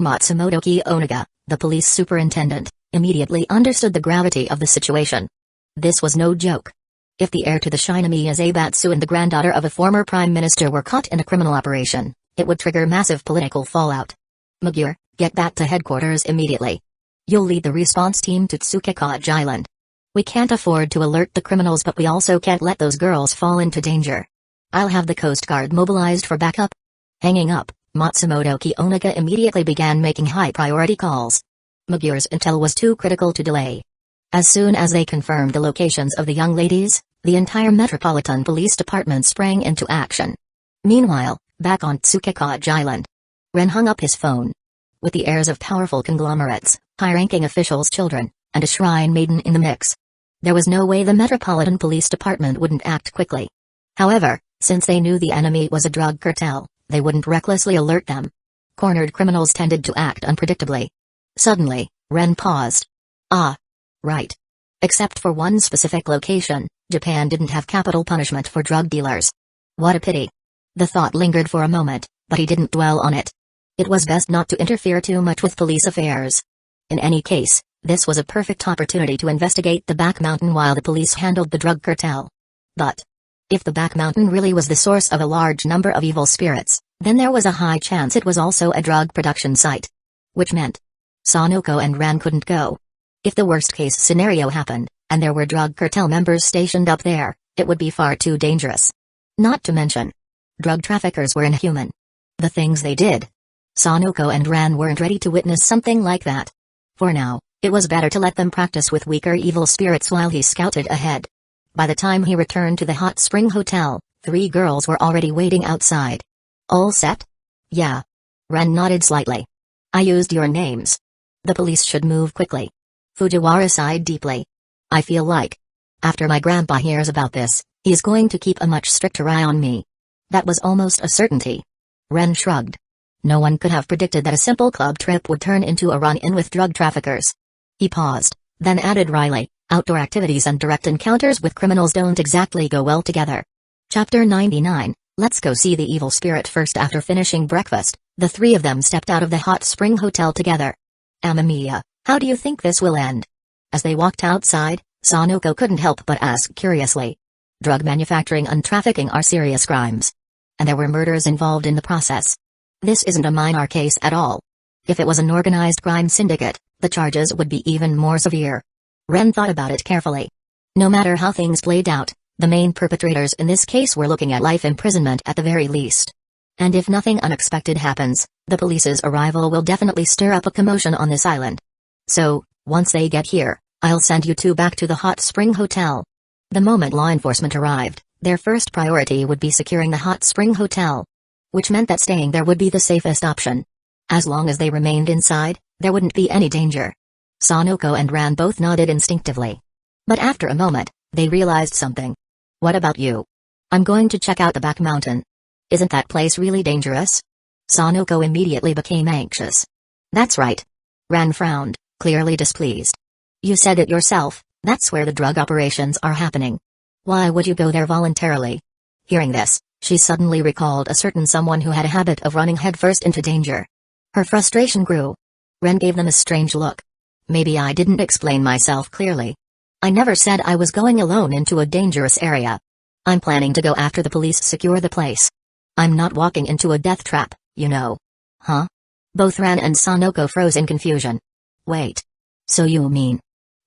Matsumoto Kiyonaga, the police superintendent, immediately understood the gravity of the situation. This was no joke. If the heir to the Shinomiya Zaibatsu and the granddaughter of a former prime minister were caught in a criminal operation, it would trigger massive political fallout. Magyar, get back to headquarters immediately. You'll lead the response team to Tsukekage Island. We can't afford to alert the criminals, but we also can't let those girls fall into danger. I'll have the Coast Guard mobilized for backup. Hanging up, Matsumoto Kiyonaga immediately began making high-priority calls. Magyar's intel was too critical to delay. As soon as they confirmed the locations of the young ladies, the entire Metropolitan Police Department sprang into action. Meanwhile, back on Tsukekage Island, Ren hung up his phone. With the heirs of powerful conglomerates, high-ranking officials' children, and a shrine maiden in the mix, there was no way the Metropolitan Police Department wouldn't act quickly. However, since they knew the enemy was a drug cartel, they wouldn't recklessly alert them. Cornered criminals tended to act unpredictably. Suddenly, Ren paused. Ah. Right. Except for one specific location, Japan didn't have capital punishment for drug dealers. What a pity. The thought lingered for a moment, but he didn't dwell on it. It was best not to interfere too much with police affairs. In any case, this was a perfect opportunity to investigate the back mountain while the police handled the drug cartel. But if the back mountain really was the source of a large number of evil spirits, then there was a high chance it was also a drug production site. Which meant Sanoko and Ran couldn't go. If the worst-case scenario happened, and there were drug cartel members stationed up there, it would be far too dangerous. Not to mention, drug traffickers were inhuman. The things they did. Sanoko and Ran weren't ready to witness something like that. For now, it was better to let them practice with weaker evil spirits while he scouted ahead. By the time he returned to the hot spring hotel, 3 girls were already waiting outside. All set? Yeah. Ran nodded slightly. I used your names. The police should move quickly. Fujiwara sighed deeply. I feel like, after my grandpa hears about this, he's going to keep a much stricter eye on me. That was almost a certainty. Ren shrugged. No one could have predicted that a simple club trip would turn into a run-in with drug traffickers. He paused, then added wryly, outdoor activities and direct encounters with criminals don't exactly go well together. Chapter 99, Let's go see the evil spirit first. After finishing breakfast, the 3 of them stepped out of the hot spring hotel together. Amamiya, how do you think this will end? As they walked outside, Sanoko couldn't help but ask curiously. Drug manufacturing and trafficking are serious crimes. And there were murders involved in the process. This isn't a minor case at all. If it was an organized crime syndicate, the charges would be even more severe. Ren thought about it carefully. No matter how things played out, the main perpetrators in this case were looking at life imprisonment at the very least. And if nothing unexpected happens, the police's arrival will definitely stir up a commotion on this island. So, once they get here, I'll send you two back to the Hot Spring Hotel. The moment law enforcement arrived, their first priority would be securing the Hot Spring Hotel. Which meant that staying there would be the safest option. As long as they remained inside, there wouldn't be any danger. Sanoko and Ran both nodded instinctively. But after a moment, they realized something. What about you? I'm going to check out the back mountain. Isn't that place really dangerous? Sanoko immediately became anxious. That's right. Ran frowned, clearly displeased. You said it yourself, that's where the drug operations are happening. Why would you go there voluntarily? Hearing this, she suddenly recalled a certain someone who had a habit of running headfirst into danger. Her frustration grew. Ren gave them a strange look. Maybe I didn't explain myself clearly. I never said I was going alone into a dangerous area. I'm planning to go after the police secure the place. I'm not walking into a death trap, you know. Huh? Both Ran and Sanoko froze in confusion. Wait. So you mean?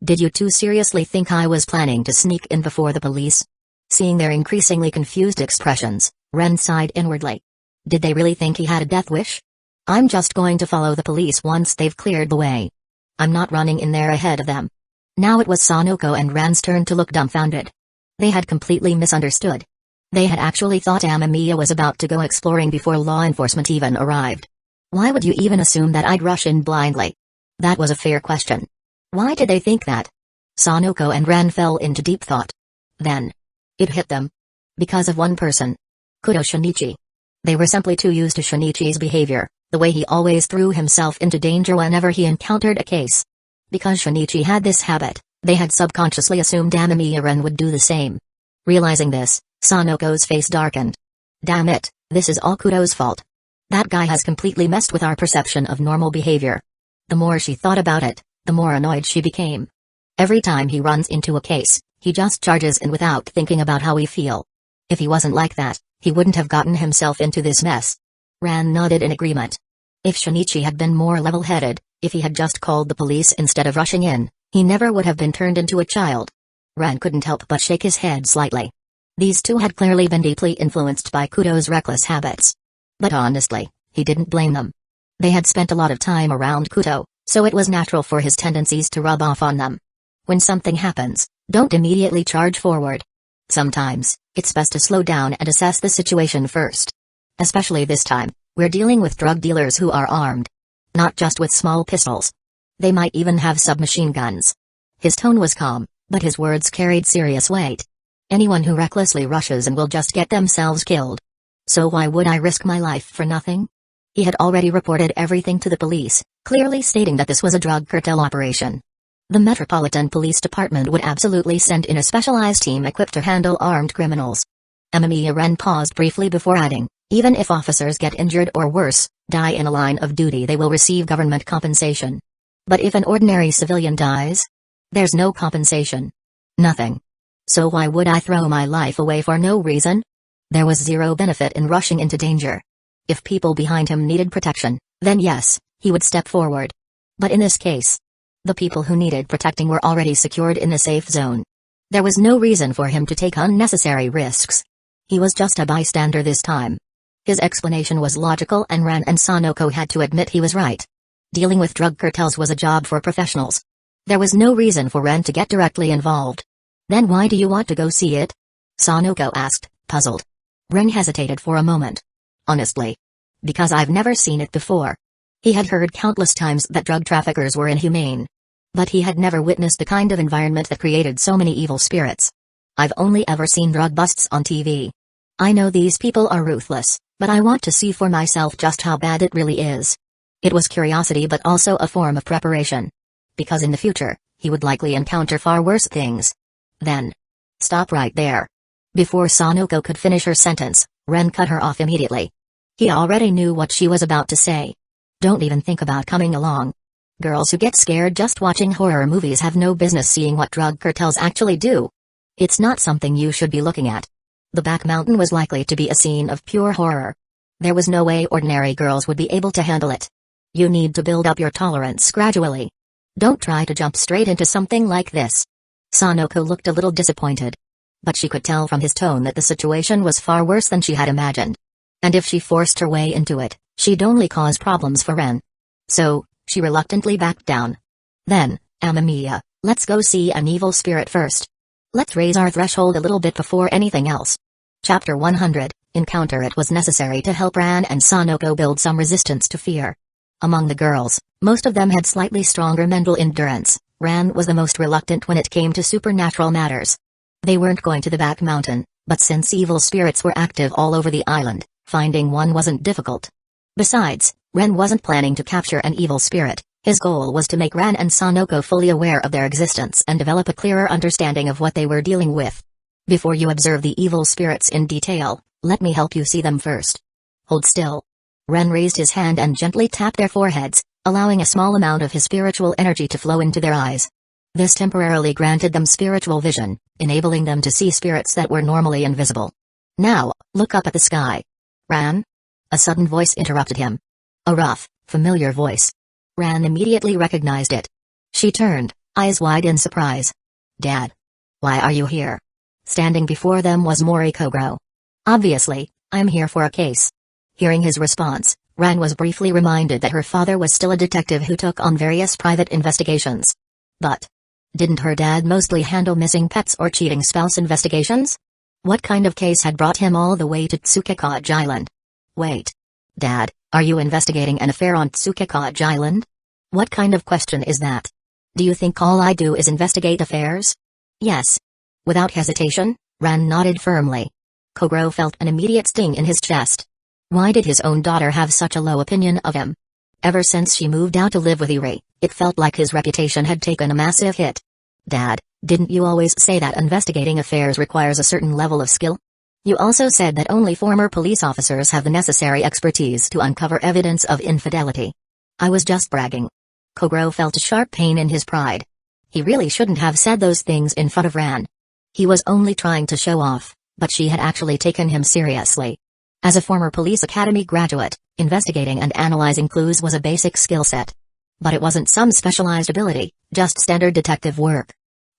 Did you two seriously think I was planning to sneak in before the police? Seeing their increasingly confused expressions, Ren sighed inwardly. Did they really think he had a death wish? I'm just going to follow the police once they've cleared the way. I'm not running in there ahead of them. Now it was Sanoko and Ran's turn to look dumbfounded. They had completely misunderstood. They had actually thought Amamiya was about to go exploring before law enforcement even arrived. Why would you even assume that I'd rush in blindly? That was a fair question. Why did they think that? Sanoko and Ran fell into deep thought. Then, it hit them. Because of one person. Kudo Shinichi. They were simply too used to Shinichi's behavior, the way he always threw himself into danger whenever he encountered a case. Because Shinichi had this habit, they had subconsciously assumed Amamiya Ren would do the same. Realizing this, Sanoko's face darkened. Damn it, this is all Kudo's fault. That guy has completely messed with our perception of normal behavior. The more she thought about it, the more annoyed she became. Every time he runs into a case, he just charges in without thinking about how we feel. If he wasn't like that, he wouldn't have gotten himself into this mess. Ran nodded in agreement. If Shinichi had been more level-headed, if he had just called the police instead of rushing in, he never would have been turned into a child. Ran couldn't help but shake his head slightly. These two had clearly been deeply influenced by Kudo's reckless habits. But honestly, he didn't blame them. They had spent a lot of time around Kudo, so it was natural for his tendencies to rub off on them. When something happens, don't immediately charge forward. Sometimes, it's best to slow down and assess the situation first. Especially this time, we're dealing with drug dealers who are armed. Not just with small pistols. They might even have submachine guns. His tone was calm, but his words carried serious weight. Anyone who recklessly rushes in will just get themselves killed. So why would I risk my life for nothing? He had already reported everything to the police, clearly stating that this was a drug cartel operation. The Metropolitan Police Department would absolutely send in a specialized team equipped to handle armed criminals. Amamiya Ren paused briefly before adding, even if officers get injured or worse, die in a line of duty, they will receive government compensation. But if an ordinary civilian dies? There's no compensation. Nothing. So why would I throw my life away for no reason? There was zero benefit in rushing into danger. If people behind him needed protection, then yes, he would step forward. But in this case, the people who needed protecting were already secured in the safe zone. There was no reason for him to take unnecessary risks. He was just a bystander this time. His explanation was logical and Ran and Sanoko had to admit he was right. Dealing with drug cartels was a job for professionals. There was no reason for Ren to get directly involved. Then why do you want to go see it? Sanoko asked, puzzled. Ren hesitated for a moment. Honestly. Because I've never seen it before. He had heard countless times that drug traffickers were inhumane. But he had never witnessed the kind of environment that created so many evil spirits. I've only ever seen drug busts on TV. I know these people are ruthless, but I want to see for myself just how bad it really is. It was curiosity but also a form of preparation. Because in the future, he would likely encounter far worse things. Then. Stop right there. Before Sanoko could finish her sentence, Ren cut her off immediately. He already knew what she was about to say. Don't even think about coming along. Girls who get scared just watching horror movies have no business seeing what drug cartels actually do. It's not something you should be looking at. The back mountain was likely to be a scene of pure horror. There was no way ordinary girls would be able to handle it. You need to build up your tolerance gradually. Don't try to jump straight into something like this. Sanoko looked a little disappointed. But she could tell from his tone that the situation was far worse than she had imagined. And if she forced her way into it, she'd only cause problems for Ren. So, she reluctantly backed down. Then, Amamiya, let's go see an evil spirit first. Let's raise our threshold a little bit before anything else. Chapter 100, Encounter. It was necessary to help Ran and Sanoko build some resistance to fear. Among the girls, most of them had slightly stronger mental endurance. Ran was the most reluctant when it came to supernatural matters. They weren't going to the back mountain, but since evil spirits were active all over the island, finding one wasn't difficult. Besides, Ren wasn't planning to capture an evil spirit. His goal was to make Ran and Sanoko fully aware of their existence and develop a clearer understanding of what they were dealing with. Before you observe the evil spirits in detail, let me help you see them first. Hold still. Ren raised his hand and gently tapped their foreheads, allowing a small amount of his spiritual energy to flow into their eyes. This temporarily granted them spiritual vision, enabling them to see spirits that were normally invisible. Now, look up at the sky. Ran? A sudden voice interrupted him. A rough, familiar voice. Ran immediately recognized it. She turned, eyes wide in surprise. Dad. Why are you here? Standing before them was Mori Kogoro. Obviously, I'm here for a case. Hearing his response, Ran was briefly reminded that her father was still a detective who took on various private investigations. But didn't her dad mostly handle missing pets or cheating spouse investigations? What kind of case had brought him all the way to Tsukekage Island? Wait. Dad, are you investigating an affair on Tsukekage Island? What kind of question is that? Do you think all I do is investigate affairs? Yes. Without hesitation, Ran nodded firmly. Kogoro felt an immediate sting in his chest. Why did his own daughter have such a low opinion of him? Ever since she moved out to live with Iri, it felt like his reputation had taken a massive hit. Dad, didn't you always say that investigating affairs requires a certain level of skill? You also said that only former police officers have the necessary expertise to uncover evidence of infidelity. I was just bragging. Kogoro felt a sharp pain in his pride. He really shouldn't have said those things in front of Ran. He was only trying to show off, but she had actually taken him seriously. As a former police academy graduate, investigating and analyzing clues was a basic skill set. But it wasn't some specialized ability, just standard detective work.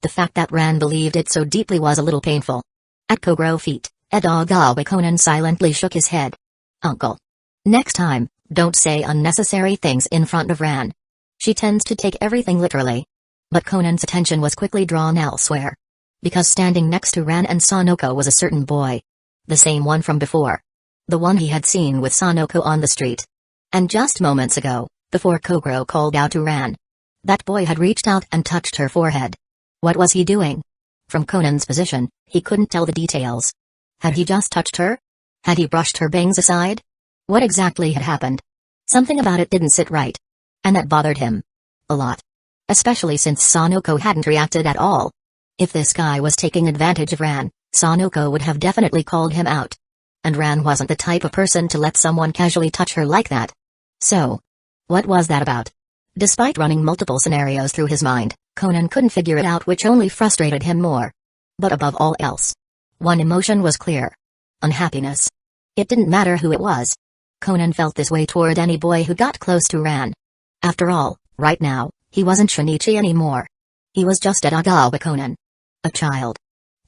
The fact that Ran believed it so deeply was a little painful. At Kogoro's feet, Edogawa Conan silently shook his head. Uncle. Next time, don't say unnecessary things in front of Ran. She tends to take everything literally. But Conan's attention was quickly drawn elsewhere. Because standing next to Ran and Sanoko was a certain boy. The same one from before. The one he had seen with Sanoko on the street. And just moments ago, before Kogoro called out to Ran, that boy had reached out and touched her forehead. What was he doing? From Conan's position, he couldn't tell the details. Had he just touched her? Had he brushed her bangs aside? What exactly had happened? Something about it didn't sit right. And that bothered him. A lot. Especially since Sanoko hadn't reacted at all. If this guy was taking advantage of Ran, Sanoko would have definitely called him out. And Ran wasn't the type of person to let someone casually touch her like that. So, what was that about? Despite running multiple scenarios through his mind, Conan couldn't figure it out, which only frustrated him more. But above all else, one emotion was clear. Unhappiness. It didn't matter who it was. Conan felt this way toward any boy who got close to Ran. After all, right now, he wasn't Shinichi anymore. He was just Edogawa Conan. A child.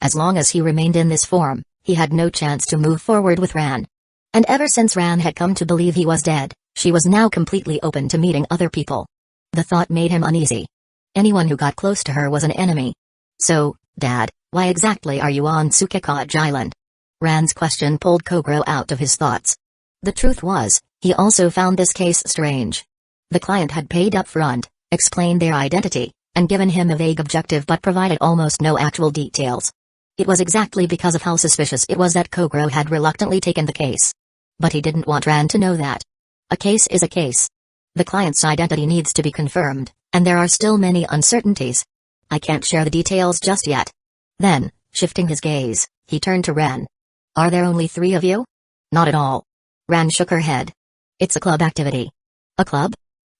As long as he remained in this form, he had no chance to move forward with Ran. And ever since Ran had come to believe he was dead, she was now completely open to meeting other people. The thought made him uneasy. Anyone who got close to her was an enemy. So, Dad, why exactly are you on Tsukekage Island? Ran's question pulled Kogoro out of his thoughts. The truth was, he also found this case strange. The client had paid up front, explained their identity, and given him a vague objective but provided almost no actual details. It was exactly because of how suspicious it was that Kogoro had reluctantly taken the case. But he didn't want Ran to know that. A case is a case. The client's identity needs to be confirmed, and there are still many uncertainties. I can't share the details just yet. Then, shifting his gaze, he turned to Ran. Are there only 3 of you? Not at all. Ran shook her head. It's a club activity. A club?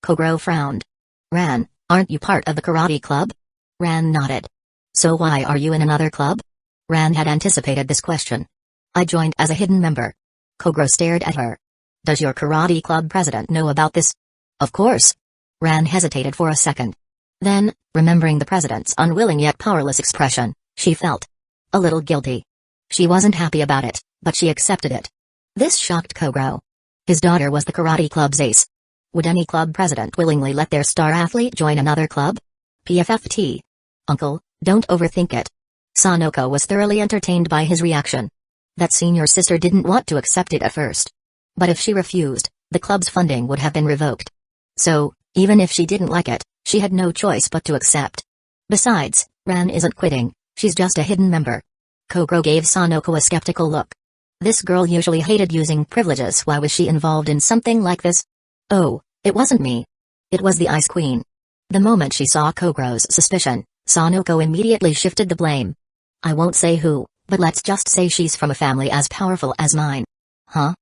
Kogoro frowned. Ran, aren't you part of the karate club? Ran nodded. So why are you in another club? Ran had anticipated this question. I joined as a hidden member. Kogoro stared at her. Does your karate club president know about this? Of course. Ran hesitated for a second. Then, remembering the president's unwilling yet powerless expression, she felt a little guilty. She wasn't happy about it, but she accepted it. This shocked Kogro. His daughter was the karate club's ace. Would any club president willingly let their star athlete join another club? PFFT. Uncle, don't overthink it. Sanoko was thoroughly entertained by his reaction. That senior sister didn't want to accept it at first. But if she refused, the club's funding would have been revoked. So, even if she didn't like it, she had no choice but to accept. Besides, Ran isn't quitting, she's just a hidden member. Kogro gave Sanoko a skeptical look. This girl usually hated using privileges. Why was she involved in something like this? Oh, it wasn't me. It was the Ice Queen. The moment she saw Kogro's suspicion, Sanoko immediately shifted the blame. I won't say who, but let's just say she's from a family as powerful as mine. Huh?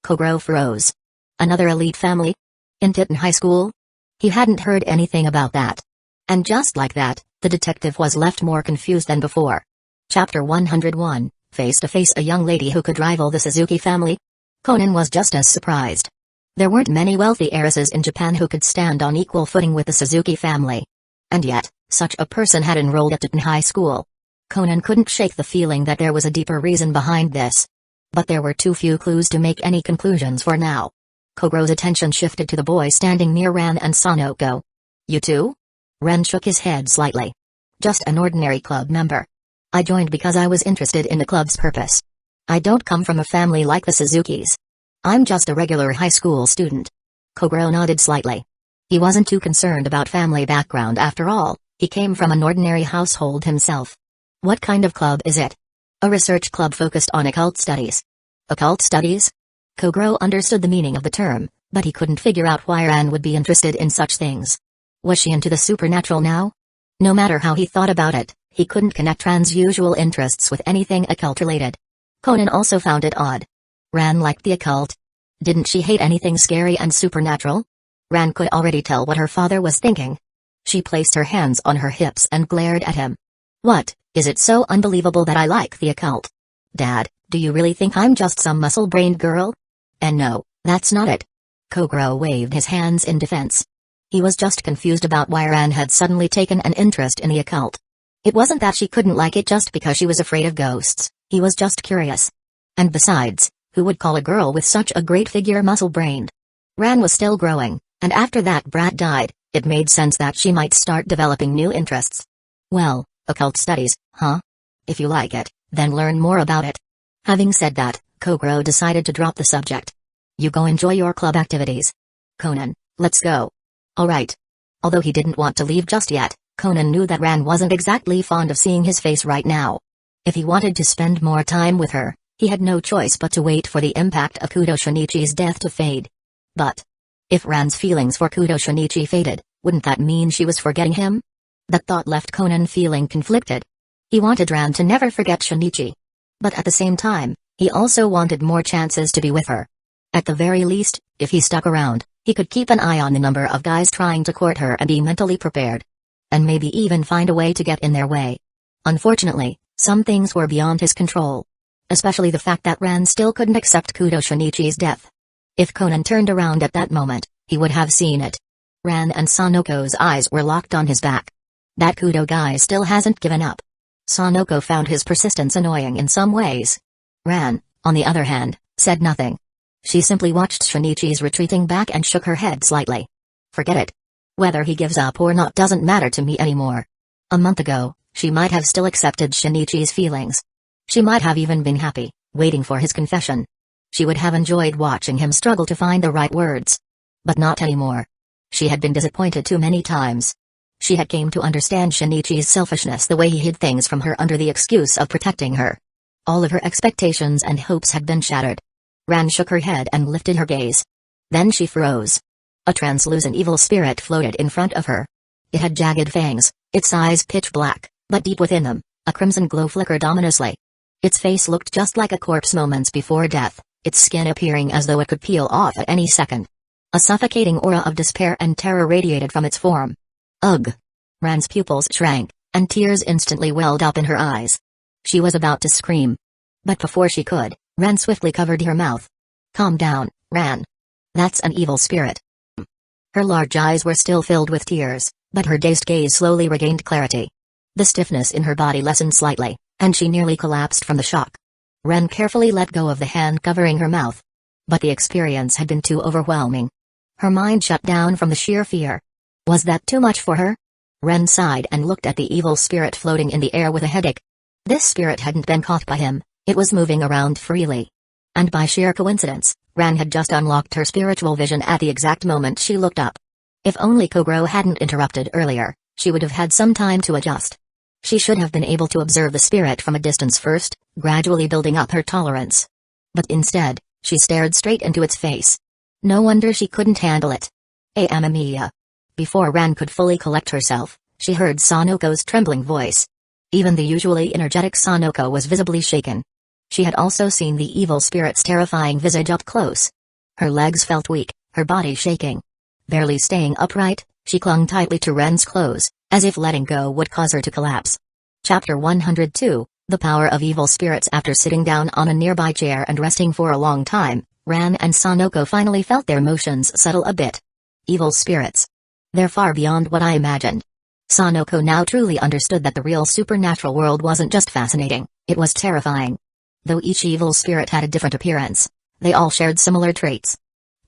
Kogro froze. Another elite family? In Titan High School? He hadn't heard anything about that. And just like that, the detective was left more confused than before. Chapter 101, Face to Face, a young lady who could rival the Suzuki family? Conan was just as surprised. There weren't many wealthy heiresses in Japan who could stand on equal footing with the Suzuki family. And yet, such a person had enrolled at Titan High School. Conan couldn't shake the feeling that there was a deeper reason behind this. But there were too few clues to make any conclusions for now. Kogro's attention shifted to the boy standing near Ran and Sanoko. You two? Ren shook his head slightly. Just an ordinary club member. I joined because I was interested in the club's purpose. I don't come from a family like the Suzukis. I'm just a regular high school student. Kogro nodded slightly. He wasn't too concerned about family background after all, he came from an ordinary household himself. What kind of club is it? A research club focused on occult studies. Occult studies? Kogro understood the meaning of the term, but he couldn't figure out why Ran would be interested in such things. Was she into the supernatural now? No matter how he thought about it, he couldn't connect Ran's usual interests with anything occult-related. Conan also found it odd. Ran liked the occult. Didn't she hate anything scary and supernatural? Ran could already tell what her father was thinking. She placed her hands on her hips and glared at him. What, is it so unbelievable that I like the occult? Dad, do you really think I'm just some muscle-brained girl? And no, that's not it. Kogro waved his hands in defense. He was just confused about why Ran had suddenly taken an interest in the occult. It wasn't that she couldn't like it just because she was afraid of ghosts, he was just curious. And besides, who would call a girl with such a great figure muscle-brained? Ran was still growing, and after that brat died, it made sense that she might start developing new interests. Well, occult studies, huh? If you like it, then learn more about it. Having said that, Kogro decided to drop the subject. You go enjoy your club activities. Conan, let's go. Alright. Although he didn't want to leave just yet, Conan knew that Ran wasn't exactly fond of seeing his face right now. If he wanted to spend more time with her, he had no choice but to wait for the impact of Kudo Shinichi's death to fade. But if Ran's feelings for Kudo Shinichi faded, wouldn't that mean she was forgetting him? That thought left Conan feeling conflicted. He wanted Ran to never forget Shinichi. But at the same time, he also wanted more chances to be with her. At the very least, if he stuck around, he could keep an eye on the number of guys trying to court her and be mentally prepared. And maybe even find a way to get in their way. Unfortunately, some things were beyond his control. Especially the fact that Ran still couldn't accept Kudo Shinichi's death. If Conan turned around at that moment, he would have seen it. Ran and Sanoko's eyes were locked on his back. That Kudo guy still hasn't given up. Sanoko found his persistence annoying in some ways. Ran, on the other hand, said nothing. She simply watched Shinichi's retreating back and shook her head slightly. Forget it. Whether he gives up or not doesn't matter to me anymore. A month ago, she might have still accepted Shinichi's feelings. She might have even been happy, waiting for his confession. She would have enjoyed watching him struggle to find the right words. But not anymore. She had been disappointed too many times. She had came to understand Shinichi's selfishness the way he hid things from her under the excuse of protecting her. All of her expectations and hopes had been shattered. Ran shook her head and lifted her gaze. Then she froze. A translucent evil spirit floated in front of her. It had jagged fangs, its eyes pitch black, but deep within them, a crimson glow flickered ominously. Its face looked just like a corpse moments before death, its skin appearing as though it could peel off at any second. A suffocating aura of despair and terror radiated from its form. Ugh! Ran's pupils shrank, and tears instantly welled up in her eyes. She was about to scream. But before she could, Ran swiftly covered her mouth. Calm down, Ran. That's an evil spirit. Her large eyes were still filled with tears, but her dazed gaze slowly regained clarity. The stiffness in her body lessened slightly, and she nearly collapsed from the shock. Ren carefully let go of the hand covering her mouth. But the experience had been too overwhelming. Her mind shut down from the sheer fear. Was that too much for her? Ren sighed and looked at the evil spirit floating in the air with a headache. This spirit hadn't been caught by him, it was moving around freely. And by sheer coincidence, Ren had just unlocked her spiritual vision at the exact moment she looked up. If only Kogro hadn't interrupted earlier, she would have had some time to adjust. She should have been able to observe the spirit from a distance first, gradually building up her tolerance. But instead, she stared straight into its face. No wonder she couldn't handle it. Amamiya. Before Ren could fully collect herself, she heard Sanoko's trembling voice. Even the usually energetic Sanoko was visibly shaken. She had also seen the evil spirit's terrifying visage up close. Her legs felt weak, her body shaking. Barely staying upright, she clung tightly to Ren's clothes, as if letting go would cause her to collapse. Chapter 102, The Power of Evil Spirits. After sitting down on a nearby chair and resting for a long time, Ren and Sanoko finally felt their emotions settle a bit. Evil spirits. They're far beyond what I imagined. Sanoko now truly understood that the real supernatural world wasn't just fascinating, it was terrifying. Though each evil spirit had a different appearance, they all shared similar traits.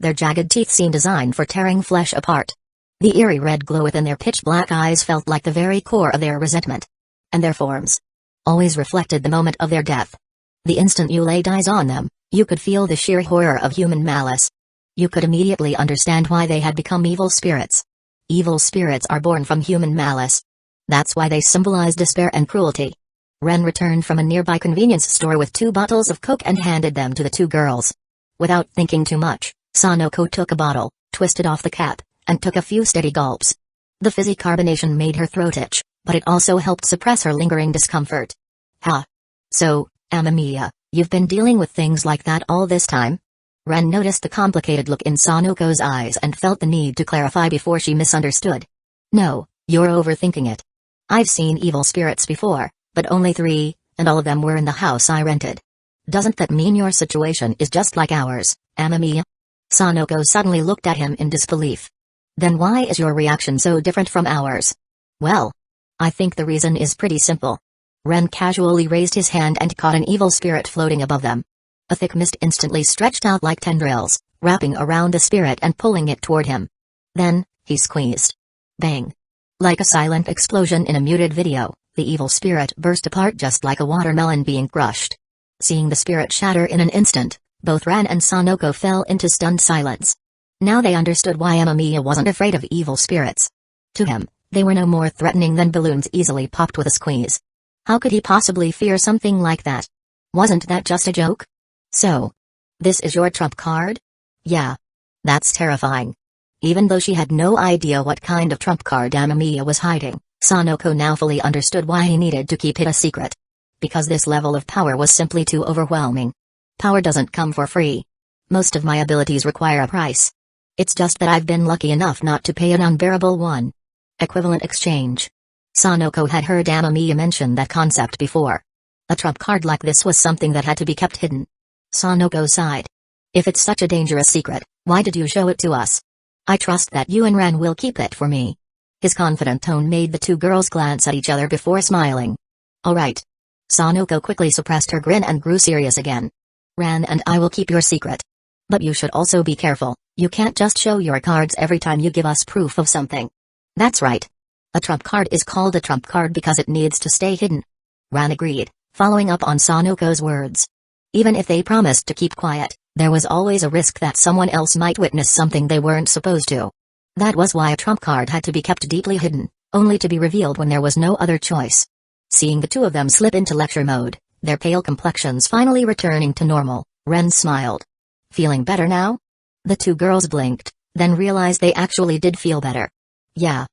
Their jagged teeth seemed designed for tearing flesh apart. The eerie red glow within their pitch-black eyes felt like the very core of their resentment. And their forms always reflected the moment of their death. The instant you laid eyes on them, you could feel the sheer horror of human malice. You could immediately understand why they had become evil spirits. Evil spirits are born from human malice. That's why they symbolize despair and cruelty. Ren returned from a nearby convenience store with 2 bottles of Coke and handed them to the 2 girls. Without thinking too much, Sanoko took a bottle, twisted off the cap, and took a few steady gulps. The fizzy carbonation made her throat itch, but it also helped suppress her lingering discomfort. Ha! So, Amamiya, you've been dealing with things like that all this time? Ren noticed the complicated look in Sanoko's eyes and felt the need to clarify before she misunderstood. No, you're overthinking it. I've seen evil spirits before, but only 3, and all of them were in the house I rented. Doesn't that mean your situation is just like ours, Amamiya? Sanoko suddenly looked at him in disbelief. Then why is your reaction so different from ours? Well, I think the reason is pretty simple. Ren casually raised his hand and caught an evil spirit floating above them. A thick mist instantly stretched out like tendrils, wrapping around the spirit and pulling it toward him. Then, he squeezed. Bang! Like a silent explosion in a muted video, the evil spirit burst apart just like a watermelon being crushed. Seeing the spirit shatter in an instant, both Ren and Sanoko fell into stunned silence. Now they understood why Amamiya wasn't afraid of evil spirits. To him, they were no more threatening than balloons easily popped with a squeeze. How could he possibly fear something like that? Wasn't that just a joke? So, this is your trump card? Yeah. That's terrifying. Even though she had no idea what kind of trump card Amamiya was hiding, Sanoko now fully understood why he needed to keep it a secret. Because this level of power was simply too overwhelming. Power doesn't come for free. Most of my abilities require a price. It's just that I've been lucky enough not to pay an unbearable one. Equivalent exchange. Sanoko had heard Amamiya mention that concept before. A trump card like this was something that had to be kept hidden. Sanoko sighed. If it's such a dangerous secret, why did you show it to us? I trust that you and Ren will keep it for me. His confident tone made the 2 girls glance at each other before smiling. Alright. Sanoko quickly suppressed her grin and grew serious again. Ren and I will keep your secret. But you should also be careful, you can't just show your cards every time you give us proof of something. That's right. A trump card is called a trump card because it needs to stay hidden. Ren agreed, following up on Sanoko's words. Even if they promised to keep quiet, there was always a risk that someone else might witness something they weren't supposed to. That was why a trump card had to be kept deeply hidden, only to be revealed when there was no other choice. Seeing the 2 of them slip into lecture mode, their pale complexions finally returning to normal, Ren smiled. Feeling better now? The 2 girls blinked, then realized they actually did feel better. Yeah.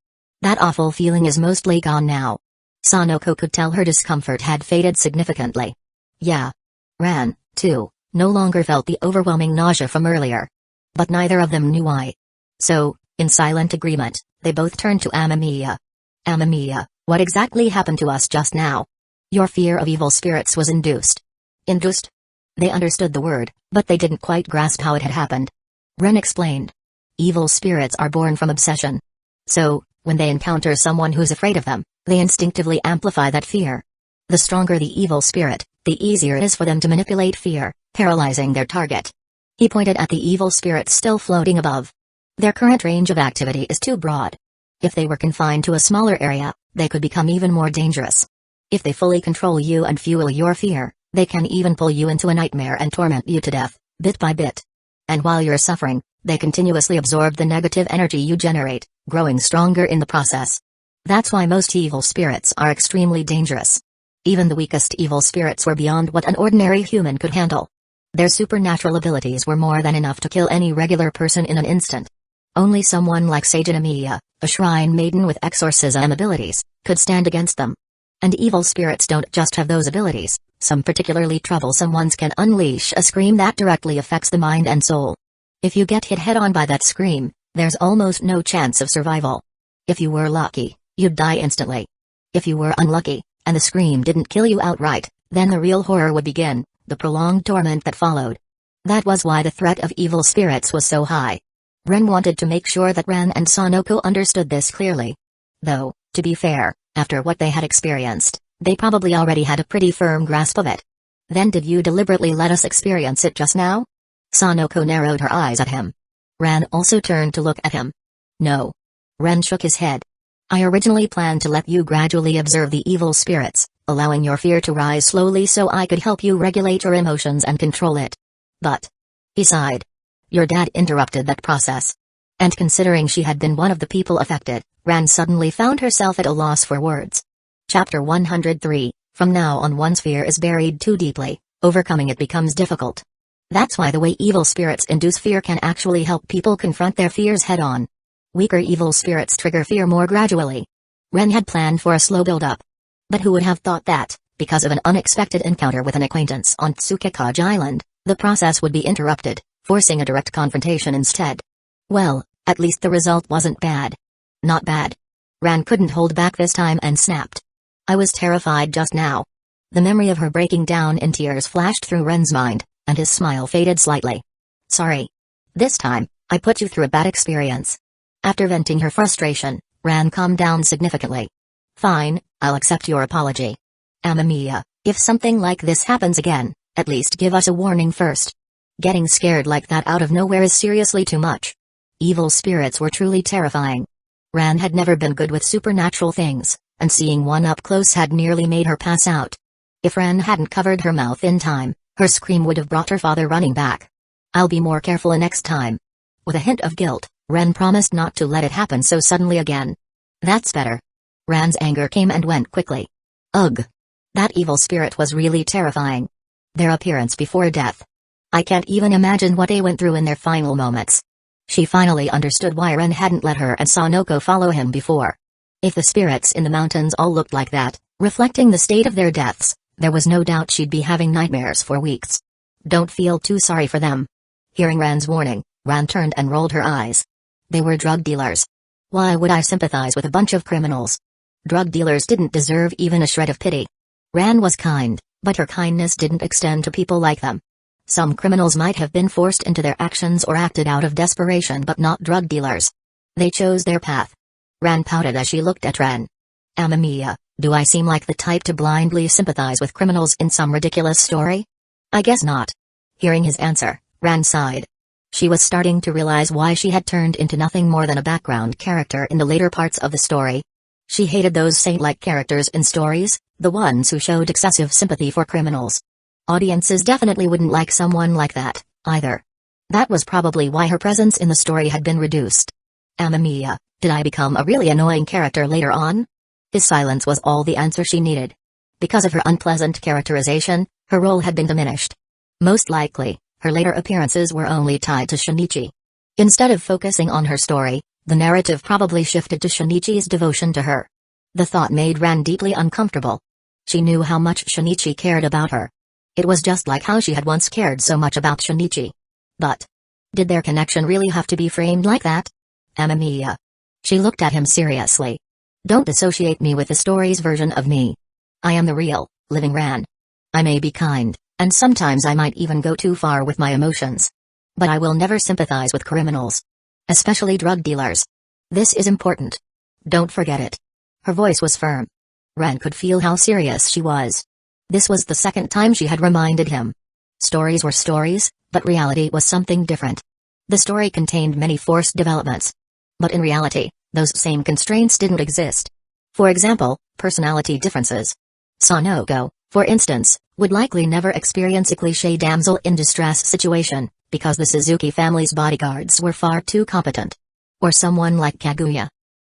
That awful feeling is mostly gone now. Sanoko could tell her discomfort had faded significantly. Yeah. Ren, too, no longer felt the overwhelming nausea from earlier. But neither of them knew why. So, in silent agreement, they both turned to Amamiya. Amamiya, what exactly happened to us just now? Your fear of evil spirits was induced. Induced? They understood the word, but they didn't quite grasp how it had happened. Ren explained. Evil spirits are born from obsession. So, when they encounter someone who's afraid of them, they instinctively amplify that fear. The stronger the evil spirit, the easier it is for them to manipulate fear, paralyzing their target. He pointed at the evil spirits still floating above. Their current range of activity is too broad. If they were confined to a smaller area, they could become even more dangerous. If they fully control you and fuel your fear, they can even pull you into a nightmare and torment you to death, bit by bit. And while you're suffering, they continuously absorb the negative energy you generate, growing stronger in the process. That's why most evil spirits are extremely dangerous. Even the weakest evil spirits were beyond what an ordinary human could handle. Their supernatural abilities were more than enough to kill any regular person in an instant. Only someone like Sage Anamiya, a shrine maiden with exorcism abilities, could stand against them. And evil spirits don't just have those abilities, some particularly troublesome ones can unleash a scream that directly affects the mind and soul. If you get hit head-on by that scream, there's almost no chance of survival. If you were lucky, you'd die instantly. If you were unlucky, and the scream didn't kill you outright, then the real horror would begin, the prolonged torment that followed. That was why the threat of evil spirits was so high. Ren wanted to make sure that Ren and Sanoko understood this clearly. Though, to be fair, after what they had experienced, they probably already had a pretty firm grasp of it. Then did you deliberately let us experience it just now? Sanoko narrowed her eyes at him. Ren also turned to look at him. No. Ren shook his head. I originally planned to let you gradually observe the evil spirits, allowing your fear to rise slowly so I could help you regulate your emotions and control it. But, he sighed. Your dad interrupted that process. And considering she had been one of the people affected, Ran suddenly found herself at a loss for words. Chapter 103, From now on one's fear is buried too deeply, overcoming it becomes difficult. That's why the way evil spirits induce fear can actually help people confront their fears head-on. Weaker evil spirits trigger fear more gradually. Ren had planned for a slow build-up. But who would have thought that, because of an unexpected encounter with an acquaintance on Tsukekage Island, the process would be interrupted, forcing a direct confrontation instead. Well, at least the result wasn't bad. Not bad. Ran couldn't hold back this time and snapped. I was terrified just now. The memory of her breaking down in tears flashed through Ren's mind, and his smile faded slightly. Sorry. This time, I put you through a bad experience. After venting her frustration, Ran calmed down significantly. Fine, I'll accept your apology. Amamiya, if something like this happens again, at least give us a warning first. Getting scared like that out of nowhere is seriously too much. Evil spirits were truly terrifying. Ran had never been good with supernatural things, and seeing one up close had nearly made her pass out. If Ran hadn't covered her mouth in time, her scream would have brought her father running back. I'll be more careful next time. With a hint of guilt, Ren promised not to let it happen so suddenly again. That's better. Ran's anger came and went quickly. Ugh. That evil spirit was really terrifying. Their appearance before death. I can't even imagine what they went through in their final moments. She finally understood why Ren hadn't let her and Sanoko follow him before. If the spirits in the mountains all looked like that, reflecting the state of their deaths, there was no doubt she'd be having nightmares for weeks. Don't feel too sorry for them. Hearing Ran's warning, Ran turned and rolled her eyes. They were drug dealers. Why would I sympathize with a bunch of criminals? Drug dealers didn't deserve even a shred of pity. Ran was kind, but her kindness didn't extend to people like them. Some criminals might have been forced into their actions or acted out of desperation, but not drug dealers. They chose their path. Ran pouted as she looked at Ren. Amamiya, do I seem like the type to blindly sympathize with criminals in some ridiculous story? I guess not. Hearing his answer, Ran sighed. She was starting to realize why she had turned into nothing more than a background character in the later parts of the story. She hated those saint-like characters in stories, the ones who showed excessive sympathy for criminals. Audiences definitely wouldn't like someone like that, either. That was probably why her presence in the story had been reduced. Amamiya, did I become a really annoying character later on? His silence was all the answer she needed. Because of her unpleasant characterization, her role had been diminished. Most likely, her later appearances were only tied to Shinichi. Instead of focusing on her story, the narrative probably shifted to Shinichi's devotion to her. The thought made Ran deeply uncomfortable. She knew how much Shinichi cared about her. It was just like how she had once cared so much about Shinichi. But did their connection really have to be framed like that? Amamiya. She looked at him seriously. Don't associate me with the story's version of me. I am the real, living Ran. I may be kind, and sometimes I might even go too far with my emotions. But I will never sympathize with criminals. Especially drug dealers. This is important. Don't forget it. Her voice was firm. Ren could feel how serious she was. This was the second time she had reminded him. Stories were stories, but reality was something different. The story contained many forced developments. But in reality, those same constraints didn't exist. For example, personality differences. Sanoko, for instance, would likely never experience a cliché damsel in distress situation, because the Suzuki family's bodyguards were far too competent. Or someone like Kaguya.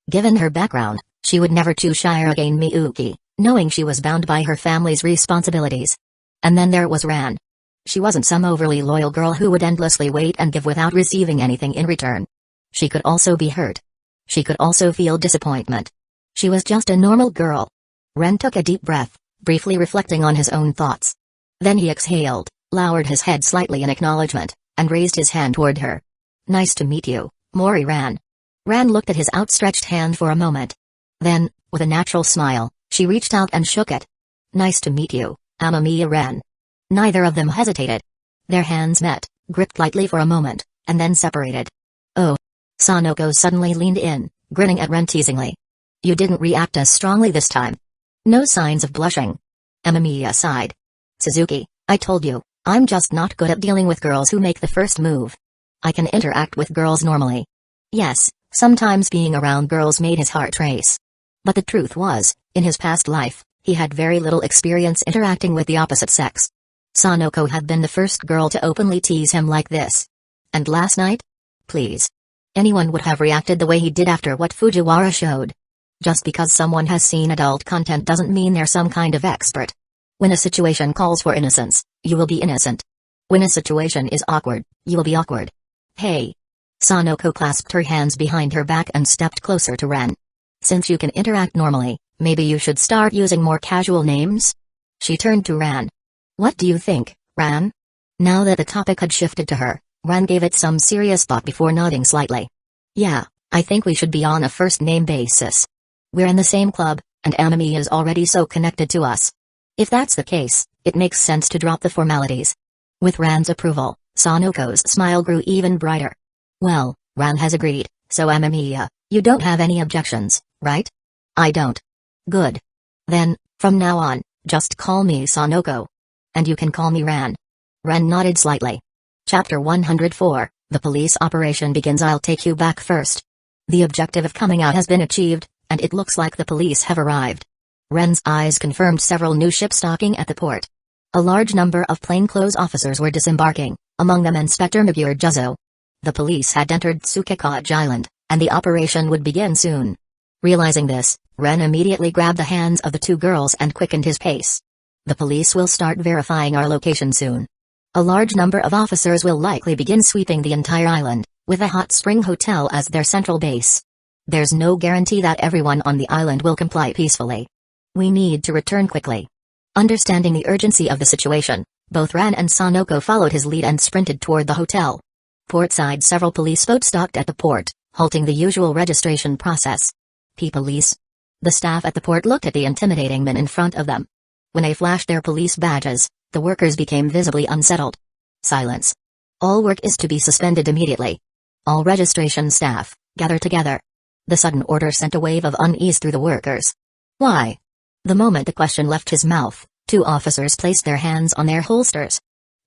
Given her background, she would never choose Shirogane Miyuki, knowing she was bound by her family's responsibilities. And then there was Ran. She wasn't some overly loyal girl who would endlessly wait and give without receiving anything in return. She could also be hurt. She could also feel disappointment. She was just a normal girl. Ren took a deep breath, briefly reflecting on his own thoughts. Then he exhaled, lowered his head slightly in acknowledgement, and raised his hand toward her. Nice to meet you, Mori Ran. Ran looked at his outstretched hand for a moment. Then, with a natural smile, she reached out and shook it. Nice to meet you, Amamiya Ran. Neither of them hesitated. Their hands met, gripped lightly for a moment, and then separated. Oh. Sanoko suddenly leaned in, grinning at Ren teasingly. You didn't react as strongly this time. No signs of blushing. Amamiya sighed. Suzuki, I told you, I'm just not good at dealing with girls who make the first move. I can interact with girls normally. Yes, sometimes being around girls made his heart race. But the truth was, in his past life, he had very little experience interacting with the opposite sex. Sanoko had been the first girl to openly tease him like this. And last night? Please. Anyone would have reacted the way he did after what Fujiwara showed. Just because someone has seen adult content doesn't mean they're some kind of expert. When a situation calls for innocence, you will be innocent. When a situation is awkward, you will be awkward. Hey. Sanoko clasped her hands behind her back and stepped closer to Ren. Since you can interact normally, maybe you should start using more casual names? She turned to Ran. What do you think, Ran? Now that the topic had shifted to her, Ran gave it some serious thought before nodding slightly. Yeah, I think we should be on a first-name basis. We're in the same club, and Amami is already so connected to us. If that's the case, it makes sense to drop the formalities. With Ran's approval, Sanoko's smile grew even brighter. Well, Ran has agreed, so Amamiya, you don't have any objections, right? I don't. Good. Then, from now on, just call me Sanoko. And you can call me Ran. Ran nodded slightly. Chapter 104, The police operation begins. I'll take you back first. The objective of coming out has been achieved, and it looks like the police have arrived. Ren's eyes confirmed several new ships docking at the port. A large number of plainclothes officers were disembarking, among them Inspector Megure Juzo. The police had entered Tsukekage Island, and the operation would begin soon. Realizing this, Ren immediately grabbed the hands of the two girls and quickened his pace. The police will start verifying our location soon. A large number of officers will likely begin sweeping the entire island, with a hot spring hotel as their central base. There's no guarantee that everyone on the island will comply peacefully. We need to return quickly. Understanding the urgency of the situation, both Ran and Sanoko followed his lead and sprinted toward the hotel. Portside, several police boats docked at the port, halting the usual registration process. Police. The staff at the port looked at the intimidating men in front of them. When they flashed their police badges, the workers became visibly unsettled. Silence. All work is to be suspended immediately. All registration staff, gather together. The sudden order sent a wave of unease through the workers. Why? The moment the question left his mouth, two officers placed their hands on their holsters.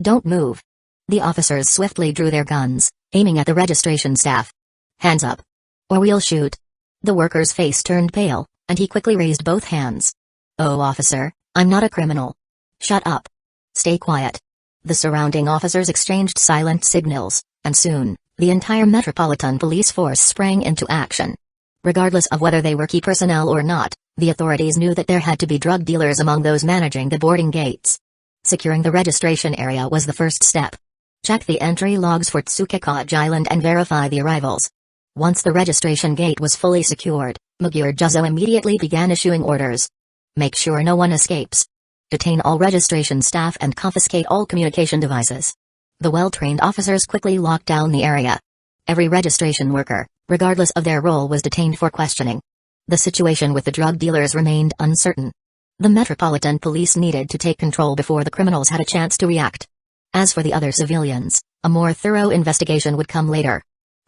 Don't move. The officers swiftly drew their guns, aiming at the registration staff. Hands up. Or we'll shoot. The worker's face turned pale, and he quickly raised both hands. Oh, officer, I'm not a criminal. Shut up. Stay quiet. The surrounding officers exchanged silent signals, and soon, the entire Metropolitan Police Force sprang into action. Regardless of whether they were key personnel or not, the authorities knew that there had to be drug dealers among those managing the boarding gates. Securing the registration area was the first step. Check the entry logs for Tsukekage Island and verify the arrivals. Once the registration gate was fully secured, Megure Juzo immediately began issuing orders. Make sure no one escapes. Detain all registration staff and confiscate all communication devices. The well-trained officers quickly locked down the area. Every registration worker, regardless of their role, was detained for questioning. The situation with the drug dealers remained uncertain. The Metropolitan Police needed to take control before the criminals had a chance to react. As for the other civilians, a more thorough investigation would come later.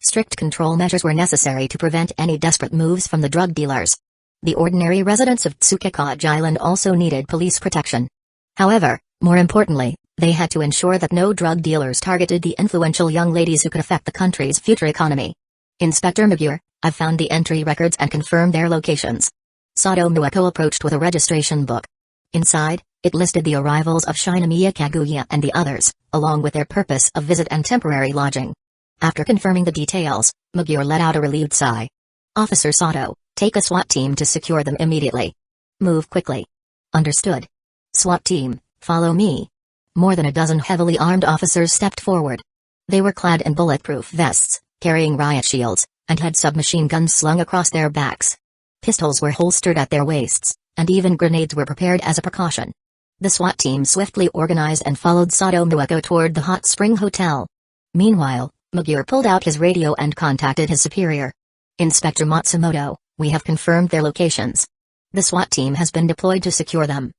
Strict control measures were necessary to prevent any desperate moves from the drug dealers. The ordinary residents of Tsukekage Island also needed police protection. However, more importantly, they had to ensure that no drug dealers targeted the influential young ladies who could affect the country's future economy. Inspector Magure, I've found the entry records and confirmed their locations. Sato Mueko approached with a registration book. Inside, it listed the arrivals of Shinomiya Kaguya and the others, along with their purpose of visit and temporary lodging. After confirming the details, Magure let out a relieved sigh. Officer Sato, take a SWAT team to secure them immediately. Move quickly. Understood. SWAT team, follow me. More than a dozen heavily armed officers stepped forward. They were clad in bulletproof vests, carrying riot shields, and had submachine guns slung across their backs. Pistols were holstered at their waists, and even grenades were prepared as a precaution. The SWAT team swiftly organized and followed Sato Mueko toward the Hot Spring Hotel. Meanwhile, Magure pulled out his radio and contacted his superior. Inspector Matsumoto, we have confirmed their locations. The SWAT team has been deployed to secure them.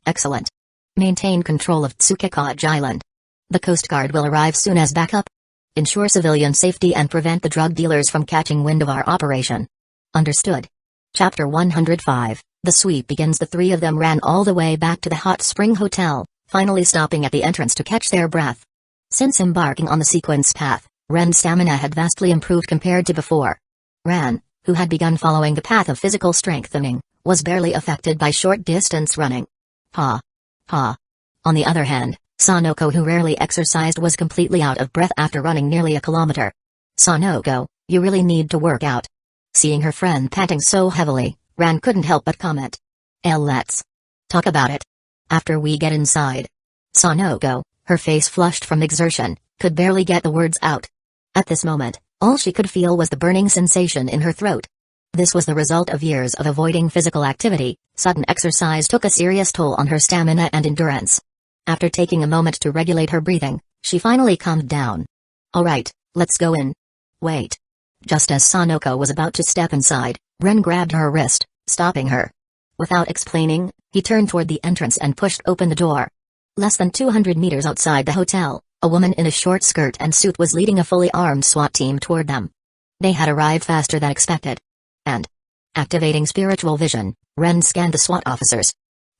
Excellent. Maintain control of Tsukekage Island. The Coast Guard will arrive soon as backup. Ensure civilian safety and prevent the drug dealers from catching wind of our operation. Understood. Chapter 105. The sweep begins. The three of them ran all the way back to the Hot Spring Hotel, finally stopping at the entrance to catch their breath. Since embarking on the sequence path, Ren's stamina had vastly improved compared to before. Ren, who had begun following the path of physical strengthening, was barely affected by short-distance running. Pa. On the other hand, Sanoko, who rarely exercised, was completely out of breath after running nearly a kilometer. Sanoko, you really need to work out. Seeing her friend panting so heavily, Ren couldn't help but comment. Let's talk about it. After we get inside. Sanoko, her face flushed from exertion, could barely get the words out. At this moment, all she could feel was the burning sensation in her throat. This was the result of years of avoiding physical activity. Sudden exercise took a serious toll on her stamina and endurance. After taking a moment to regulate her breathing, she finally calmed down. Alright, let's go in. Wait. Just as Sanoko was about to step inside, Ren grabbed her wrist, stopping her. Without explaining, he turned toward the entrance and pushed open the door. Less than 200 meters outside the hotel, a woman in a short skirt and suit was leading a fully armed SWAT team toward them. They had arrived faster than expected. And, activating spiritual vision, Ren scanned the SWAT officers.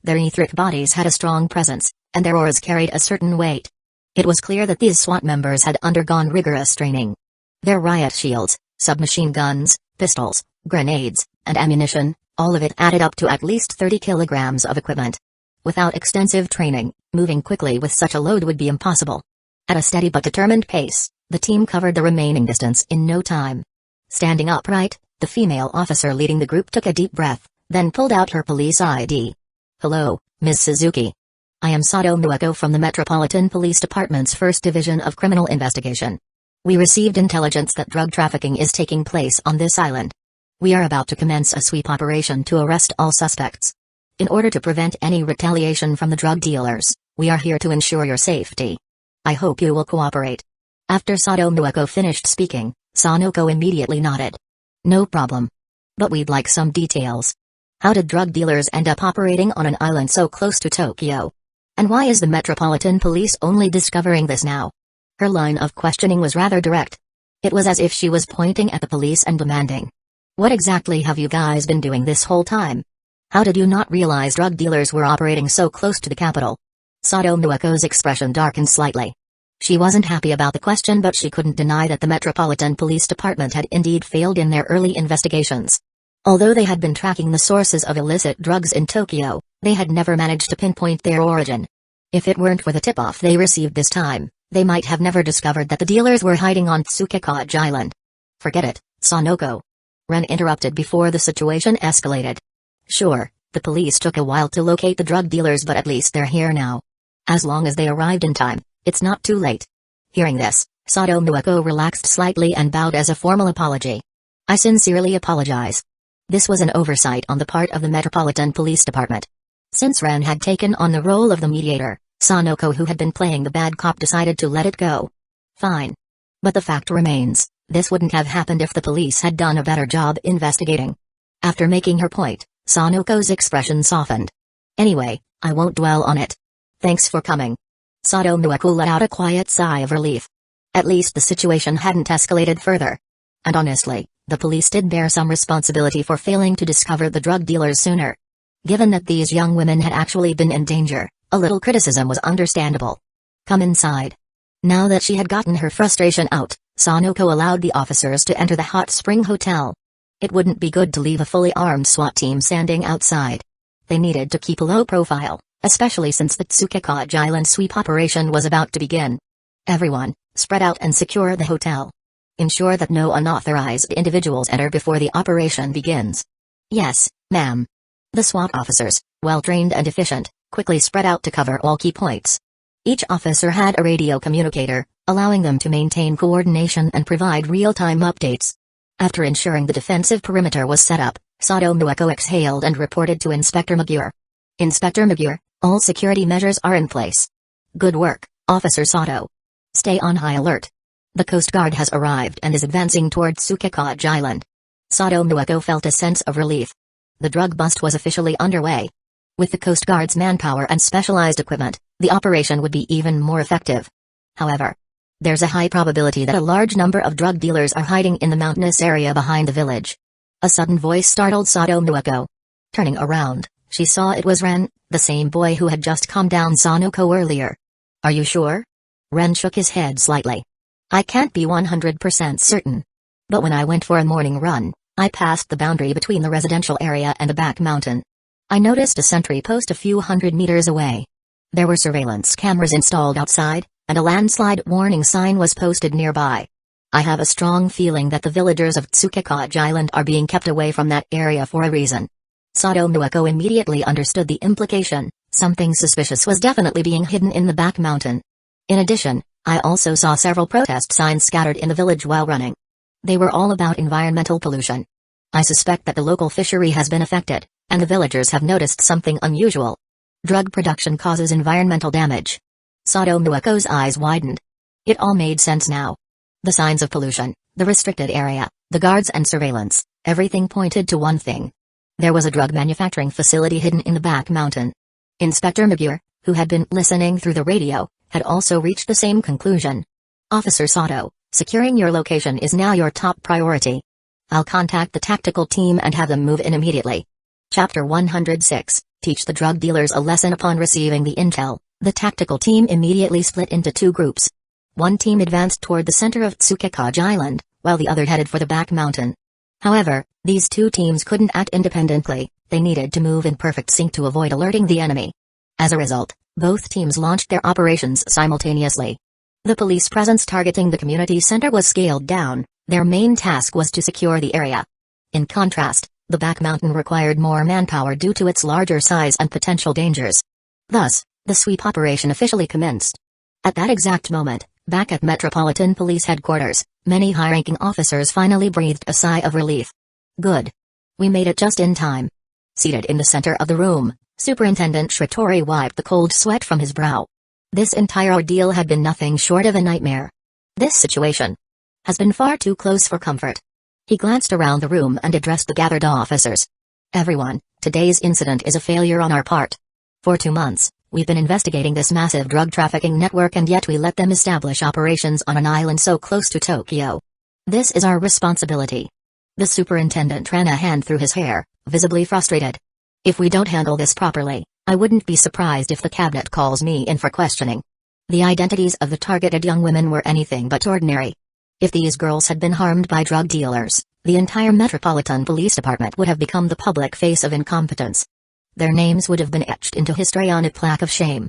Their etheric bodies had a strong presence, and their auras carried a certain weight. It was clear that these SWAT members had undergone rigorous training. Their riot shields, submachine guns, pistols, grenades, and ammunition, all of it added up to at least 30 kilograms of equipment. Without extensive training, moving quickly with such a load would be impossible. At a steady but determined pace, the team covered the remaining distance in no time. Standing upright, the female officer leading the group took a deep breath, then pulled out her police ID. Hello, Ms. Suzuki. I am Sato Mueko from the Metropolitan Police Department's 1st Division of Criminal Investigation. We received intelligence that drug trafficking is taking place on this island. We are about to commence a sweep operation to arrest all suspects. In order to prevent any retaliation from the drug dealers, we are here to ensure your safety. I hope you will cooperate. After Sato Mueko finished speaking, Sanoko immediately nodded. No problem. But we'd like some details. How did drug dealers end up operating on an island so close to Tokyo? And why is the Metropolitan Police only discovering this now? Her line of questioning was rather direct. It was as if she was pointing at the police and demanding. What exactly have you guys been doing this whole time? How did you not realize drug dealers were operating so close to the capital? Sato Mueko's expression darkened slightly. She wasn't happy about the question, but she couldn't deny that the Metropolitan Police Department had indeed failed in their early investigations. Although they had been tracking the sources of illicit drugs in Tokyo, they had never managed to pinpoint their origin. If it weren't for the tip-off they received this time, they might have never discovered that the dealers were hiding on Tsukekage Island. Forget it, Sanoko. Ren interrupted before the situation escalated. Sure, the police took a while to locate the drug dealers, but at least they're here now. As long as they arrived in time, it's not too late. Hearing this, Sato Mueko relaxed slightly and bowed as a formal apology. I sincerely apologize. This was an oversight on the part of the Metropolitan Police Department. Since Ren had taken on the role of the mediator, Sanoko, who had been playing the bad cop, decided to let it go. Fine. But the fact remains, this wouldn't have happened if the police had done a better job investigating. After making her point, Sanoko's expression softened. Anyway, I won't dwell on it. Thanks for coming. Sato Mueko let out a quiet sigh of relief. At least the situation hadn't escalated further. And honestly, the police did bear some responsibility for failing to discover the drug dealers sooner. Given that these young women had actually been in danger, a little criticism was understandable. Come inside. Now that she had gotten her frustration out, Sanoko allowed the officers to enter the hot spring hotel. It wouldn't be good to leave a fully armed SWAT team standing outside. They needed to keep a low profile, especially since the Tsukekaji Island sweep operation was about to begin. Everyone, spread out and secure the hotel. Ensure that no unauthorized individuals enter before the operation begins. Yes, ma'am. The SWAT officers, well-trained and efficient, quickly spread out to cover all key points. Each officer had a radio communicator, allowing them to maintain coordination and provide real-time updates. After ensuring the defensive perimeter was set up, Sato Mueko exhaled and reported to Inspector Magure. Inspector Magure, all security measures are in place. Good work, Officer Sato. Stay on high alert. The Coast Guard has arrived and is advancing toward Tsukekaji Island. Sato Mueko felt a sense of relief. The drug bust was officially underway. With the Coast Guard's manpower and specialized equipment, the operation would be even more effective. However, there's a high probability that a large number of drug dealers are hiding in the mountainous area behind the village. A sudden voice startled Sato Mueko. Turning around, she saw it was Ren, the same boy who had just calmed down Sanoko earlier. Are you sure? Ren shook his head slightly. I can't be 100% certain. But when I went for a morning run, I passed the boundary between the residential area and the back mountain. I noticed a sentry post a few hundred meters away. There were surveillance cameras installed outside, and a landslide warning sign was posted nearby. I have a strong feeling that the villagers of Tsukekaji Island are being kept away from that area for a reason. Sato Mueko immediately understood the implication. Something suspicious was definitely being hidden in the back mountain. In addition, I also saw several protest signs scattered in the village while running. They were all about environmental pollution. I suspect that the local fishery has been affected, and the villagers have noticed something unusual. Drug production causes environmental damage. Sato Mueko's eyes widened. It all made sense now. The signs of pollution, the restricted area, the guards and surveillance, everything pointed to one thing. There was a drug manufacturing facility hidden in the back mountain. Inspector Magure, who had been listening through the radio, had also reached the same conclusion. Officer Sato, securing your location is now your top priority. I'll contact the tactical team and have them move in immediately. Chapter 106, Teach the drug dealers a lesson. Upon receiving the intel, the tactical team immediately split into two groups. One team advanced toward the center of Tsukekaji Island, while the other headed for the back mountain. However, these two teams couldn't act independently, they needed to move in perfect sync to avoid alerting the enemy. As a result, both teams launched their operations simultaneously. The police presence targeting the community center was scaled down. Their main task was to secure the area. In contrast, the back mountain required more manpower due to its larger size and potential dangers. Thus, the sweep operation officially commenced. At that exact moment, back at Metropolitan Police Headquarters, many high-ranking officers finally breathed a sigh of relief. Good. We made it just in time. Seated in the center of the room, Superintendent Shiratori wiped the cold sweat from his brow. This entire ordeal had been nothing short of a nightmare. This situation has been far too close for comfort. He glanced around the room and addressed the gathered officers. Everyone, today's incident is a failure on our part. For 2 months, we've been investigating this massive drug trafficking network, and yet we let them establish operations on an island so close to Tokyo. This is our responsibility. The superintendent ran a hand through his hair, visibly frustrated. If we don't handle this properly, I wouldn't be surprised if the cabinet calls me in for questioning. The identities of the targeted young women were anything but ordinary. If these girls had been harmed by drug dealers, the entire Metropolitan Police Department would have become the public face of incompetence. Their names would have been etched into history on a plaque of shame.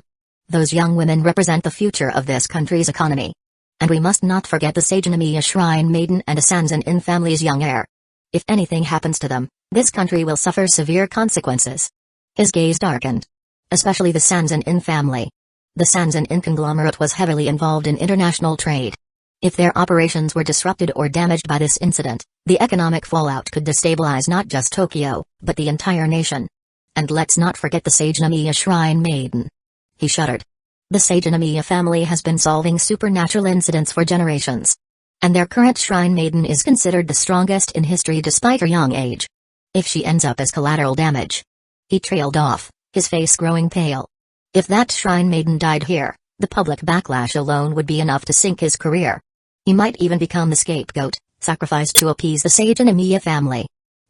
Those young women represent the future of this country's economy. And we must not forget the Sagenamiya Shrine Maiden and a Sanzan-in family's young heir. If anything happens to them, this country will suffer severe consequences. His gaze darkened. Especially the Sanzan-in family. The Sanzan-in conglomerate was heavily involved in international trade. If their operations were disrupted or damaged by this incident, the economic fallout could destabilize not just Tokyo, but the entire nation. And let's not forget the Sagenamiya Shrine Maiden. He shuddered. The Sagenamiya family has been solving supernatural incidents for generations. And their current Shrine Maiden is considered the strongest in history despite her young age. If she ends up as collateral damage. He trailed off, his face growing pale. If that Shrine Maiden died here, the public backlash alone would be enough to sink his career. He might even become the scapegoat, sacrificed to appease the Sage and Emiya family.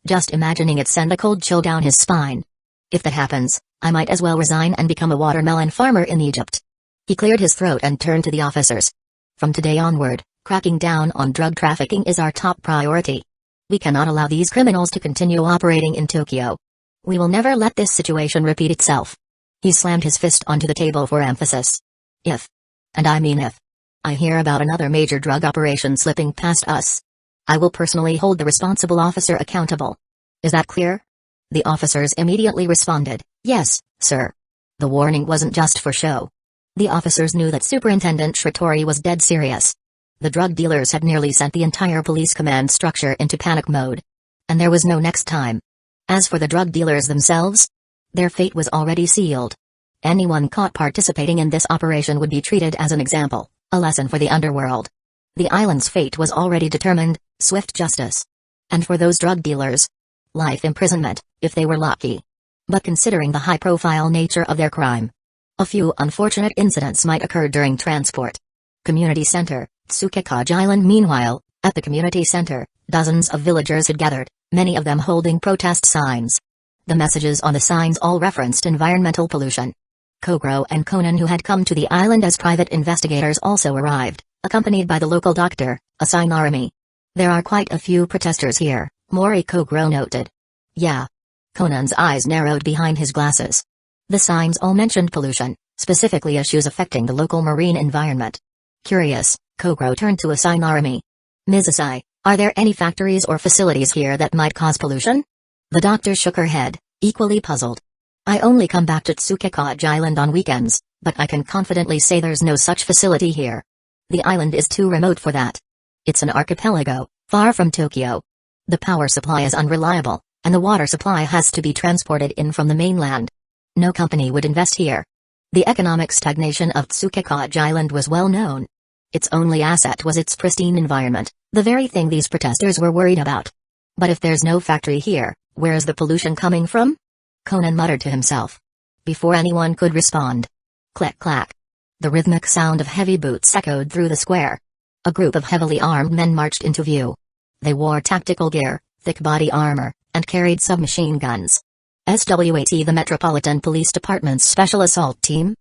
Just imagining it sent a cold chill down his spine. If that happens, I might as well resign and become a watermelon farmer in Egypt. He cleared his throat and turned to the officers. From today onward, cracking down on drug trafficking is our top priority. We cannot allow these criminals to continue operating in Tokyo. We will never let this situation repeat itself. He slammed his fist onto the table for emphasis. If, and I mean if, I hear about another major drug operation slipping past us, I will personally hold the responsible officer accountable. Is that clear? The officers immediately responded, yes, sir. The warning wasn't just for show. The officers knew that Superintendent Shiratori was dead serious. The drug dealers had nearly sent the entire police command structure into panic mode. And there was no next time. As for the drug dealers themselves, their fate was already sealed. Anyone caught participating in this operation would be treated as an example, a lesson for the underworld. The island's fate was already determined, swift justice. And for those drug dealers, life imprisonment, if they were lucky. But considering the high-profile nature of their crime, a few unfortunate incidents might occur during transport. Community Center, Tsukekaji Island. Meanwhile, at the community center, dozens of villagers had gathered, many of them holding protest signs. The messages on the signs all referenced environmental pollution. Kogoro and Conan, who had come to the island as private investigators, also arrived, accompanied by the local doctor, Asinarami. There are quite a few protesters here, Mori Kogoro noted. Yeah. Conan's eyes narrowed behind his glasses. The signs all mentioned pollution, specifically issues affecting the local marine environment. Curious, Kogoro turned to Asinarami. Ms. Asai, are there any factories or facilities here that might cause pollution? The doctor shook her head, equally puzzled. I only come back to Tsukekaji Island on weekends, but I can confidently say there's no such facility here. The island is too remote for that. It's an archipelago, far from Tokyo. The power supply is unreliable, and the water supply has to be transported in from the mainland. No company would invest here. The economic stagnation of Tsukekaji Island was well known. Its only asset was its pristine environment, the very thing these protesters were worried about. But if there's no factory here, where's the pollution coming from? Conan muttered to himself. Before anyone could respond. Click-clack. The rhythmic sound of heavy boots echoed through the square. A group of heavily armed men marched into view. They wore tactical gear, thick body armor, and carried submachine guns. SWAT, the Metropolitan Police Department's Special Assault Team?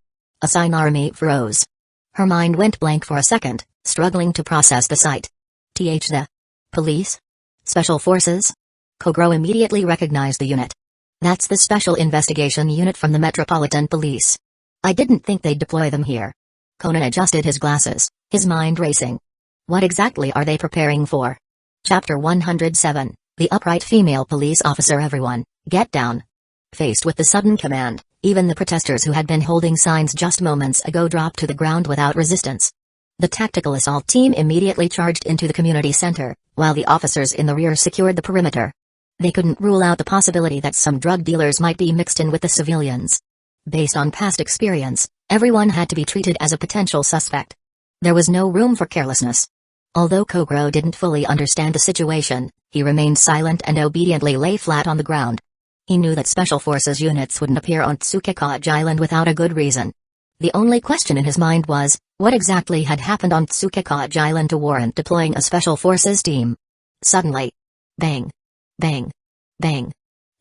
Asinarami froze. Her mind went blank for a second, struggling to process the sight. The police? Special Forces? Kogoro immediately recognized the unit. That's the Special Investigation Unit from the Metropolitan Police. I didn't think they'd deploy them here. Conan adjusted his glasses, his mind racing. What exactly are they preparing for? Chapter 107, The Upright Female Police Officer. Everyone, get down. Faced with the sudden command, even the protesters who had been holding signs just moments ago dropped to the ground without resistance. The tactical assault team immediately charged into the community center, while the officers in the rear secured the perimeter. They couldn't rule out the possibility that some drug dealers might be mixed in with the civilians. Based on past experience, everyone had to be treated as a potential suspect. There was no room for carelessness. Although Kogoro didn't fully understand the situation, he remained silent and obediently lay flat on the ground. He knew that Special Forces units wouldn't appear on Tsukekaji Island without a good reason. The only question in his mind was, what exactly had happened on Tsukekaji Island to warrant deploying a Special Forces team? Suddenly. Bang. Bang. Bang.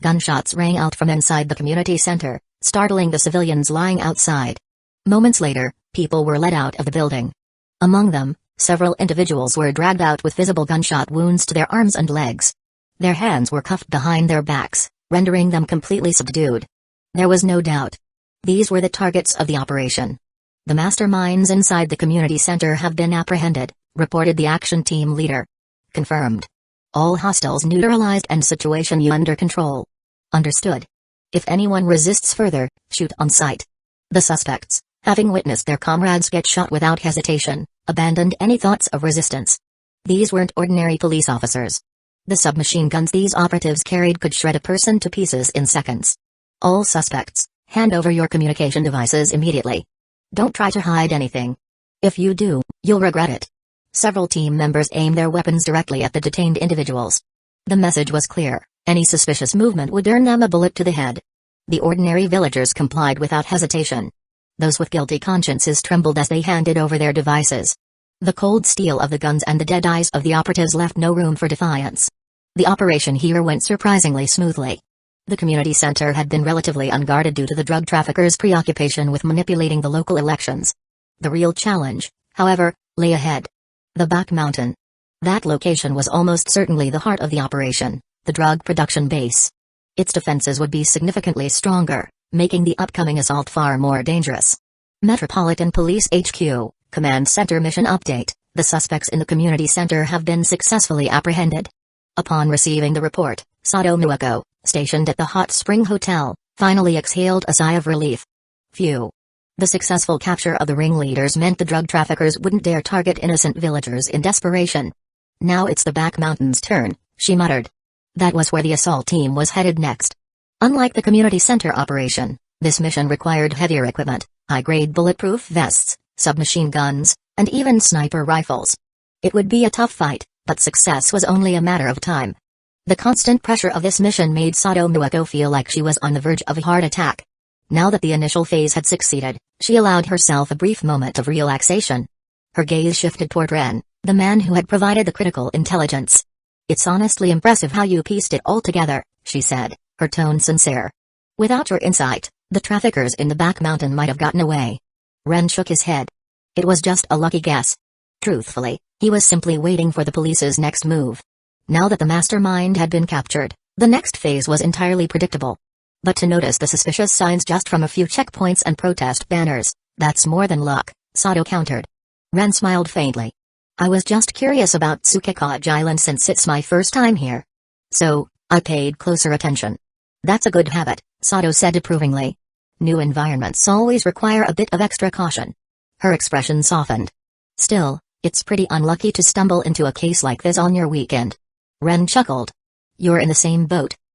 Gunshots rang out from inside the community center, startling the civilians lying outside. Moments later, people were led out of the building. Among them, several individuals were dragged out with visible gunshot wounds to their arms and legs. Their hands were cuffed behind their backs, rendering them completely subdued. There was no doubt. These were the targets of the operation. The masterminds inside the community center have been apprehended, reported the action team leader. Confirmed. All hostiles neutralized and situation under control. Understood. If anyone resists further, shoot on sight. The suspects, having witnessed their comrades get shot without hesitation, abandoned any thoughts of resistance. These weren't ordinary police officers. The submachine guns these operatives carried could shred a person to pieces in seconds. All suspects, hand over your communication devices immediately. Don't try to hide anything. If you do, you'll regret it. Several team members aimed their weapons directly at the detained individuals. The message was clear: any suspicious movement would earn them a bullet to the head. The ordinary villagers complied without hesitation. Those with guilty consciences trembled as they handed over their devices. The cold steel of the guns and the dead eyes of the operatives left no room for defiance. The operation here went surprisingly smoothly. The community center had been relatively unguarded due to the drug traffickers' preoccupation with manipulating the local elections. The real challenge, however, lay ahead. The back mountain. That location was almost certainly the heart of the operation, the drug production base. Its defenses would be significantly stronger, making the upcoming assault far more dangerous. Metropolitan Police HQ, Command Center Mission Update: the suspects in the community center have been successfully apprehended. Upon receiving the report, Sato Mueko, stationed at the Hot Spring Hotel, finally exhaled a sigh of relief. Phew. The successful capture of the ringleaders meant the drug traffickers wouldn't dare target innocent villagers in desperation. Now it's the back mountain's turn, she muttered. That was where the assault team was headed next. Unlike the community center operation, this mission required heavier equipment, high-grade bulletproof vests, submachine guns, and even sniper rifles. It would be a tough fight, but success was only a matter of time. The constant pressure of this mission made Sato Mueko feel like she was on the verge of a heart attack. Now that the initial phase had succeeded, she allowed herself a brief moment of relaxation. Her gaze shifted toward Ren, the man who had provided the critical intelligence. "It's honestly impressive how you pieced it all together," she said, her tone sincere. "Without your insight, the traffickers in the back mountain might have gotten away." Ren shook his head. It was just a lucky guess. Truthfully, he was simply waiting for the police's next move. Now that the mastermind had been captured, the next phase was entirely predictable. But to notice the suspicious signs just from a few checkpoints and protest banners, that's more than luck, Sato countered. Ren smiled faintly. "I was just curious about Tsukekage Island since it's my first time here. So, I paid closer attention." "That's a good habit," Sato said approvingly. "New environments always require a bit of extra caution." Her expression softened. "Still, it's pretty unlucky to stumble into a case like this on your weekend." Ren chuckled. "You're in the same boat.